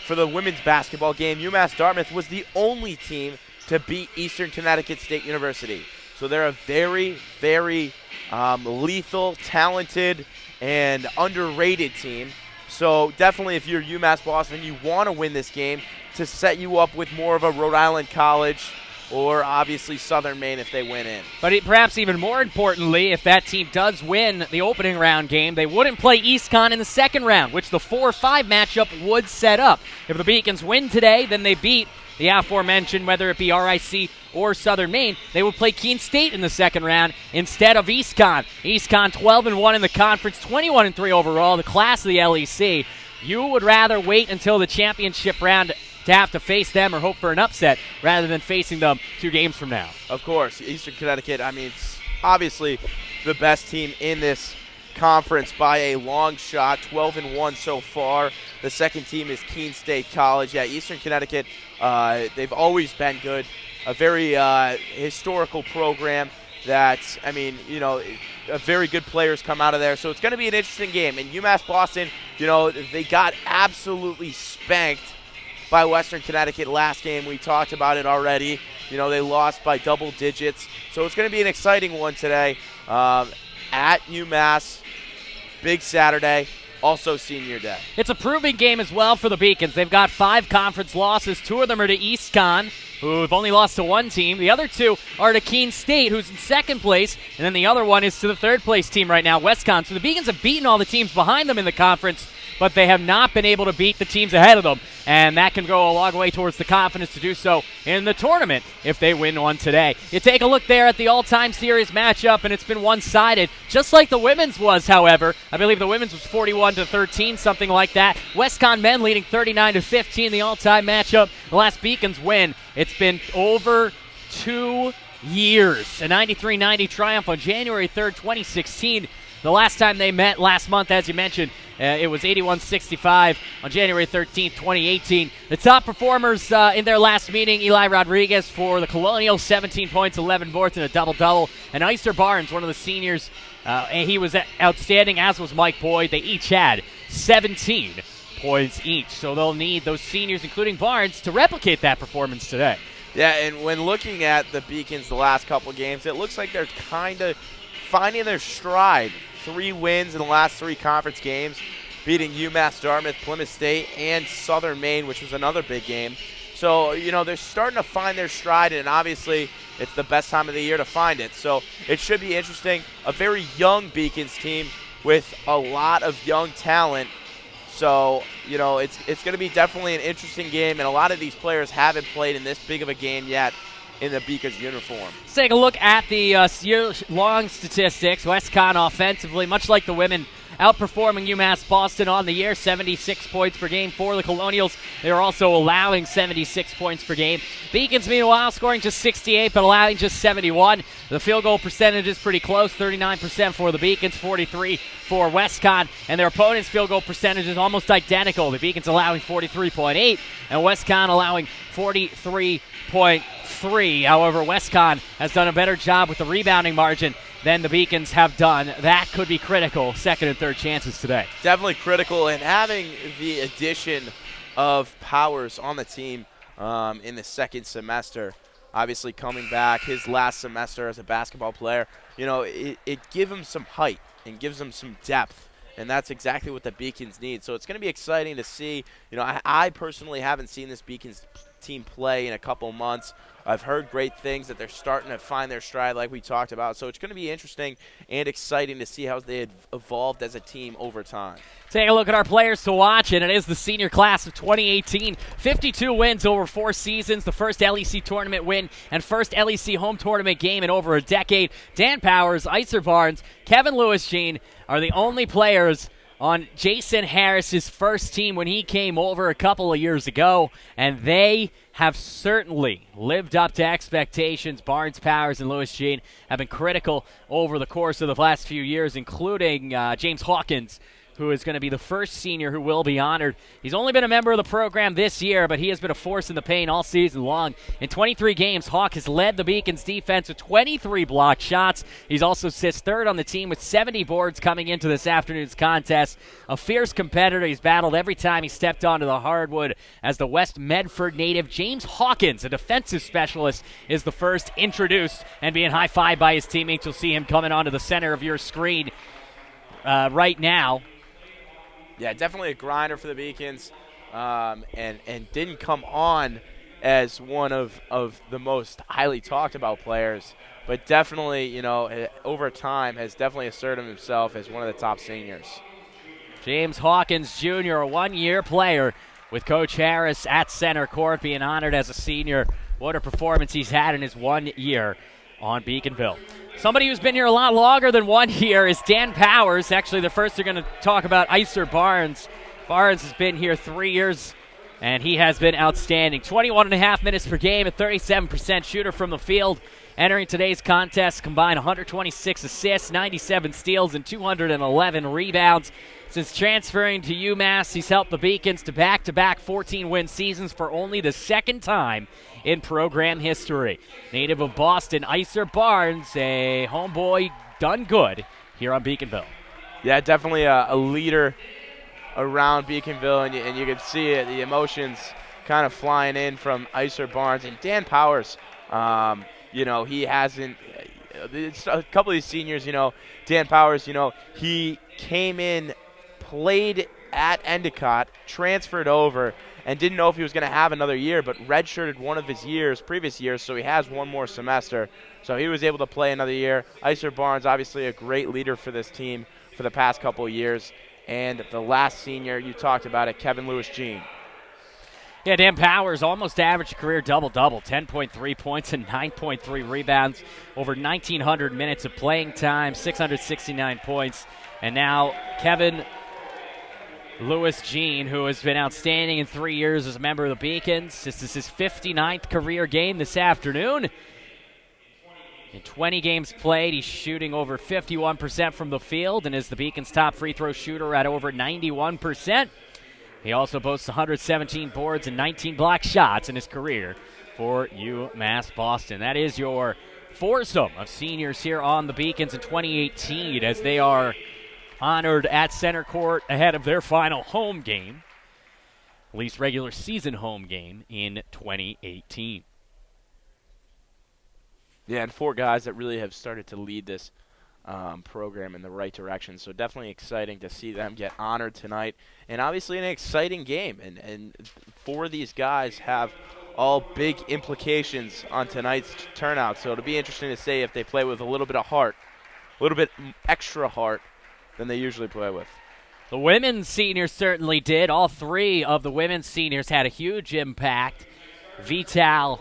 for the women's basketball game. UMass Dartmouth was the only team to beat Eastern Connecticut State University. So they're a very, very lethal, talented, and underrated team. So definitely if you're UMass Boston, you want to win this game to set you up with more of a Rhode Island College or obviously Southern Maine if they win in. But perhaps even more importantly, if that team does win the opening round game, they wouldn't play East Conn in the second round, which the 4-5 matchup would set up. If the Beacons win today, then they beat the aforementioned, whether it be RIC or Southern Maine. They would play Keene State in the second round instead of East Conn. East Conn 12-1 in the conference, 21-3 overall, the class of the LEC. You would rather wait until the championship round to have to face them or hope for an upset rather than facing them 2 games from now. Of course, Eastern Connecticut, I mean, it's obviously the best team in this conference by a long shot, 12-1 so far. The second team is Keene State College. Yeah, Eastern Connecticut, they've always been good. A very historical program that, I mean, you know, very good players come out of there. So it's going to be an interesting game. And UMass Boston, you know, they got absolutely spanked by Western Connecticut last game. We talked about it already. You know, they lost by double digits. So it's going to be an exciting one today at UMass. Big Saturday, also senior day. It's a proving game as well for the Beacons. They've got 5 conference losses. 2 of them are to East Conn, who've only lost to 1 team. The other 2 are to Keene State, who's in second place, and then the other one is to the third place team right now, West Conn. So the Beacons have beaten all the teams behind them in the conference, but they have not been able to beat the teams ahead of them, and that can go a long way towards the confidence to do so in the tournament if they win one today. You take a look there at the all-time series matchup, and it's been one-sided, just like the women's was, however. I believe the women's was 41-13, something like that. West Conn men leading 39-15, the all-time matchup. The last Beacons win, it's been over 2 years. A 93-90 triumph on January 3rd, 2016. The last time they met last month, as you mentioned, it was 81-65 on January 13th, 2018. The top performers in their last meeting, Eli Rodriguez for the Colonials, 17 points, 11 boards, and a double-double. And Iser Barnes, one of the seniors, and he was outstanding, as was Mike Boyd. They each had 17 points each. So they'll need those seniors, including Barnes, to replicate that performance today. Yeah, and when looking at the Beacons the last couple games, it looks like they're kind of finding their stride. 3 wins in the last 3 conference games, beating UMass Dartmouth, Plymouth State, and Southern Maine, which was another big game. So, you know, they're starting to find their stride, and obviously it's the best time of the year to find it. So it should be interesting. A very young Beacons team with a lot of young talent. So, you know, it's going to be definitely an interesting game, and a lot of these players haven't played in this big of a game yet in the Beacons uniform. Let's take a look at the year-long statistics. West Conn offensively, much like the women, outperforming UMass Boston on the year, 76 points per game for the Colonials. They're also allowing 76 points per game. Beacons, meanwhile, scoring just 68, but allowing just 71. The field goal percentage is pretty close, 39% for the Beacons, 43 for West Conn, and their opponent's field goal percentage is almost identical. The Beacons allowing 43.8, and West Conn allowing 43.3. However, West Conn has done a better job with the rebounding margin than the Beacons have done. That could be critical, second and third chances today. Definitely critical, and having the addition of Powers on the team in the second semester, obviously coming back his last semester as a basketball player, you know, it gives him some height and gives him some depth, and that's exactly what the Beacons need. So it's going to be exciting to see. You know, I personally haven't seen this Beacons team play in a couple months. I've heard great things that they're starting to find their stride like we talked about. So it's going to be interesting and exciting to see how they have evolved as a team over time. Take a look at our players to watch, and it is the senior class of 2018. 52 wins over 4 seasons, the first LEC tournament win and first LEC home tournament game in over a decade. Dan Powers, Iser Barnes, Kevin Lewis-Jean are the only players on Jason Harris's first team when he came over a couple of years ago, and they have certainly lived up to expectations. Barnes, Powers, and Lewis-Jean have been critical over the course of the last few years, including James Hawkins who is going to be the first senior who will be honored. He's only been a member of the program this year, but he has been a force in the paint all season long. In 23 games, Hawk has led the Beacons defense with 23 blocked shots. He's also sits third on the team with 70 boards coming into this afternoon's contest. A fierce competitor. He's battled every time he stepped onto the hardwood. As the West Medford native, James Hawkins, a defensive specialist, is the first introduced and being high-fived by his teammates. You'll see him coming onto the center of your screen right now. Yeah, definitely a grinder for the Beacons, and didn't come on as one of the most highly talked about players, but definitely, over time has definitely asserted himself as one of the top seniors. James Hawkins Jr., a one-year player with Coach Harris at center court, being honored as a senior. What a performance he's had in his 1 year on Beaconville. Somebody who's been here a lot longer than 1 year is Dan Powers. Actually, the first they're going to talk about Iser Barnes. Barnes has been here 3 years, and he has been outstanding. 21.5 minutes per game, a 37% shooter from the field. Entering today's contest, combined 126 assists, 97 steals, and 211 rebounds. Since transferring to UMass, he's helped the Beacons to back-to-back 14-win seasons for only the second time in program history. Native of Boston, Iser Barnes, a homeboy done good here on Beaconville. Yeah, definitely a leader around Beaconville, and you can see it, the emotions kind of flying in from Iser Barnes. And Dan Powers, he hasn't – a couple of these seniors, Dan Powers, he came in, played at Endicott, transferred over, and didn't know if he was going to have another year, but redshirted one of his previous years, so he has one more semester. So he was able to play another year. Iser Barnes, obviously a great leader for this team for the past couple of years. And the last senior, you talked about it, Kevin Lewis-Jean. Yeah, Dan Powers almost averaged a career double-double, 10.3 points and 9.3 rebounds, over 1,900 minutes of playing time, 669 points. And now Kevin Lewis-Jean, who has been outstanding in 3 years as a member of the Beacons. This is his 59th career game this afternoon. In 20 games played, he's shooting over 51% from the field and is the Beacons' top free throw shooter at over 91%. He also boasts 117 boards and 19 block shots in his career for UMass Boston. That is your foursome of seniors here on the Beacons in 2018 as they are honored at center court ahead of their final home game, at least regular season home game in 2018. Yeah, and 4 guys that really have started to lead this program in the right direction. So definitely exciting to see them get honored tonight. And obviously an exciting game. And 4 of these guys have all big implications on tonight's turnout. So it'll be interesting to see if they play with a little bit of heart, a little bit extra heart than they usually play with. The women's seniors certainly did. All 3 of the women's seniors had a huge impact. Vital,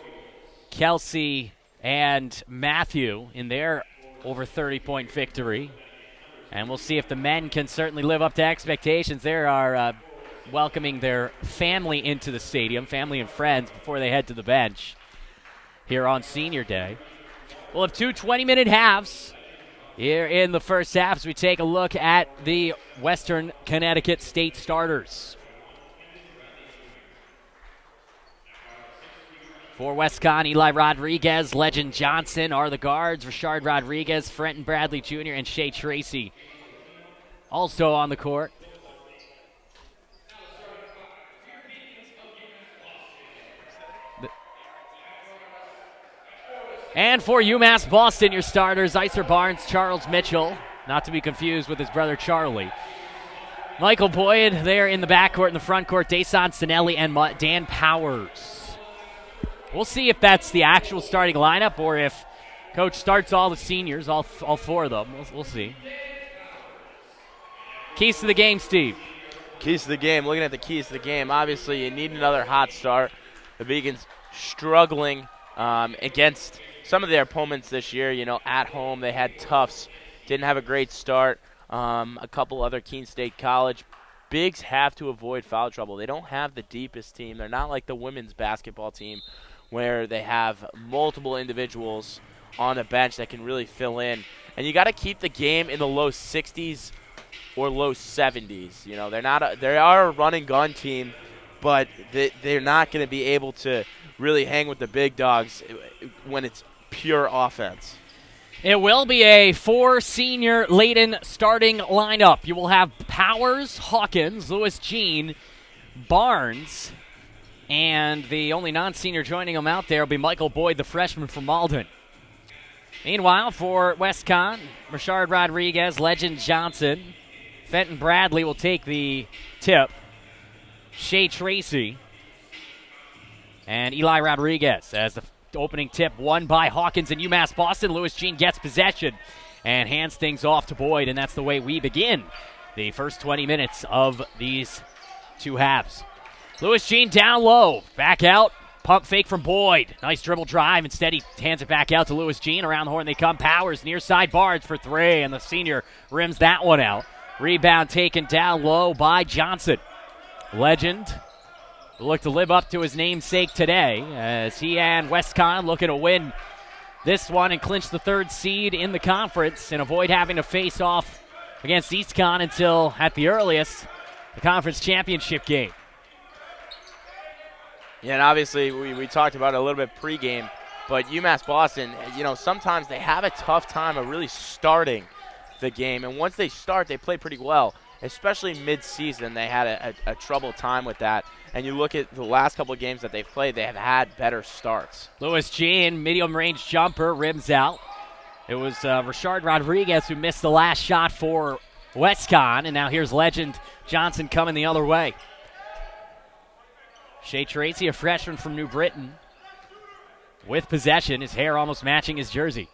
Kelsey, and Matthew in their over 30-point victory. And we'll see if the men can certainly live up to expectations. They are welcoming their family into the stadium, family and friends, before they head to the bench here on Senior Day. We'll have 2 20-minute halves here in the first half as we take a look at the Western Connecticut State starters. For West Conn, Eli Rodriguez, Legend Johnson are the guards. Rashard Rodriguez, Frenton Bradley Jr., and Shea Tracy also on the court. And for UMass Boston, your starters, Iser Barnes, Charles Mitchell, not to be confused with his brother Charlie. Michael Boyd there in the backcourt, in the front court, Dason Sinelli and Dan Powers. We'll see if that's the actual starting lineup or if Coach starts all the seniors, all 4 of them. We'll see. Keys to the game, Steve. Keys to the game. Looking at the keys to the game, obviously you need another hot start. The Beacons struggling against some of their opponents this year. At home they had Tufts. Didn't have a great start. A couple other Keene State College. Bigs have to avoid foul trouble. They don't have the deepest team. They're not like the women's basketball team where they have multiple individuals on the bench that can really fill in. And you got to keep the game in the low 60s or low 70s. You know, they are a run and gun team, but they're not going to be able to really hang with the big dogs when it's pure offense. It will be a 4-senior laden starting lineup. You will have Powers, Hawkins, Lewis Jean, Barnes, and the only non-senior joining them out there will be Michael Boyd, the freshman from Malden. Meanwhile, for West Conn, Rashard Rodriguez, Legend Johnson, Fenton Bradley will take the tip, Shea Tracy, and Eli Rodriguez as the opening tip won by Hawkins and UMass Boston. Lewis Jean gets possession and hands things off to Boyd, and that's the way we begin the first 20 minutes of these two halves. Lewis Jean down low, back out, pump fake from Boyd. Nice dribble drive. Instead, he hands it back out to Lewis Jean. Around the horn they come. Powers near side Barnes for 3, and the senior rims that one out. Rebound taken down low by Johnson. Legend will look to live up to his namesake today as he and West Conn looking to win this one and clinch the 3rd seed in the conference and avoid having to face off against East Conn until, at the earliest, the conference championship game. Yeah, and obviously we talked about it a little bit pregame, but UMass Boston, you know, sometimes they have a tough time of really starting the game, and once they start, they play pretty well. Especially mid-season, they had a trouble time with that. And you look at the last couple of games that they've played, they have had better starts. Lewis Jean, medium-range jumper, rims out. It was Rashard Rodriguez who missed the last shot for West Conn, and now here's Legend Johnson coming the other way. Shea Tracy, a freshman from New Britain, with possession, his hair almost matching his jersey.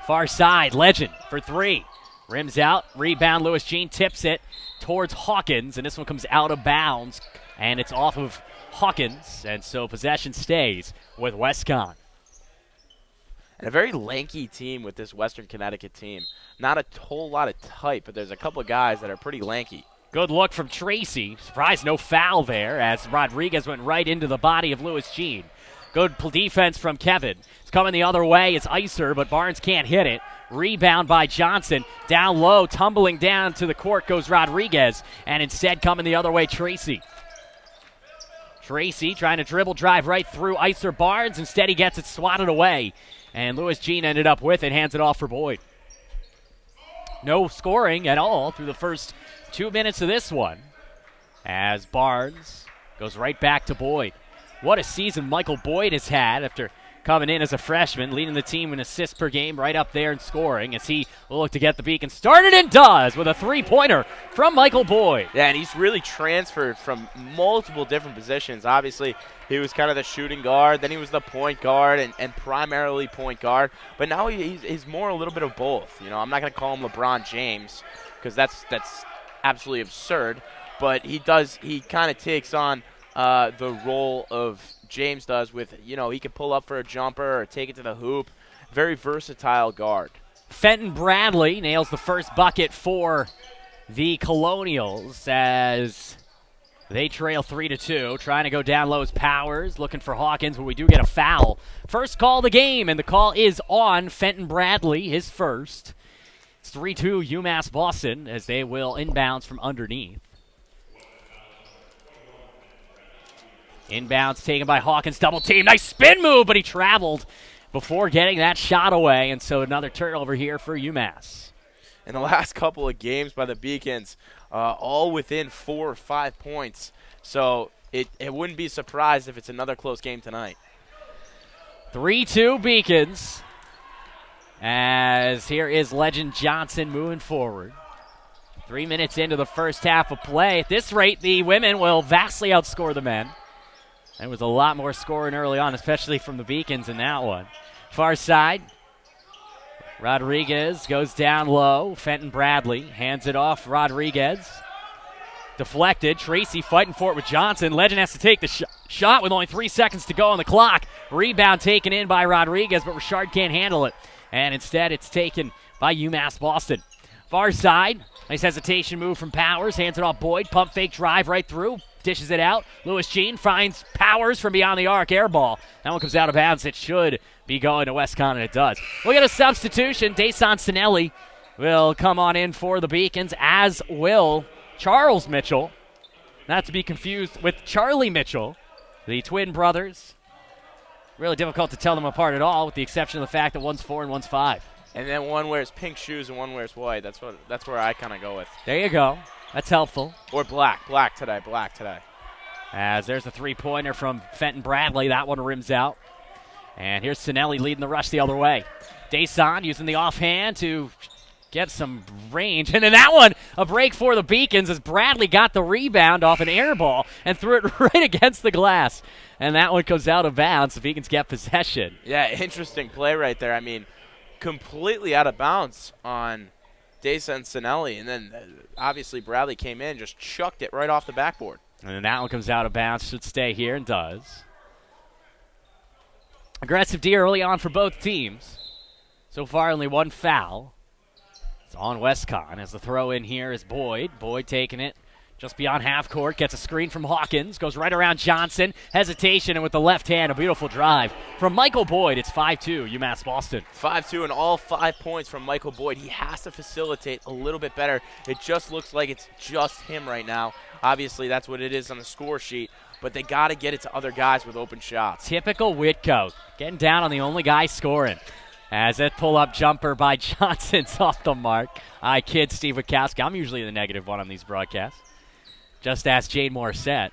Far side, Legend for 3. Rims out, rebound, Lewis Jean tips it towards Hawkins, and this one comes out of bounds, and it's off of Hawkins, and so possession stays with West Conn. And a very lanky team with this Western Connecticut team. Not a whole lot of type, but there's a couple of guys that are pretty lanky. Good look from Tracy. Surprised no foul there as Rodriguez went right into the body of Lewis Jean. Good defense from Kevin. It's coming the other way. It's Icer, but Barnes can't hit it. Rebound by Johnson. Down low, tumbling down to the court goes Rodriguez. And instead coming the other way, Tracy. Tracy trying to dribble drive right through Icer Barnes. Instead he gets it swatted away. And Lewis Jean ended up with it, hands it off for Boyd. No scoring at all through the first 2 minutes of this one. As Barnes goes right back to Boyd. What a season Michael Boyd has had after coming in as a freshman, leading the team in assists per game, right up there in scoring as he will look to get the Beacon started and does with a 3-pointer from Michael Boyd. Yeah, and he's really transferred from multiple different positions. Obviously, he was kind of the shooting guard, then he was the point guard and primarily point guard, but now he's more a little bit of both. You know, I'm not going to call him LeBron James because that's absolutely absurd, but he kind of takes on the role of James does with, you know, he can pull up for a jumper or take it to the hoop. Very versatile guard. Fenton Bradley nails the first bucket for the Colonials as they trail 3-2. Trying to go down low as Powers, looking for Hawkins, but we do get a foul. First call of the game, and the call is on Fenton Bradley, his first. It's 3-2 UMass Boston as they will inbounds from underneath. Inbounds taken by Hawkins, double team. Nice spin move, but he traveled before getting that shot away, and so another turnover here for UMass. In the last couple of games by the Beacons, all within 4 or 5 points. So it wouldn't be surprised if it's another close game tonight. 3-2 Beacons. As here is Legend Johnson moving forward. 3 minutes into the first half of play. At this rate, the women will vastly outscore the men. There was a lot more scoring early on, especially from the Beacons in that one. Far side. Rodriguez goes down low. Fenton Bradley hands it off. Rodriguez. Deflected. Tracy fighting for it with Johnson. Legend has to take the shot with only 3 seconds to go on the clock. Rebound taken in by Rodriguez, but Rashard can't handle it. And instead it's taken by UMass Boston. Far side. Nice hesitation move from Powers. Hands it off Boyd. Pump fake drive right through. Dishes it out. Lewis Jean finds Powers from beyond the arc. Air ball. That one comes out of bounds. It should be going to West Conn, and it does. We'll get a substitution. Dason Sinelli will come on in for the Beacons, as will Charles Mitchell. Not to be confused with Charlie Mitchell, the twin brothers. Really difficult to tell them apart at all, with the exception of the fact that one's 4 and one's 5. And then one wears pink shoes and one wears white. That's where I kind of go with. There you go. That's helpful. Or black today. As there's the three-pointer from Fenton Bradley. That one rims out. And here's Sinelli leading the rush the other way. Dason using the offhand to get some range. And then that one, a break for the Beacons as Bradley got the rebound off an air ball and threw it right against the glass. And that one goes out of bounds. The Beacons get possession. Yeah, interesting play right there. I mean, completely out of bounds on Dason Sinelli. And then obviously Bradley came in, just chucked it right off the backboard. And then that one comes out of bounds. Should stay here and does. Aggressive D early on for both teams. So far, only one foul. It's on Westcon as the throw in here is Boyd. Boyd taking it just beyond half court. Gets a screen from Hawkins. Goes right around Johnson. Hesitation, and with the left hand, a beautiful drive from Michael Boyd. It's 5-2, UMass Boston. 5-2 and all 5 points from Michael Boyd. He has to facilitate a little bit better. It just looks like it's just him right now. Obviously, that's what it is on the score sheet. But they got to get it to other guys with open shots. Typical Whitcoat. Getting down on the only guy scoring. As that pull-up jumper by Johnson's off the mark. I kid Steve Wachowski. I'm usually the negative one on these broadcasts. Just ask Jane Morissette.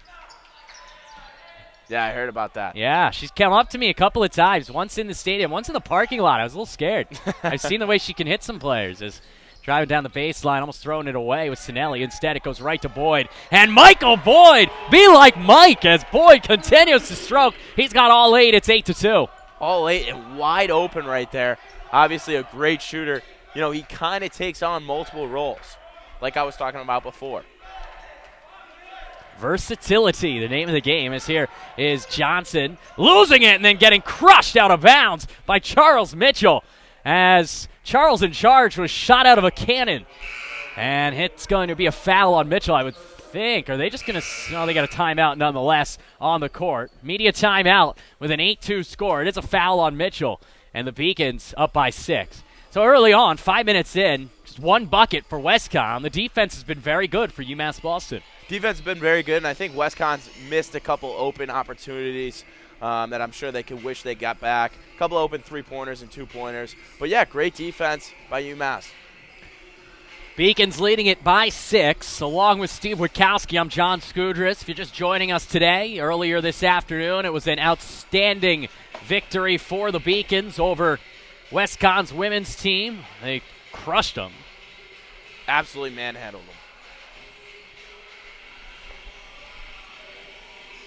Yeah, I heard about that. Yeah, she's come up to me a couple of times. Once in the stadium, once in the parking lot. I was a little scared. I've seen the way she can hit some players. As driving down the baseline, almost throwing it away with Sinelli. Instead, it goes right to Boyd. And Michael Boyd, be like Mike, as Boyd continues to stroke. He's got all 8. It's 8-2. All 8 and wide open right there. Obviously a great shooter. You know, he kind of takes on multiple roles, like I was talking about before. Versatility, the name of the game, is here is Johnson losing it and then getting crushed out of bounds by Charles Mitchell as Charles in charge was shot out of a cannon. And it's going to be a foul on Mitchell, I would think. Are they just going to – no, they got a timeout nonetheless on the court. Media timeout with an 8-2 score. It is a foul on Mitchell, and the Beacons up by 6. So early on, 5 minutes in, just one bucket for Westcon. The defense has been very good for UMass Boston. Defense has been very good, and I think Westcon's missed a couple open opportunities that I'm sure they could wish they got back. A couple open three-pointers and two-pointers. But, yeah, great defense by UMass. Beacons leading it by 6. Along with Steve Witkowski, I'm John Skudris. If you're just joining us today, earlier this afternoon, it was an outstanding victory for the Beacons over Westcon's women's team. They crushed them. Absolutely manhandled them.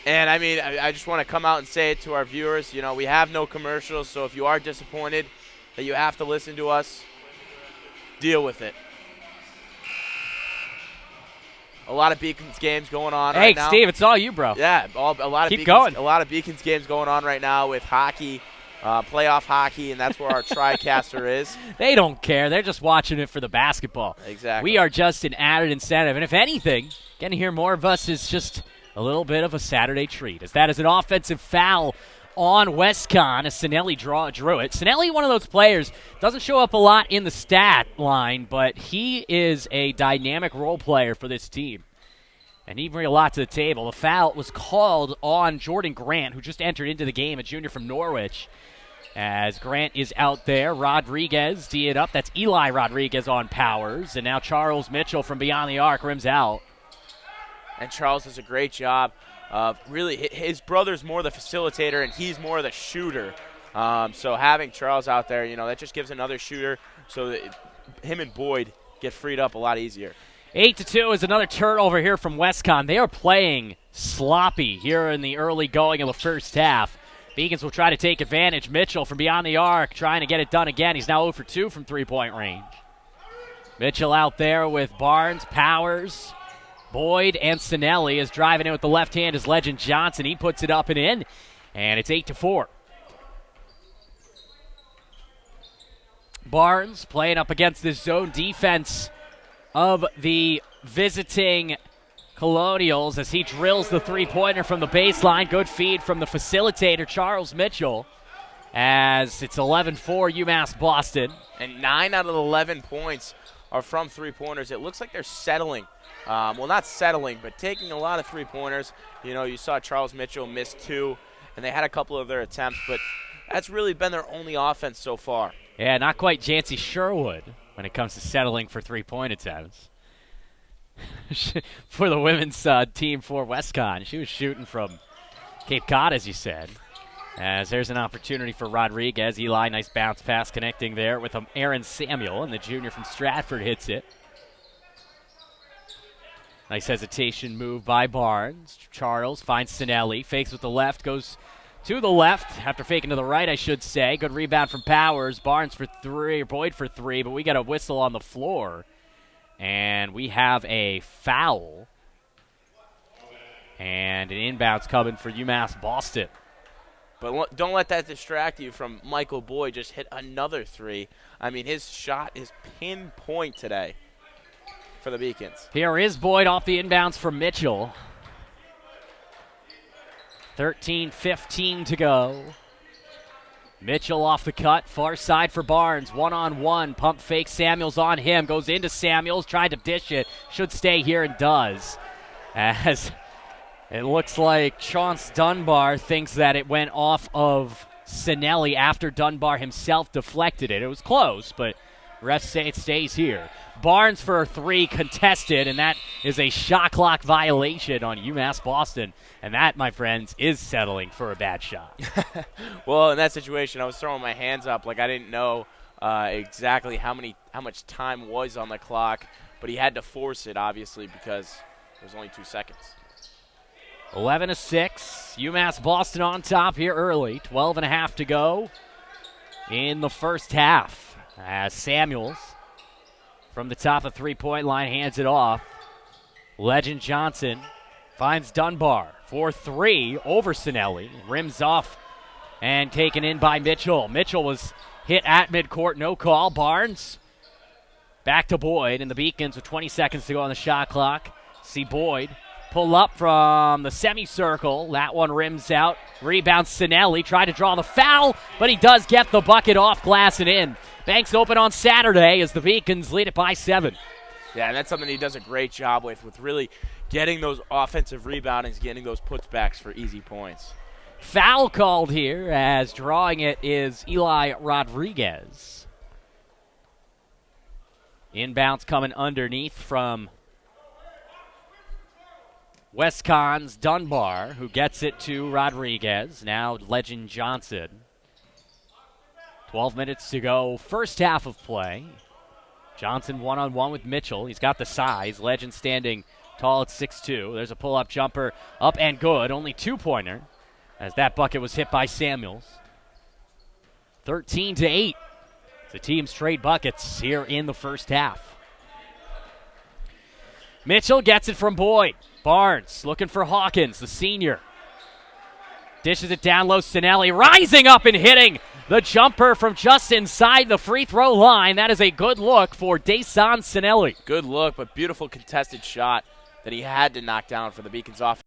And, I mean, I just want to come out and say it to our viewers. You know, we have no commercials, so if you are disappointed that you have to listen to us, deal with it. A lot of Beacons games going on right now. Hey, Steve, it's all you, bro. Yeah, a lot of Keep Beacons, going. A lot of Beacons games going on right now with hockey, playoff hockey, and that's where our TriCaster is. They don't care. They're just watching it for the basketball. Exactly. We are just an added incentive. And if anything, getting to hear more of us is just a little bit of a Saturday treat, as that is an offensive foul on Westcon as Sinelli drew it. Sinelli, one of those players, doesn't show up a lot in the stat line, but he is a dynamic role player for this team. And he brings a lot to the table. The foul was called on Jordan Grant, who just entered into the game, a junior from Norwich. As Grant is out there, Rodriguez tee it up. That's Eli Rodriguez on Powers. And now Charles Mitchell from beyond the arc rims out. And Charles does a great job. Really, his brother's more the facilitator, and he's more the shooter. So having Charles out there, you know, that just gives another shooter so that him and Boyd get freed up a lot easier. 8-2 is another turnover here from Westcon. They are playing sloppy here in the early going of the first half. Beacons will try to take advantage. Mitchell from beyond the arc trying to get it done again. He's now 0 for 2 from three-point range. Mitchell out there with Barnes, Powers, Boyd, and Sinelli is driving in with the left hand is Legend Johnson. He puts it up and in, and it's 8-4. Barnes playing up against this zone defense of the visiting Colonials as he drills the three-pointer from the baseline. Good feed from the facilitator, Charles Mitchell. as it's 11-4 UMass Boston. And 9 out of the 11 points are from three-pointers. It looks like they're settling. Well, not settling, but taking a lot of three-pointers. You know, you saw Charles Mitchell miss 2, and they had a couple of their attempts, but that's really been their only offense so far. Yeah, not quite Jancy Sherwood when it comes to settling for three-point attempts. For the women's team for Westcon, she was shooting from Cape Cod, as you said. As there's an opportunity for Rodriguez. Eli, nice bounce pass connecting there with Aaron Samuel, and the junior from Stratford hits it. Nice hesitation move by Barnes. Charles finds Sinelli, fakes with the left, goes to the left after faking to the right, I should say. Good rebound from Powers. Barnes for 3, or Boyd for 3, but we got a whistle on the floor. And we have a foul. And an inbounds coming for UMass Boston. But don't let that distract you from Michael Boyd just hit another 3. I mean, his shot is pinpoint today for the Beacons. Here is Boyd off the inbounds for Mitchell. 13-15 to go. Mitchell off the cut, far side for Barnes, one-on-one, pump fake, Samuels on him, goes into Samuels, tried to dish it, should stay here and does. As it looks like Chauncey Dunbar thinks that it went off of Sinelli after Dunbar himself deflected it. It was close, but refs say it stays here. Barnes for a 3 contested, and that is a shot clock violation on UMass Boston. And that, my friends, is settling for a bad shot. Well, in that situation, I was throwing my hands up like I didn't know exactly how much time was on the clock, but he had to force it, obviously, because there was only 2 seconds. 11-6, UMass Boston on top here early. 12.5 to go in the first half. As Samuels, from the top of three-point line, hands it off. Legend Johnson finds Dunbar for 3 over Sinelli. Rims off and taken in by Mitchell. Mitchell was hit at midcourt, no call. Barnes back to Boyd, and the Beacons with 20 seconds to go on the shot clock. See Boyd pull up from the semicircle. That one rims out. Rebounds Sinelli. Tried to draw the foul, but he does get the bucket off glass and in. Banks open on Saturday as the Beacons lead it by 7. Yeah, and that's something he does a great job with really getting those offensive reboundings, getting those putbacks for easy points. Foul called here as drawing it is Eli Rodriguez. Inbounds coming underneath from Westcon's Dunbar, who gets it to Rodriguez. Now Legend Johnson. 12 minutes to go, first half of play. Johnson one-on-one with Mitchell. He's got the size. Legend standing tall at 6'2". There's a pull-up jumper, up and good. Only 2-pointer, as that bucket was hit by Samuels. 13-8. The team's trade buckets here in the first half. Mitchell gets it from Boyd. Barnes looking for Hawkins, the senior. Dishes it down low. Sinelli rising up and hitting the jumper from just inside the free throw line. That is a good look for Dason Sinelli. Good look, but beautiful contested shot that he had to knock down for the Beacons offense.